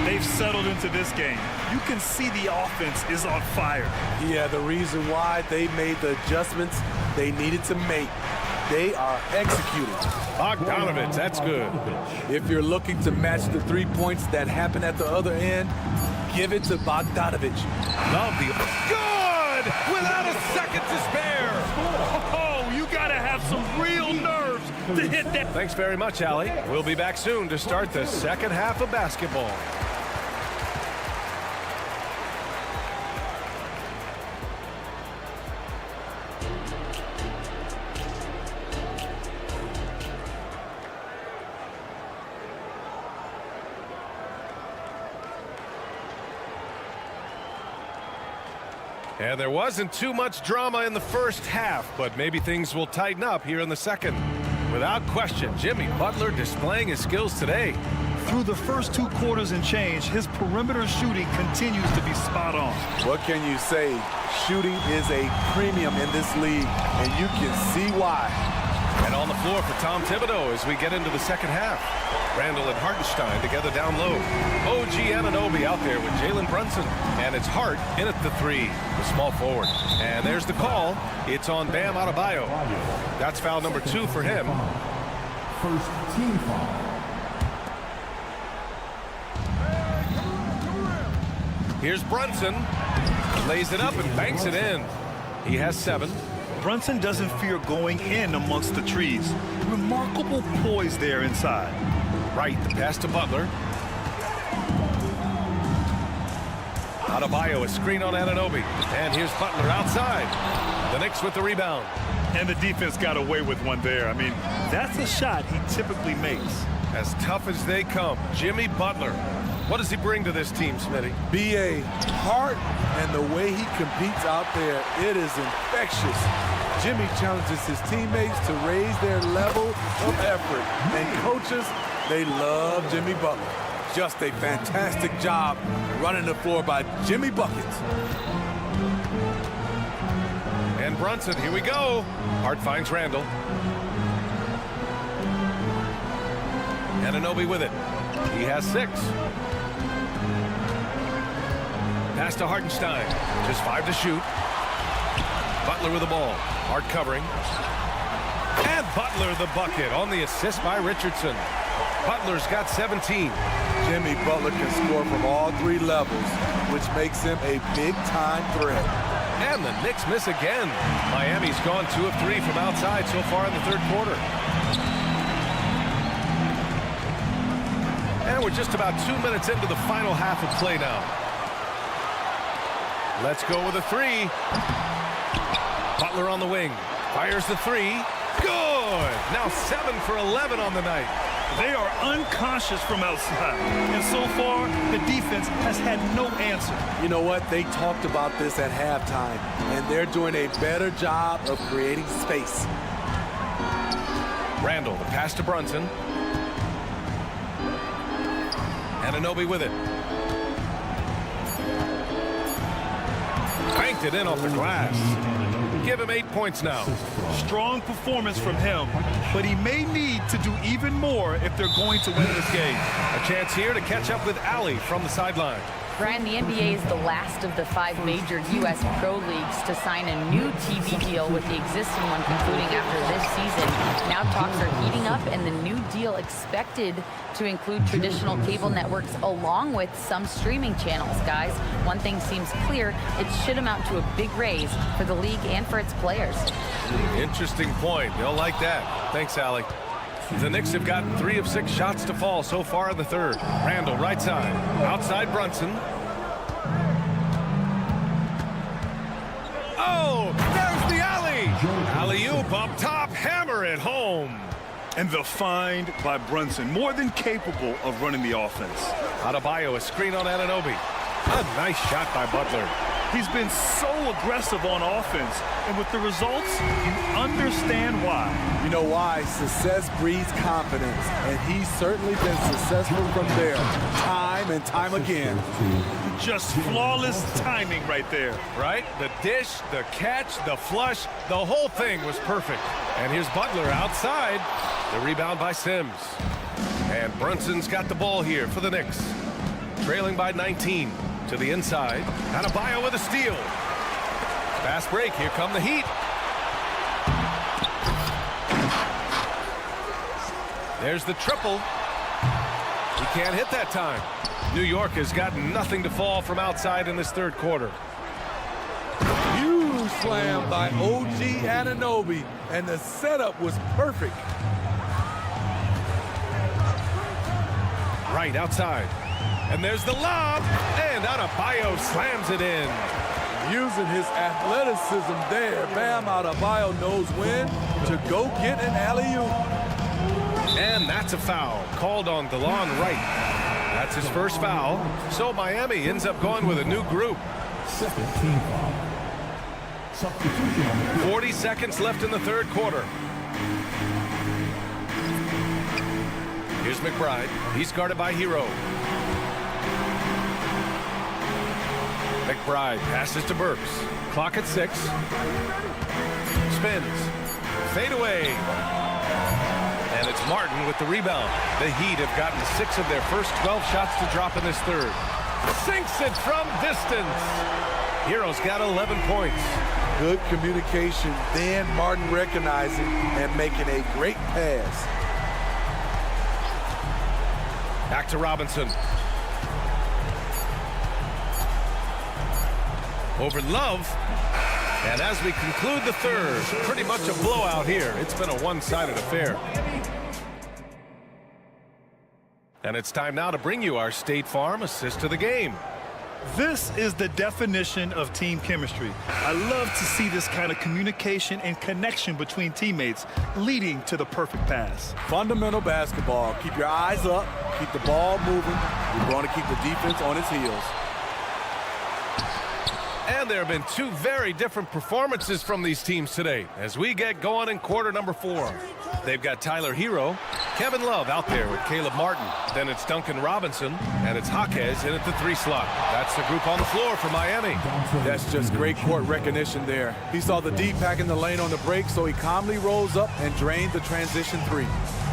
They've settled into this game. You can see the offense is on fire. Yeah, the reason why they made the adjustments they needed to make. They are executing. Bogdanovich, that's good. If you're looking to match the 3 points that happen at the other end, give it to Bogdanovich. Love the good without a second to spare. Oh, you gotta have some real nerves to hit that. Thanks very much, Allie. We'll be back soon to start the second half of basketball. And there wasn't too much drama in the first half, but maybe things will tighten up here in the second. Without question, Jimmy Butler displaying his skills today. Through the first 2 quarters and change, his perimeter shooting continues to be spot on. What can you say? Shooting is a premium in this league, and you can see why. And on the floor for Tom Thibodeau as we get into the second half. Randall and Hartenstein together down low. OG Anunoby out there with Jalen Brunson. And it's Hart in at the 3, the small forward. And there's the call. It's on Bam Adebayo. That's foul number 2 for him. First team foul. Here's Brunson. Lays it up and banks it in. He has 7. Brunson doesn't fear going in amongst the trees. Remarkable poise there inside. Right, the pass to Butler. Adebayo, a screen on Anunoby. And here's Butler outside. The Knicks with the rebound. And the defense got away with one there. I mean, that's a shot he typically makes. As tough as they come, Jimmy Butler. What does he bring to this team, Smitty? B.A. Hart and the way he competes out there, it is infectious. Jimmy challenges his teammates to raise their level of effort. And coaches, they love Jimmy Butler. Just a fantastic job running the floor by Jimmy Buckets. And Brunson, here we go. Hart finds Randall. Anunoby with it. He has 6. Pass to Hartenstein. Just 5 to shoot. Butler with the ball. Hart covering. And Butler the bucket on the assist by Richardson. Butler's got 17. Jimmy Butler can score from all three levels, which makes him a big-time threat. And the Knicks miss again. Miami's gone 2 of 3 from outside so far in the third quarter. And we're just about 2 minutes into the final half of play now. Let's go with a 3. Butler on the wing. Fires the 3. Good! Now 7 for 11 on the night. They are unconscious from outside. And so far, the defense has had no answer. You know what? They talked about this at halftime, and they're doing a better job of creating space. Randall, the pass to Brunson. Anunoby with it. Banked it in off the glass. Give him 8 points now. Strong performance from him, but he may need to do even more if they're going to win this game. A chance here to catch up with Ali from the sideline. Brian, the NBA is the last of the 5 major U.S. pro leagues to sign a new TV deal, with the existing one concluding after this season. Now talks are heating up, and the new deal expected to include traditional cable networks along with some streaming channels. Guys, one thing seems clear: it should amount to a big raise for the league and for its players. Interesting point. They'll like that. Thanks, Ali. The Knicks have gotten 3 of 6 shots to fall so far in the third. Randall, right side. Outside Brunson. Oh, there's the alley. Alley-oop up top, hammer it home. And the find by Brunson, more than capable of running the offense. Adebayo, a screen on Anunoby. A nice shot by Butler. He's been so aggressive on offense, and with the results, you understand why. You know why? Success breeds confidence, and he's certainly been successful from there, time and time again. Just flawless timing right there. Right? The dish, the catch, the flush, the whole thing was perfect. And here's Butler outside. The rebound by Sims. And Brunson's got the ball here for the Knicks. Trailing by 19. To the inside. Adebayo with a steal. Fast break. Here come the Heat. There's the triple. He can't hit that time. New York has got nothing to fall from outside in this third quarter. Huge slam by OG Anunoby, and the setup was perfect. Right outside. And there's the lob, and Adebayo slams it in. Using his athleticism there, Bam Adebayo knows when to go get an alley-oop. And that's a foul called on DeLon Wright. That's his first foul. So Miami ends up going with a new group. Second team foul. Substitution on the 40 seconds left in the third quarter. Here's McBride. He's guarded by Hero. McBride passes to Burks. Clock at 6. Spins. Fade away. And it's Martin with the rebound. The Heat have gotten 6 of their first 12 shots to drop in this third. Sinks it from distance. Hero's got 11 points. Good communication. Then Martin recognizing and making a great pass. Back to Robinson. Over Love. And as we conclude the third, pretty much a blowout here. It's been a one-sided affair. And it's time now to bring you our State Farm assist of the game. This is the definition of team chemistry. I love to see this kind of communication and connection between teammates leading to the perfect pass. Fundamental basketball. Keep your eyes up. Keep the ball moving. You're going to keep the defense on its heels. And there have been 2 very different performances from these teams today as we get going in quarter number 4. They've got Tyler Hero, Kevin Love out there with Caleb Martin. Then it's Duncan Robinson, and it's Jaquez in at the 3 slot. That's the group on the floor for Miami. That's just great court recognition there. He saw the D pack in the lane on the break, so he calmly rolls up and drained the transition 3.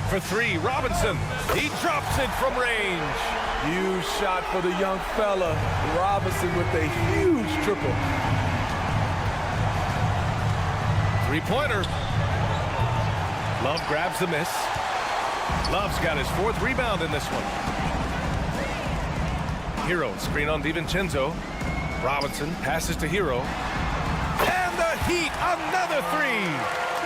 For 3, Robinson. He drops it from range. Huge shot for the young fella. Robinson with a huge triple. 3-pointer. Love grabs the miss. Love's got his 4th rebound in this one. Hero screen on DiVincenzo. Robinson passes to Hero. And the Heat, another 3.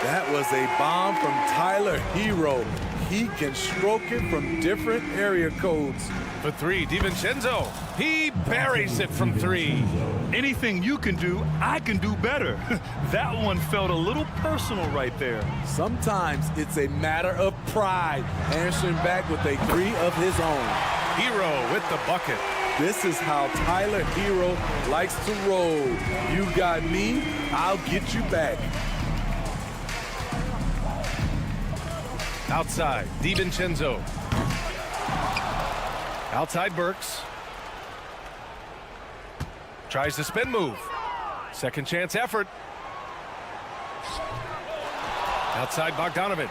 That was a bomb from Tyler Hero. He can stroke it from different area codes. For 3, DiVincenzo. He buries it from 3. Anything you can do, I can do better. That one felt a little personal right there. Sometimes it's a matter of pride, answering back with a 3 of his own. Hero with the bucket. This is how Tyler Hero likes to roll. You got me, I'll get you back. Outside, DiVincenzo. Outside Burks. Tries the spin move. Second chance effort. Outside Bogdanovich.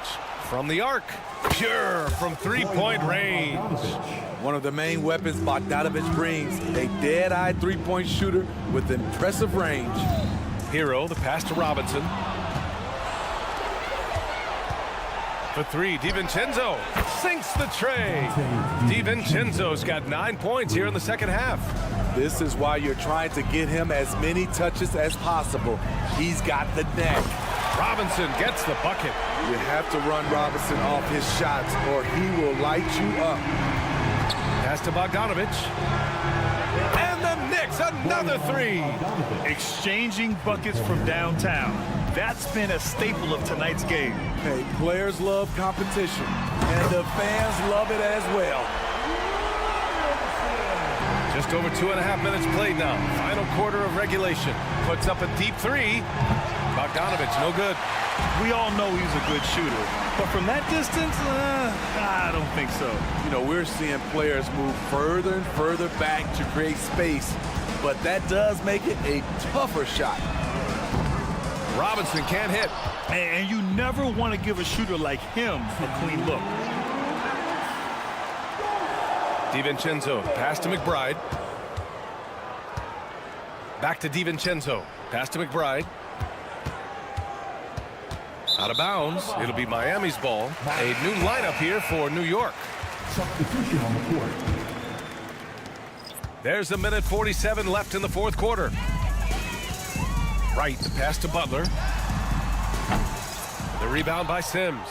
From the arc. Pure from 3-point range. One of the main weapons Bogdanovich brings, a dead-eye 3-point shooter with impressive range. Hero, the pass to Robinson. For 3, DiVincenzo sinks the tray. DiVincenzo's got 9 points here in the second half. This is why you're trying to get him as many touches as possible. He's got the neck. Robinson gets the bucket. You have to run Robinson off his shots or he will light you up. Pass to Bogdanovich. And the Knicks, another 3. Exchanging buckets from downtown. That's been a staple of tonight's game. Hey, players love competition, and the fans love it as well. Just over 2.5 minutes played now. Final quarter of regulation. Puts up a deep 3. Bogdanovich, no good. We all know he's a good shooter, but from that distance, I don't think so. You know, we're seeing players move further and further back to create space, but that does make it a tougher shot. Robinson can't hit. And you never want to give a shooter like him a clean look. DiVincenzo, pass to McBride. Back to DiVincenzo, pass to McBride. Out of bounds, it'll be Miami's ball. A new lineup here for New York. Substitution on the court. There's a minute 47 left in the 4th quarter. Right, the pass to Butler. The rebound by Sims.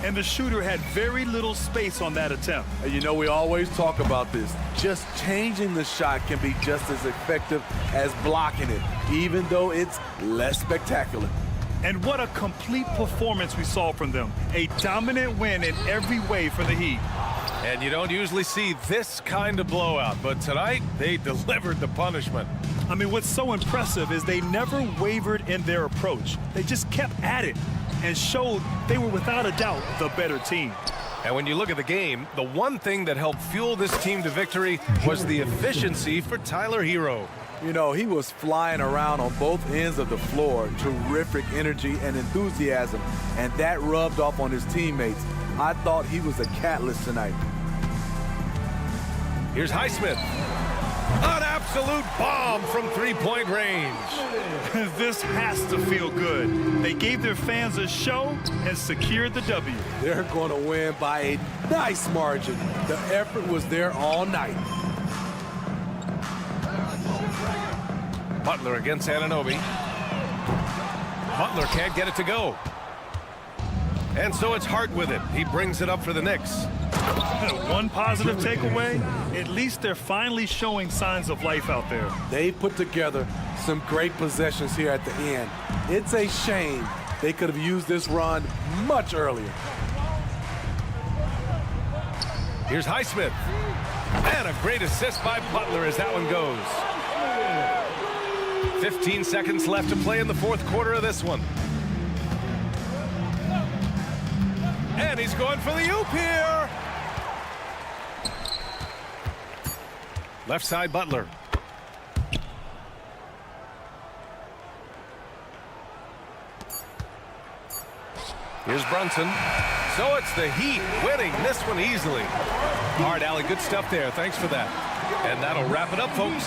And the shooter had very little space on that attempt. And you know, we always talk about this. Just changing the shot can be just as effective as blocking it, even though it's less spectacular. And what a complete performance we saw from them. A dominant win in every way for the Heat. And you don't usually see this kind of blowout, but tonight they delivered the punishment. I mean, what's so impressive is they never wavered in their approach. They just kept at it and showed they were without a doubt the better team. And when you look at the game, the one thing that helped fuel this team to victory was the efficiency for Tyler Hero. You know, he was flying around on both ends of the floor. Terrific energy and enthusiasm, and that rubbed off on his teammates. I thought he was a catalyst tonight. Here's Highsmith. An absolute bomb from 3-point range. This has to feel good. They gave their fans a show and secured the W. They're going to win by a nice margin. The effort was there all night. Butler against Anunoby. Butler can't get it to go. And so it's Hart with it. He brings it up for the Knicks. One positive takeaway, at least they're finally showing signs of life out there. They put together some great possessions here at the end. It's a shame they could have used this run much earlier. Here's Highsmith. And a great assist by Butler as that one goes. 15 seconds left to play in the 4th quarter of this one. And he's going for the oop here. Left side Butler. Here's Brunson. So it's the Heat winning this one easily. All right, Allie, good stuff there. Thanks for that. And that'll wrap it up, folks.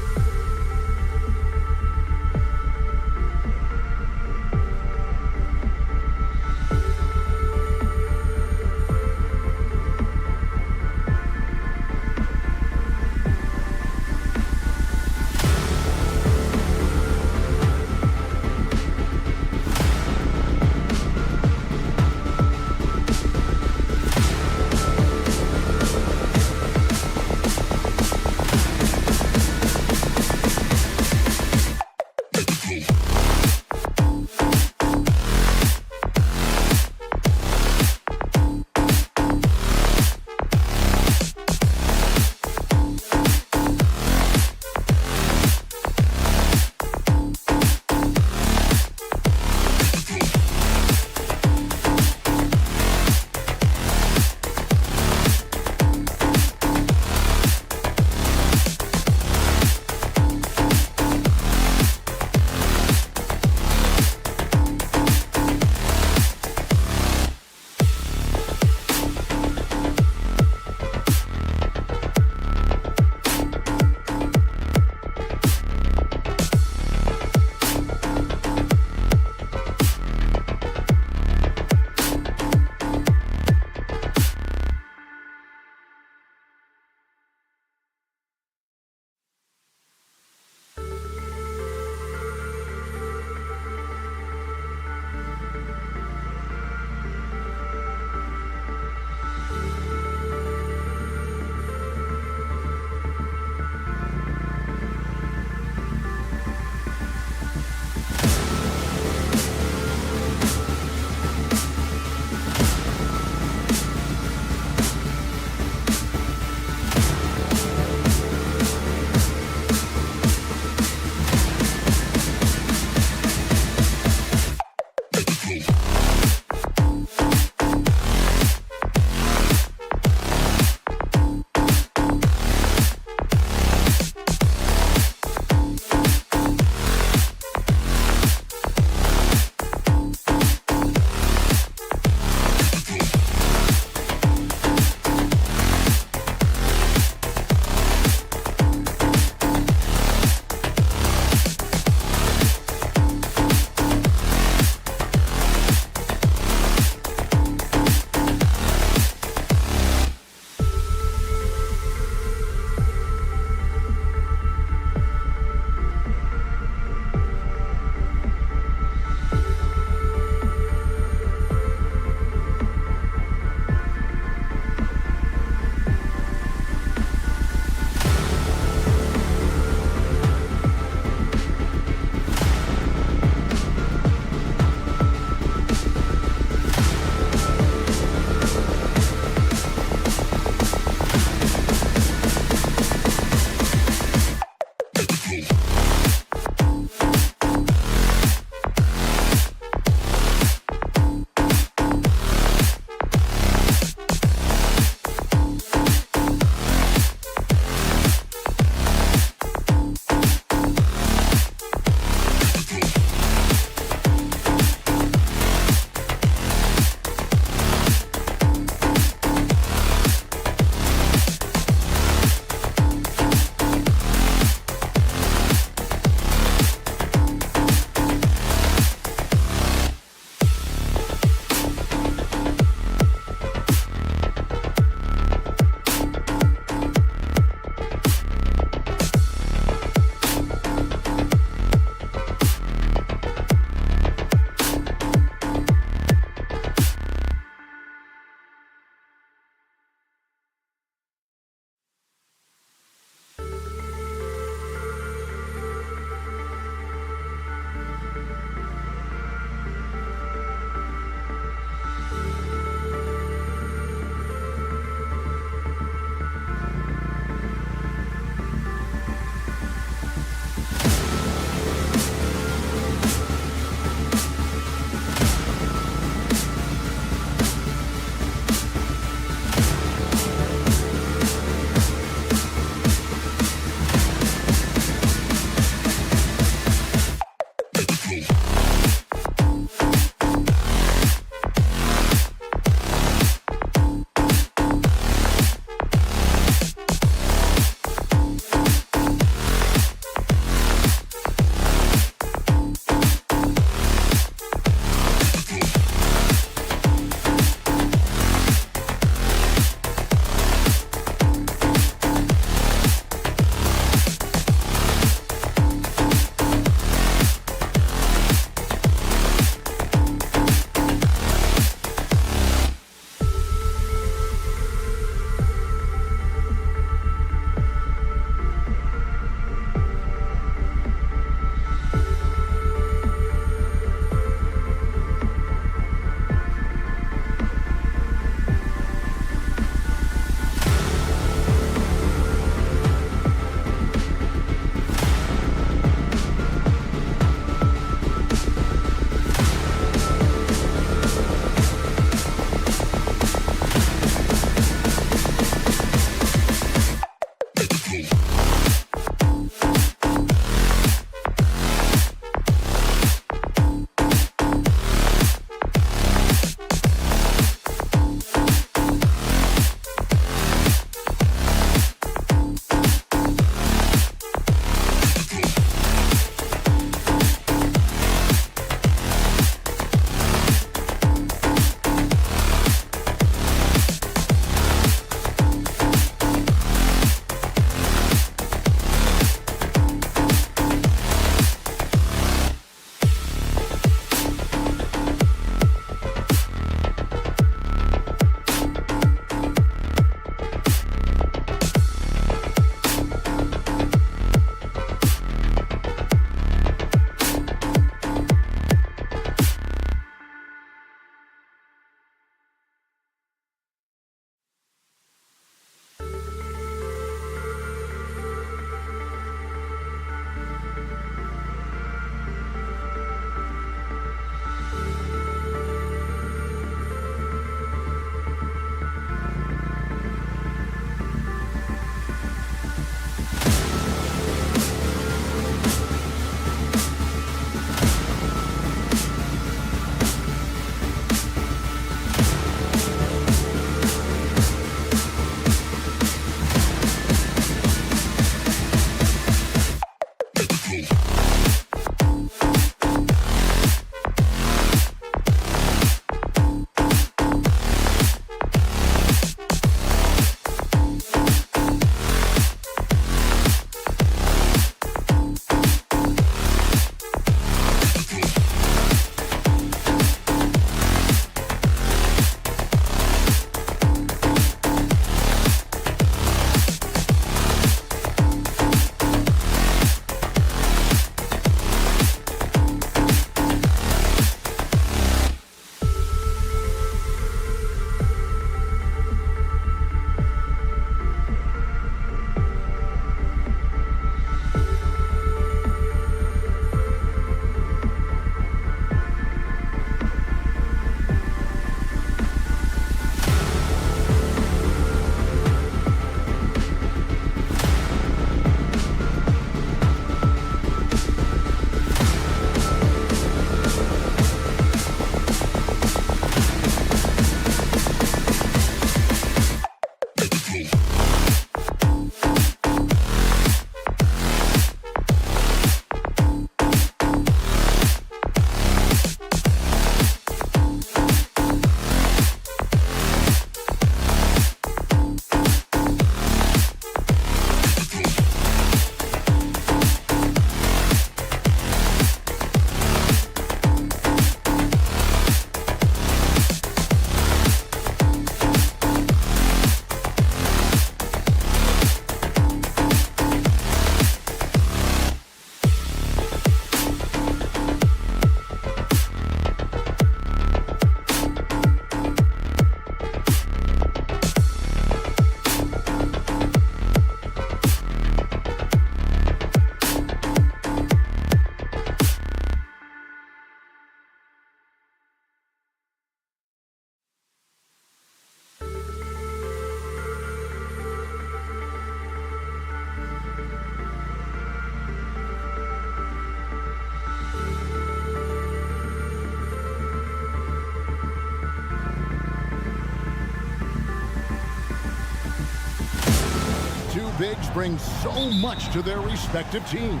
bigs bring so much to their respective teams.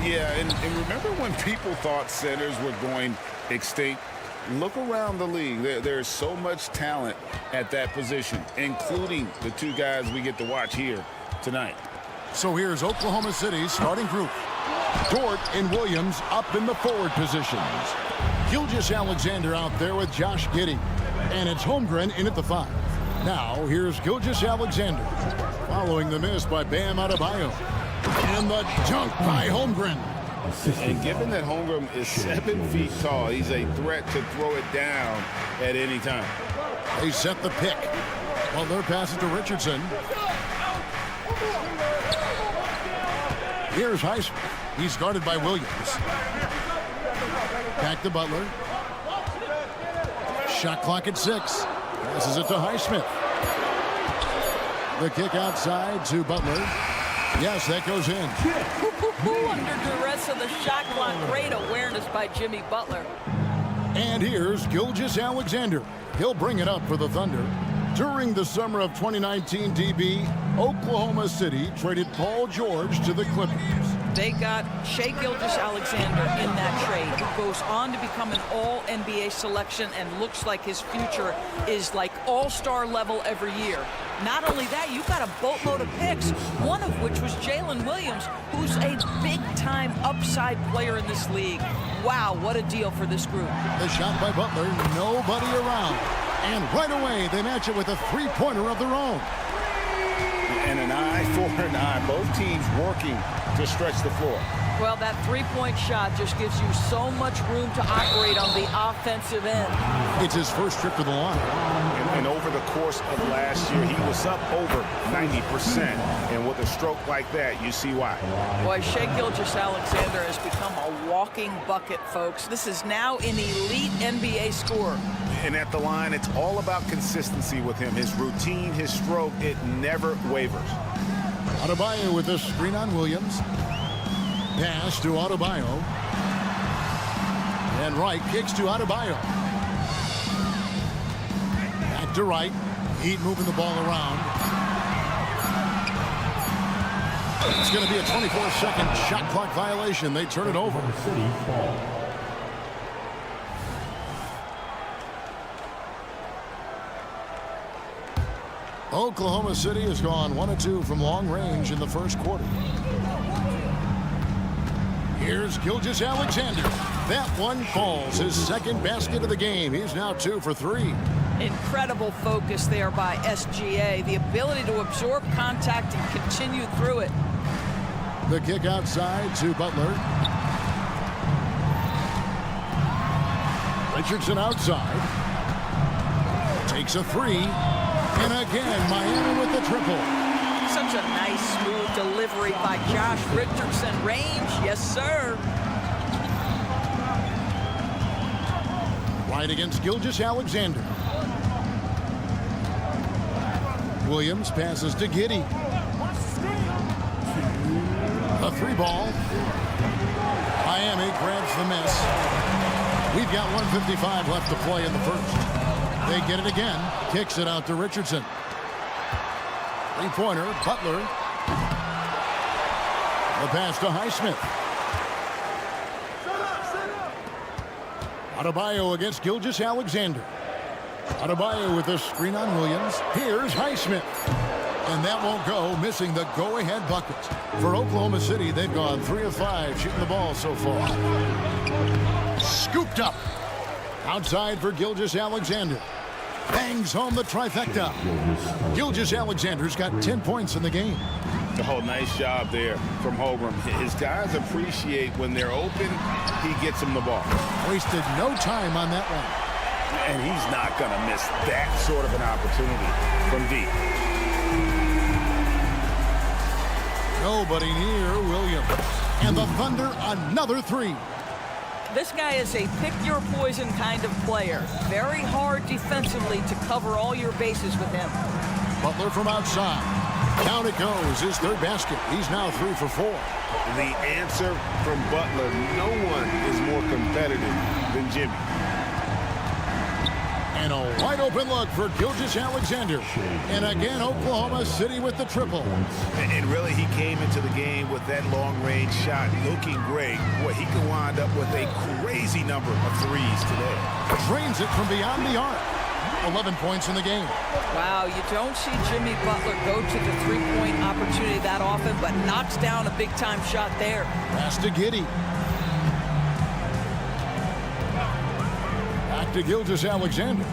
Yeah, and remember when people thought centers were going extinct? Look around the league. There's so much talent at that position, including the two guys we get to watch here tonight. So here's Oklahoma City's starting group. Dort and Williams up in the forward positions. Gilgeous-Alexander out there with Josh Giddey. And it's Holmgren in at the 5. Now here's Gilgeous-Alexander. Following the miss by Bam Adebayo. And the dunk by Holmgren. And given that Holmgren is 7 feet tall, he's a threat to throw it down at any time. They set the pick. Butler passes to Richardson. Here's Highsmith. He's guarded by Williams. Back to Butler. Shot clock at 6. Passes it to Highsmith. The kick outside to Butler. Yes, that goes in. Under duress of the shot clock. Great awareness by Jimmy Butler. And here's Gilgeous-Alexander. He'll bring it up for the Thunder. During the summer of 2019 DB, Oklahoma City traded Paul George to the Clippers. They got Shai Gilgeous-Alexander in that trade, who goes on to become an all-NBA selection and looks like his future is like all-star level every year. Not only that, you've got a boatload of picks, one of which was Jalen Williams, who's a big-time upside player in this league. Wow, what a deal for this group. The shot by Butler, nobody around. And right away, they match it with a three-pointer of their own. And an eye for an eye. Both teams working to stretch the floor. Well, that three-point shot just gives you so much room to operate on the offensive end. It's his first trip to the line. And over the course of last year, he was up over 90%. And with a stroke like that, you see why. Boy, Shai Gilgeous-Alexander has become a walking bucket, folks. This is now an elite NBA scorer. And at the line, it's all about consistency with him. His routine, his stroke, it never wavers. Adebayo with the screen on Williams. Pass to Adebayo. And Wright kicks to Adebayo. Back to Wright. Heat moving the ball around. It's going to be a 24-second shot clock violation. They turn it over. Oklahoma City has gone 1 of 2 from long range in the first quarter. Here's Gilgeous-Alexander. That one falls. His second basket of the game. He's now 2 for 3. Incredible focus there by SGA. The ability to absorb contact and continue through it. The kick outside to Butler. Richardson outside. Takes a 3. And again, Miami with the triple. Such a nice, smooth delivery by Josh Richardson. Range, yes, sir. Right against Gilgeous-Alexander. Williams passes to Giddey. A 3-ball. Miami grabs the miss. We've got 1:55 left to play in the first. They get it again. Kicks it out to Richardson. Three-pointer, Butler. The pass to Highsmith. Adebayo against Gilgeous-Alexander. Adebayo with the screen on Williams. Here's Highsmith. And that won't go, missing the go-ahead bucket. For Oklahoma City, they've gone 3 of 5 shooting the ball so far. Scooped up. Outside for Gilgeous-Alexander. Bangs home the trifecta. Gilgeous-Alexander's got 10 points in the game. Oh, nice job there from Holmgren. His guys appreciate when they're open, he gets them the ball. Wasted no time on that one. And he's not going to miss that sort of an opportunity from deep. Nobody near Williams. And the Thunder, another 3. This guy is a pick-your-poison kind of player. Very hard defensively to cover all your bases with him. Butler from outside. Down it goes. His third basket. He's now 3 for 4. The answer from Butler, no one is more competitive than Jimmy. And a wide open look for Gilgeous-Alexander. And again, Oklahoma City with the triple. And really, he came into the game with that long-range shot looking great. Boy, he could wind up with a crazy number of threes today. Drains it from beyond the arc. 11 points in the game. Wow, you don't see Jimmy Butler go to the three-point opportunity that often, but knocks down a big-time shot there. Pass to Giddey. Back to Gilgeous-Alexander.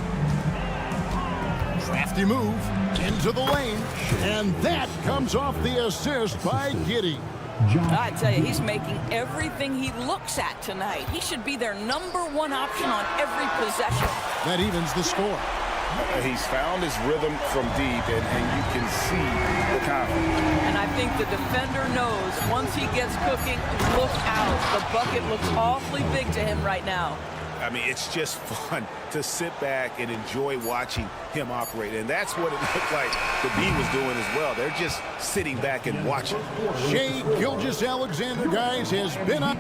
Crafty move into the lane, and that comes off the assist by Giddey. I tell you, he's making everything he looks at tonight. He should be their #1 option on every possession. That evens the score. He's found his rhythm from deep, and you can see the confidence. And I think the defender knows once he gets cooking, look out. The bucket looks awfully big to him right now. I mean, it's just fun to sit back and enjoy watching him operate. And that's what it looked like the D was doing as well. They're just sitting back and watching. Shai Gilgeous-Alexander, guys, has been up.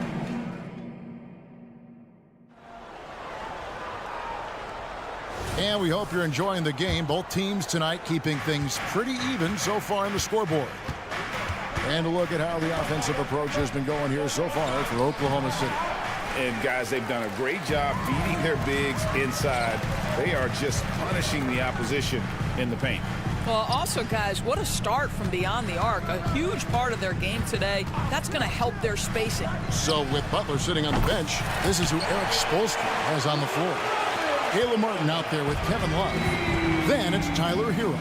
And we hope you're enjoying the game. Both teams tonight keeping things pretty even so far in the scoreboard. And a look at how the offensive approach has been going here so far for Oklahoma City. And, guys, they've done a great job feeding their bigs inside. They are just punishing the opposition in the paint. Well, also, guys, what a start from beyond the arc. A huge part of their game today. That's going to help their spacing. So with Butler sitting on the bench, this is who Eric Spoelstra has on the floor. Caleb Martin out there with Kevin Love. Then it's Tyler Hero.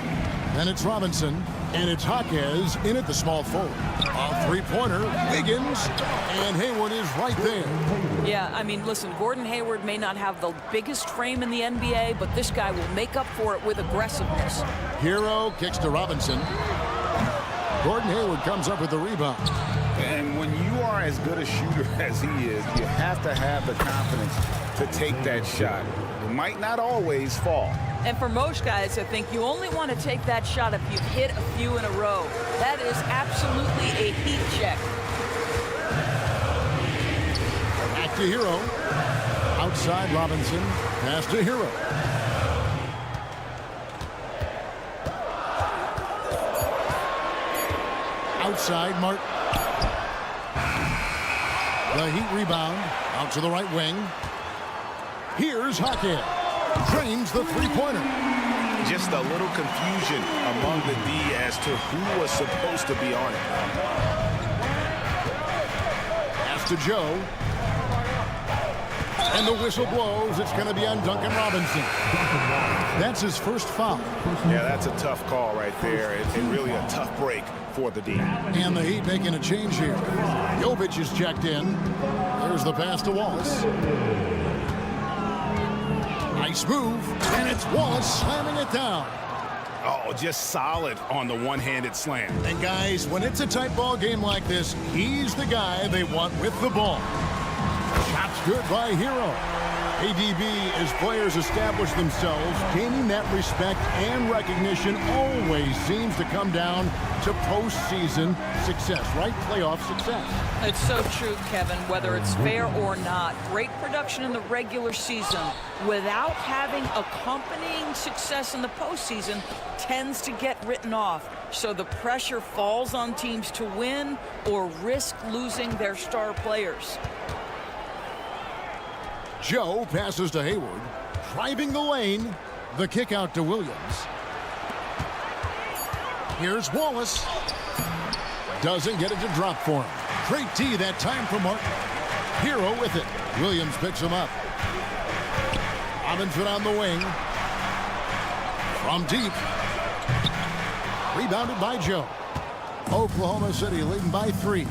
Then it's Robinson. And it's Jaquez in at the small forward. A three-pointer, Wiggins, and Hayward is right there. Yeah, I mean, listen, Gordon Hayward may not have the biggest frame in the NBA, but this guy will make up for it with aggressiveness. Hero kicks to Robinson. Gordon Hayward comes up with the rebound. And when you are as good a shooter as he is, you have to have the confidence to take that shot. It might not always fall. And for most guys, I think you only want to take that shot if you've hit a few in a row. That is absolutely a heat check. Back to Hero. Outside Robinson. Pass to Hero. Outside Martin. The Heat rebound. Out to the right wing. Here's Jaquez. Drains the three-pointer. Just a little confusion among the D as to who was supposed to be on it. Pass to Joe. And the whistle blows. It's going to be on Duncan Robinson. That's his first foul. Yeah, that's a tough call right there. And really a tough break for the D. And the Heat making a change here. Jovic is checked in. There's the pass to Wallace. Nice move, and it's Wallace slamming it down. Oh, just solid on the one-handed slam. And guys, when it's a tight ball game like this, he's the guy they want with the ball. Shots good by Hero. ADB, as players establish themselves, gaining that respect and recognition always seems to come down to postseason success, right? Playoff success. It's so true, Kevin, whether it's fair or not. Great production in the regular season without having accompanying success in the postseason tends to get written off. So the pressure falls on teams to win or risk losing their star players. Joe passes to Hayward, driving the lane. The kick out to Williams. Here's Wallace. Doesn't get it to drop for him. Great D that time for Martin. Hero with it. Williams picks him up. Robinson on the wing. From deep. Rebounded by Joe. Oklahoma City leading by 3.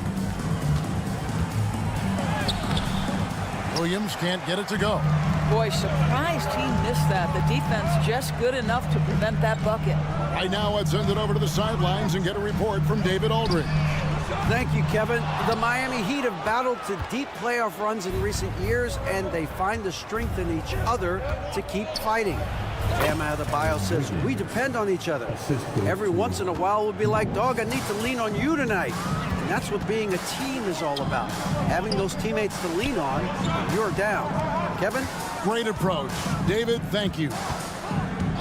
Williams can't get it to go. Boy, surprised he missed that. The defense just good enough to prevent that bucket. Right now, let's send it over to the sidelines and get a report from David Aldridge. Thank you, Kevin. The Miami Heat have battled to deep playoff runs in recent years, and they find the strength in each other to keep fighting. Bam Adebayo says, we depend on each other. Every once in a while, we'll be like, dog, I need to lean on you tonight. And that's what being a team is all about. Having those teammates to lean on when you're down. Kevin? Great approach. David, thank you.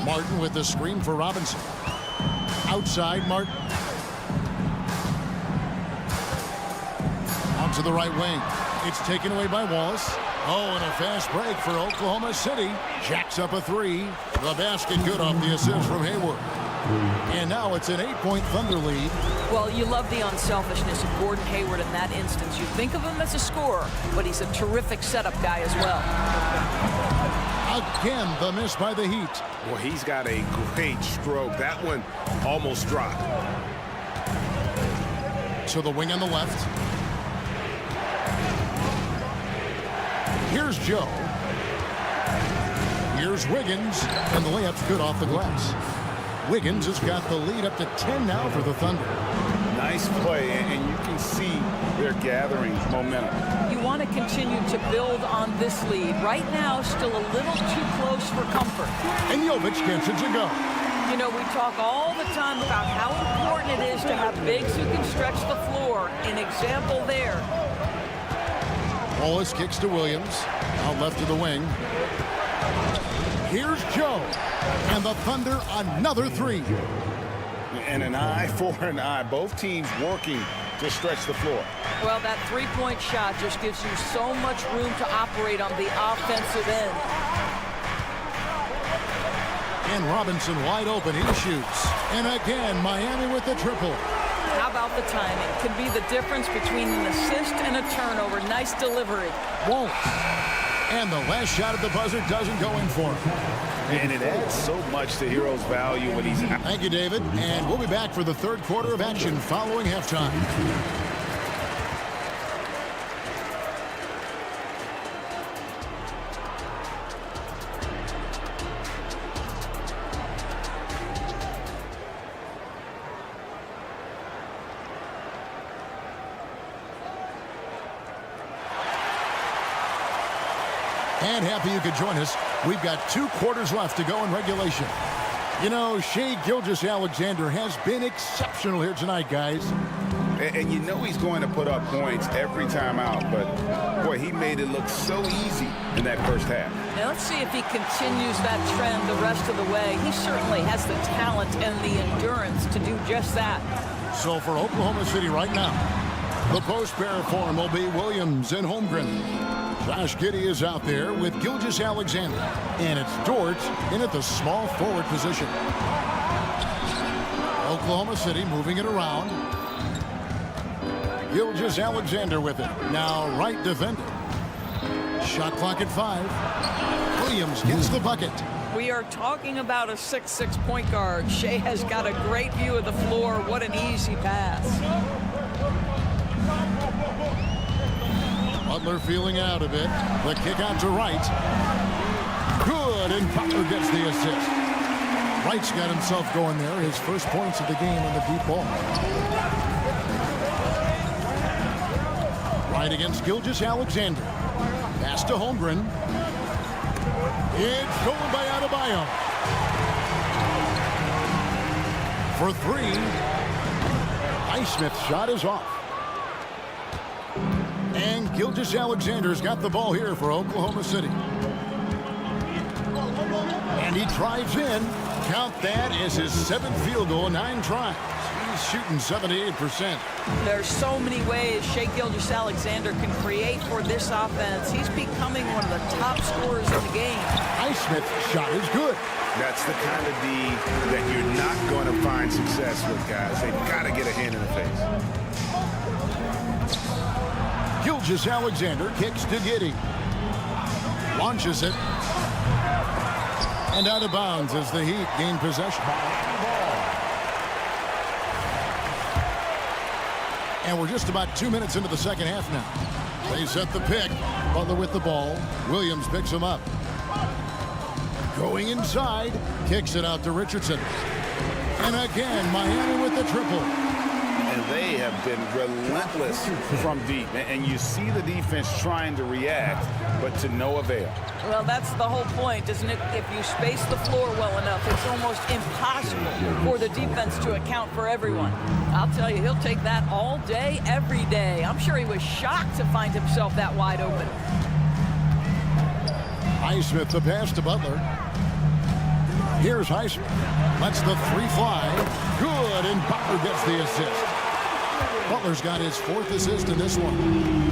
Martin with the screen for Robinson. Outside, Martin. Out to the right wing. It's taken away by Wallace. Oh, and a fast break for Oklahoma City. Jacks up a three. The basket good off the assist from Hayward. And now it's an 8-point Thunder lead. Well, you love the unselfishness of Gordon Hayward in that instance. You think of him as a scorer, but he's a terrific setup guy as well. Again, the miss by the Heat. Well, he's got a great stroke. That one almost dropped. To the wing on the left. Here's Joe. Here's Wiggins, and the layup's good off the glass. Wiggins has got the lead up to 10 now for the Thunder. Nice play, and you can see they're gathering momentum. You want to continue to build on this lead. Right now, still a little too close for comfort. And Jovic gets it to go. You know, we talk all the time about how important it is to have bigs who can stretch the floor. An example there. Wallace kicks to Williams. Out left to the wing. Here's Joe. And the Thunder, another three. And an eye for an eye. Both teams working to stretch the floor. Well, that three-point shot just gives you so much room to operate on the offensive end. And Robinson wide open. He shoots. And again, Miami with the triple. How about the timing? Can be the difference between an assist and a turnover. Nice delivery. Won't. And the last shot at the buzzer doesn't go in for him. And it adds so much to Hero's value when he's out. Thank you, David. And we'll be back for the third quarter of action following halftime. And happy you could join us. We've got 2 quarters left to go in regulation. You know, Shai Gilgeous-Alexander has been exceptional here tonight, guys. And you know he's going to put up points every time out, but boy, he made it look so easy in that first half. Now let's see if he continues that trend the rest of the way. He certainly has the talent and the endurance to do just that. So for Oklahoma City right now, the post pair for him will be Williams and Holmgren. Josh Giddey is out there with Gilgeous-Alexander. And it's Dort in at the small forward position. Oklahoma City moving it around. Gilgeous-Alexander with it. Now right defender. Shot clock at 5. Williams gets the bucket. We are talking about a 6'6" point guard. Shai has got a great view of the floor. What an easy pass. Butler feeling out a bit. The kick out to Wright. Good, and Butler gets the assist. Wright's got himself going there. His first points of the game on the deep ball. Wright against Gilgeous-Alexander. Pass to Holmgren. It's stolen by Adebayo. For 3. Highsmith's shot is off. And Gilgeous-Alexander's got the ball here for Oklahoma City. And he drives in. Count that as his 7th field goal, 9 tries. He's shooting 78%. There's so many ways Shai Gilgeous-Alexander can create for this offense. He's becoming one of the top scorers in the game. Highsmith's shot is good. That's the kind of D that you're not going to find success with, guys. They've got to get a hand in the face. Gilgeous-Alexander kicks to Giddey. Launches it. And out of bounds as the Heat gain possession. And we're just about 2 minutes into the second half now. They set the pick. Butler with the ball. Williams picks him up. Going inside. Kicks it out to Richardson. And again, Miami with the triple. And they have been relentless from deep. And you see the defense trying to react, but to no avail. Well, that's the whole point, isn't it? If you space the floor well enough, it's almost impossible for the defense to account for everyone. I'll tell you, he'll take that all day, every day. I'm sure he was shocked to find himself that wide open. Highsmith the pass to Butler. Here's Highsmith. Lets the three fly. Good, and Butler gets the assist. Butler's got his 4th assist in this one.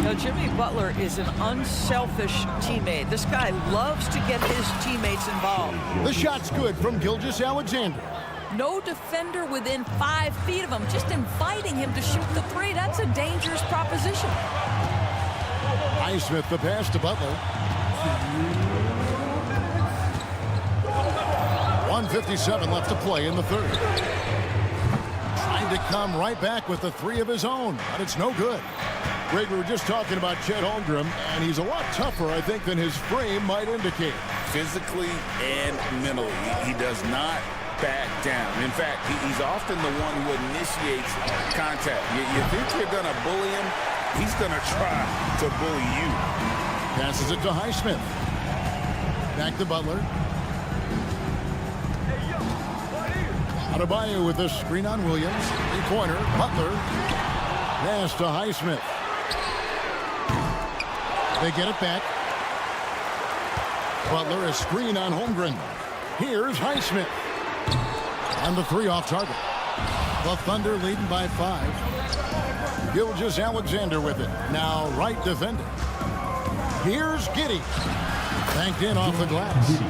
Now, Jimmy Butler is an unselfish teammate. This guy loves to get his teammates involved. The shot's good from Gilgeous-Alexander. No defender within 5 feet of him, just inviting him to shoot the three. That's a dangerous proposition. Highsmith the pass to Butler. 1:57 left to play in the third. Trying to come right back with the three of his own, but it's no good. Greg, we were just talking about Chet Holmgren, and he's a lot tougher, I think, than his frame might indicate. Physically and mentally, he does not back down. In fact, he's often the one who initiates contact. You think you're going to bully him, he's going to try to bully you. Passes it to Highsmith. Back to Butler. Adebayo with the screen on Williams. Three-pointer. Butler. Pass to Highsmith. They get it back. Butler, a screen on Holmgren. Here's Highsmith. And the three off target. The Thunder leading by 5. Gilgeous-Alexander with it. Now right defender. Here's Giddey. Banked in off the glass.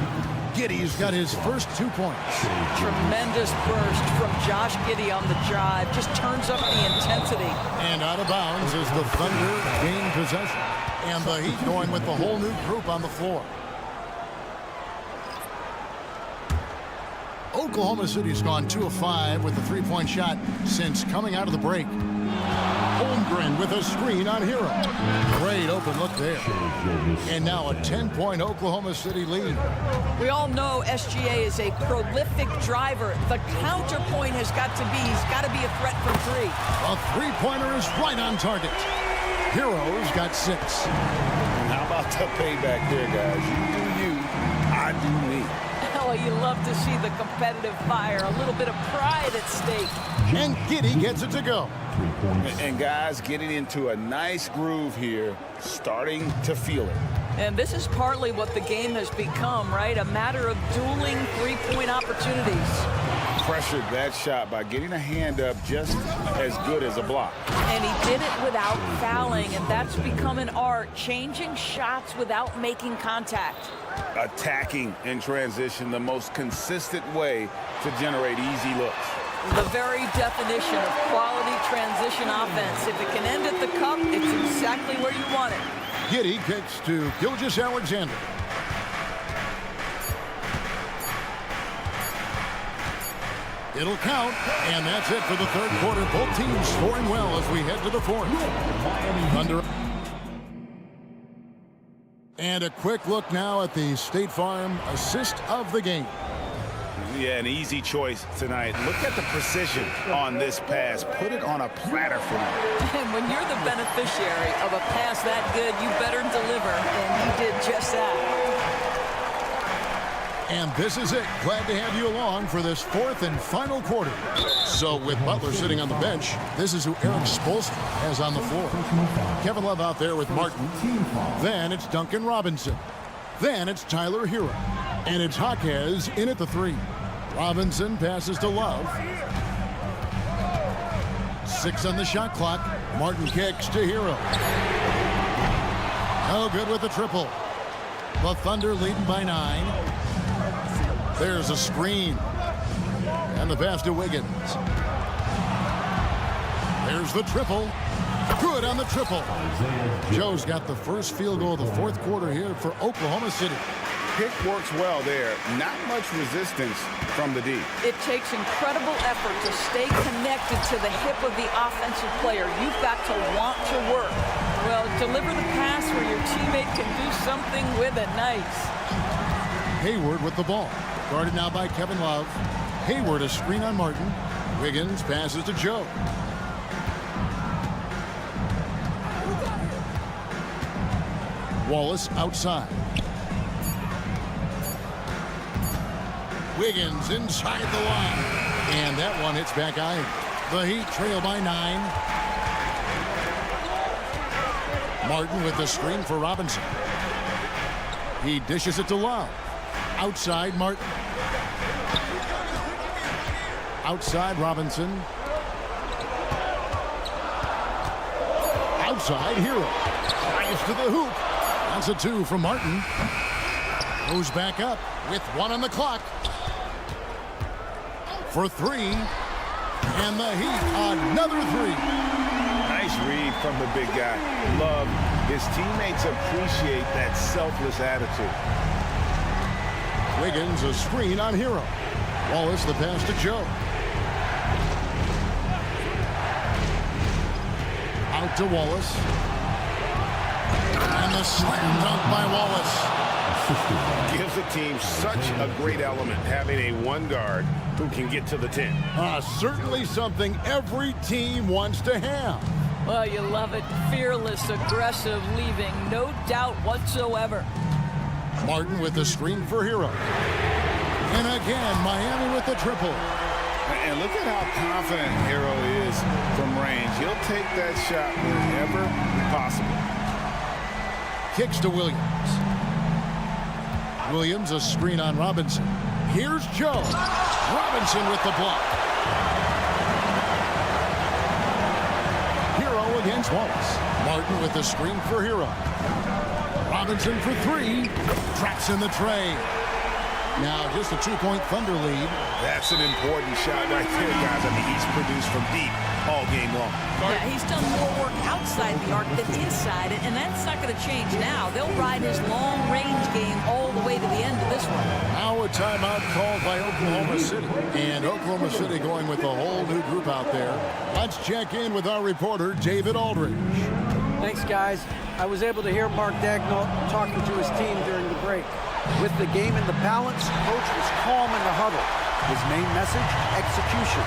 Giddey's got his first 2 points. Tremendous burst from Josh Giddey on the drive. Just turns up the intensity. And out of bounds as the Thunder gain possession. And the Heat going with the whole new group on the floor. Oklahoma City's gone 2 of 5 with the three-point shot since coming out of the break. Holmgren with a screen on Hero. Great open look there. And now a 10-point Oklahoma City lead. We all know SGA is a prolific driver. The counterpoint has got to be, he's got to be a threat from 3. A three-pointer is right on target. Hero's got 6. How about the payback there, guys? You do you, I do me. Oh, you love to see the competitive fire. A little bit of pride at stake. And Giddey gets it to go. And guys, getting into a nice groove here, starting to feel it. And this is partly what the game has become, right? A matter of dueling three-point opportunities. Pressured that shot by getting a hand up just as good as a block. And he did it without fouling, and that's become an art, changing shots without making contact. Attacking in transition, the most consistent way to generate easy looks. The very definition of quality transition offense. If it can end at the cup, it's exactly where you want it. Giddey kicks to Gilgeous-Alexander. It'll count, and that's it for the third quarter. Both teams scoring well as we head to the fourth. Thunder. And a quick look now at the State Farm assist of the game. Yeah, an easy choice tonight. Look at the precision on this pass. Put it on a platter for him. And when you're the beneficiary of a pass that good, you better deliver, and he did just that. And this is it. Glad to have you along for this fourth and final quarter. So with Butler sitting on the bench, this is who Eric Spoelstra has on the floor. Kevin Love out there with Martin. Then it's Duncan Robinson. Then it's Tyler Hero. And it's Jaquez in at the 3. Robinson passes to Love. 6 on the shot clock. Martin kicks to Hero. No good with the triple. The Thunder leading by 9. There's a screen. And the pass to Wiggins. There's the triple. Good on the triple. Joe's got the first field goal of the fourth quarter here for Oklahoma City. Pick works well there. Not much resistance from the D. It takes incredible effort to stay connected to the hip of the offensive player. You've got to want to work. Well, deliver the pass where your teammate can do something with it. Nice. Hayward with the ball. Guarded now by Kevin Love. Hayward a screen on Martin. Wiggins passes to Joe. Wallace outside. Wiggins inside the line. And that one hits back iron. The Heat trail by 9. Martin with the screen for Robinson. He dishes it to Love. Outside Martin. Outside Robinson. Outside Hero. Drives to the hoop. That's a 2 from Martin. Goes back up with 1 on the clock. For 3. And the Heat, another 3. Nice read from the big guy. Love. His teammates appreciate that selfless attitude. Wiggins a screen on Hero. Wallace the pass to Joe. Out to Wallace. And the slam dunk by Wallace. Gives the team such a great element having a one guard who can get to the 10. Certainly something every team wants to have. Well, you love it. Fearless, aggressive, leaving. No doubt whatsoever. Martin with the screen for Hero. And again, Miami with the triple. And look at how confident Hero is from range. He'll take that shot wherever possible. Kicks to Williams. Williams a screen on Robinson. Here's Joe. Robinson with the block. Hero against Wallace. Martin with the screen for Hero. Robinson for 3. Traps in the tray. Now just a 2-point Thunder lead. That's an important shot right there, guys. I mean, he's produced from deep all game long. Yeah, he's done more work outside the arc than inside it, and that's not going to change now. They'll ride his long-range game all the way to the end of this one. Now a timeout called by Oklahoma City. And Oklahoma City going with a whole new group out there. Let's check in with our reporter, David Aldridge. Thanks, guys. I was able to hear Mark Daigneault talking to his team during the break. With the game in the balance, coach was calm in the huddle. His main message, execution.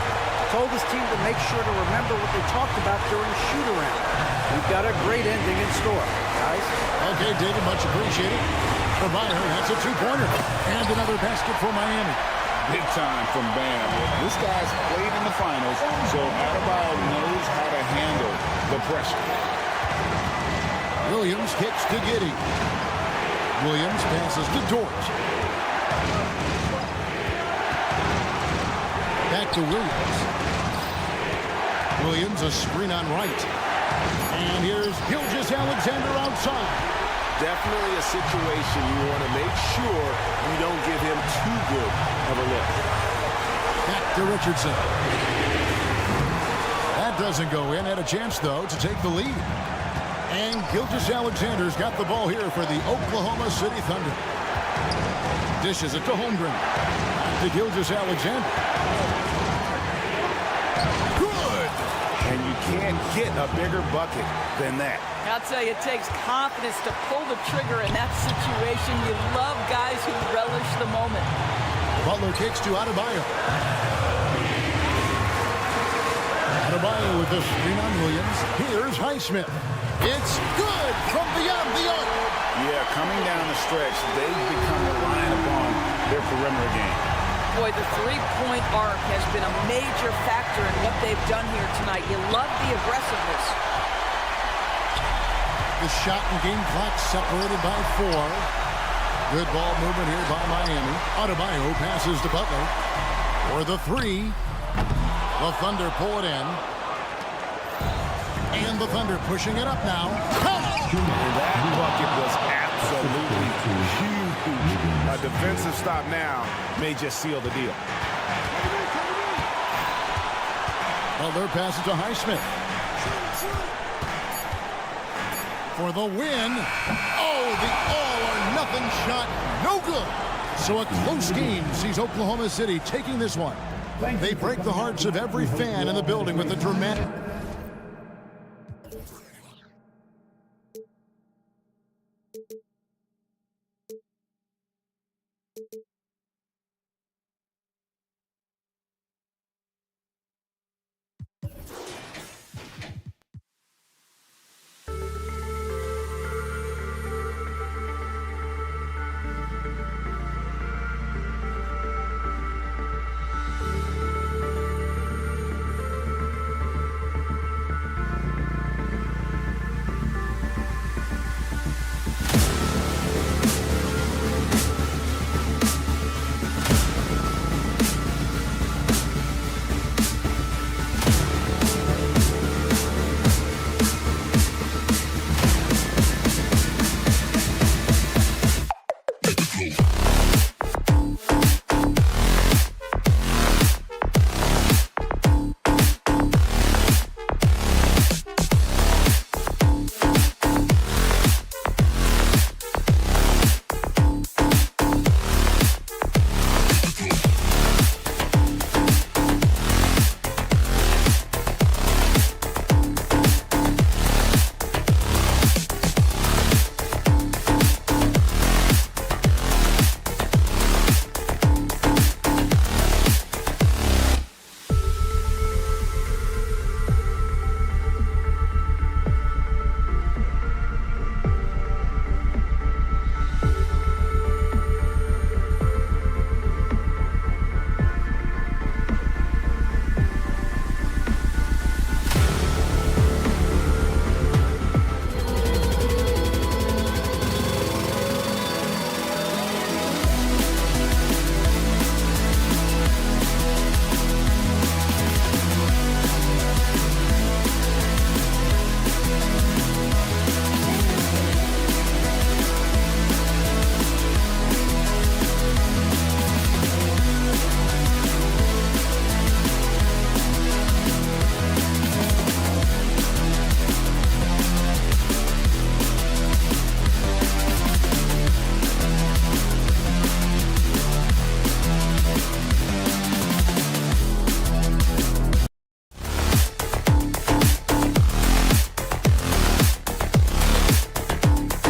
Told his team to make sure to remember what they talked about during shoot-around. We've got a great ending in store, guys. Okay, David, much appreciated. For Meyer, that's a 2-pointer. And another basket for Miami. Big time from Bam. This guy's played in the finals, so Adebayo knows how to handle the pressure. Williams kicks to Giddey. Williams passes to Dort. Back to Williams. Williams a screen on right. And here's Gilgeous-Alexander outside. Definitely a situation you want to make sure you don't give him too good of a look. Back to Richardson. That doesn't go in. Had a chance, though, to take the lead. And Gilgeous-Alexander's got the ball here for the Oklahoma City Thunder. Dishes it to Holmgren. Back to Gilgeous-Alexander. Good! And you can't get a bigger bucket than that. I'll tell you, it takes confidence to pull the trigger in that situation. You love guys who relish the moment. Butler kicks to Adebayo. Adebayo with the screen on Williams. Here's Highsmith. It's good from beyond the arc. Yeah, coming down the stretch, they've become reliant upon their perimeter game. Boy, the three-point arc has been a major factor in what they've done here tonight. You love the aggressiveness. The shot and game clock separated by 4. Good ball movement here by Miami. Adebayo passes to Butler for the 3. The Thunder pull it in. And the Thunder pushing it up now. That bucket was absolutely huge. A defensive stop now may just seal the deal. Butler passes to Highsmith. For the win. Oh, the all-or-nothing shot. No good. So a close game sees Oklahoma City taking this one. They break the hearts of every fan in the building with a dramatic...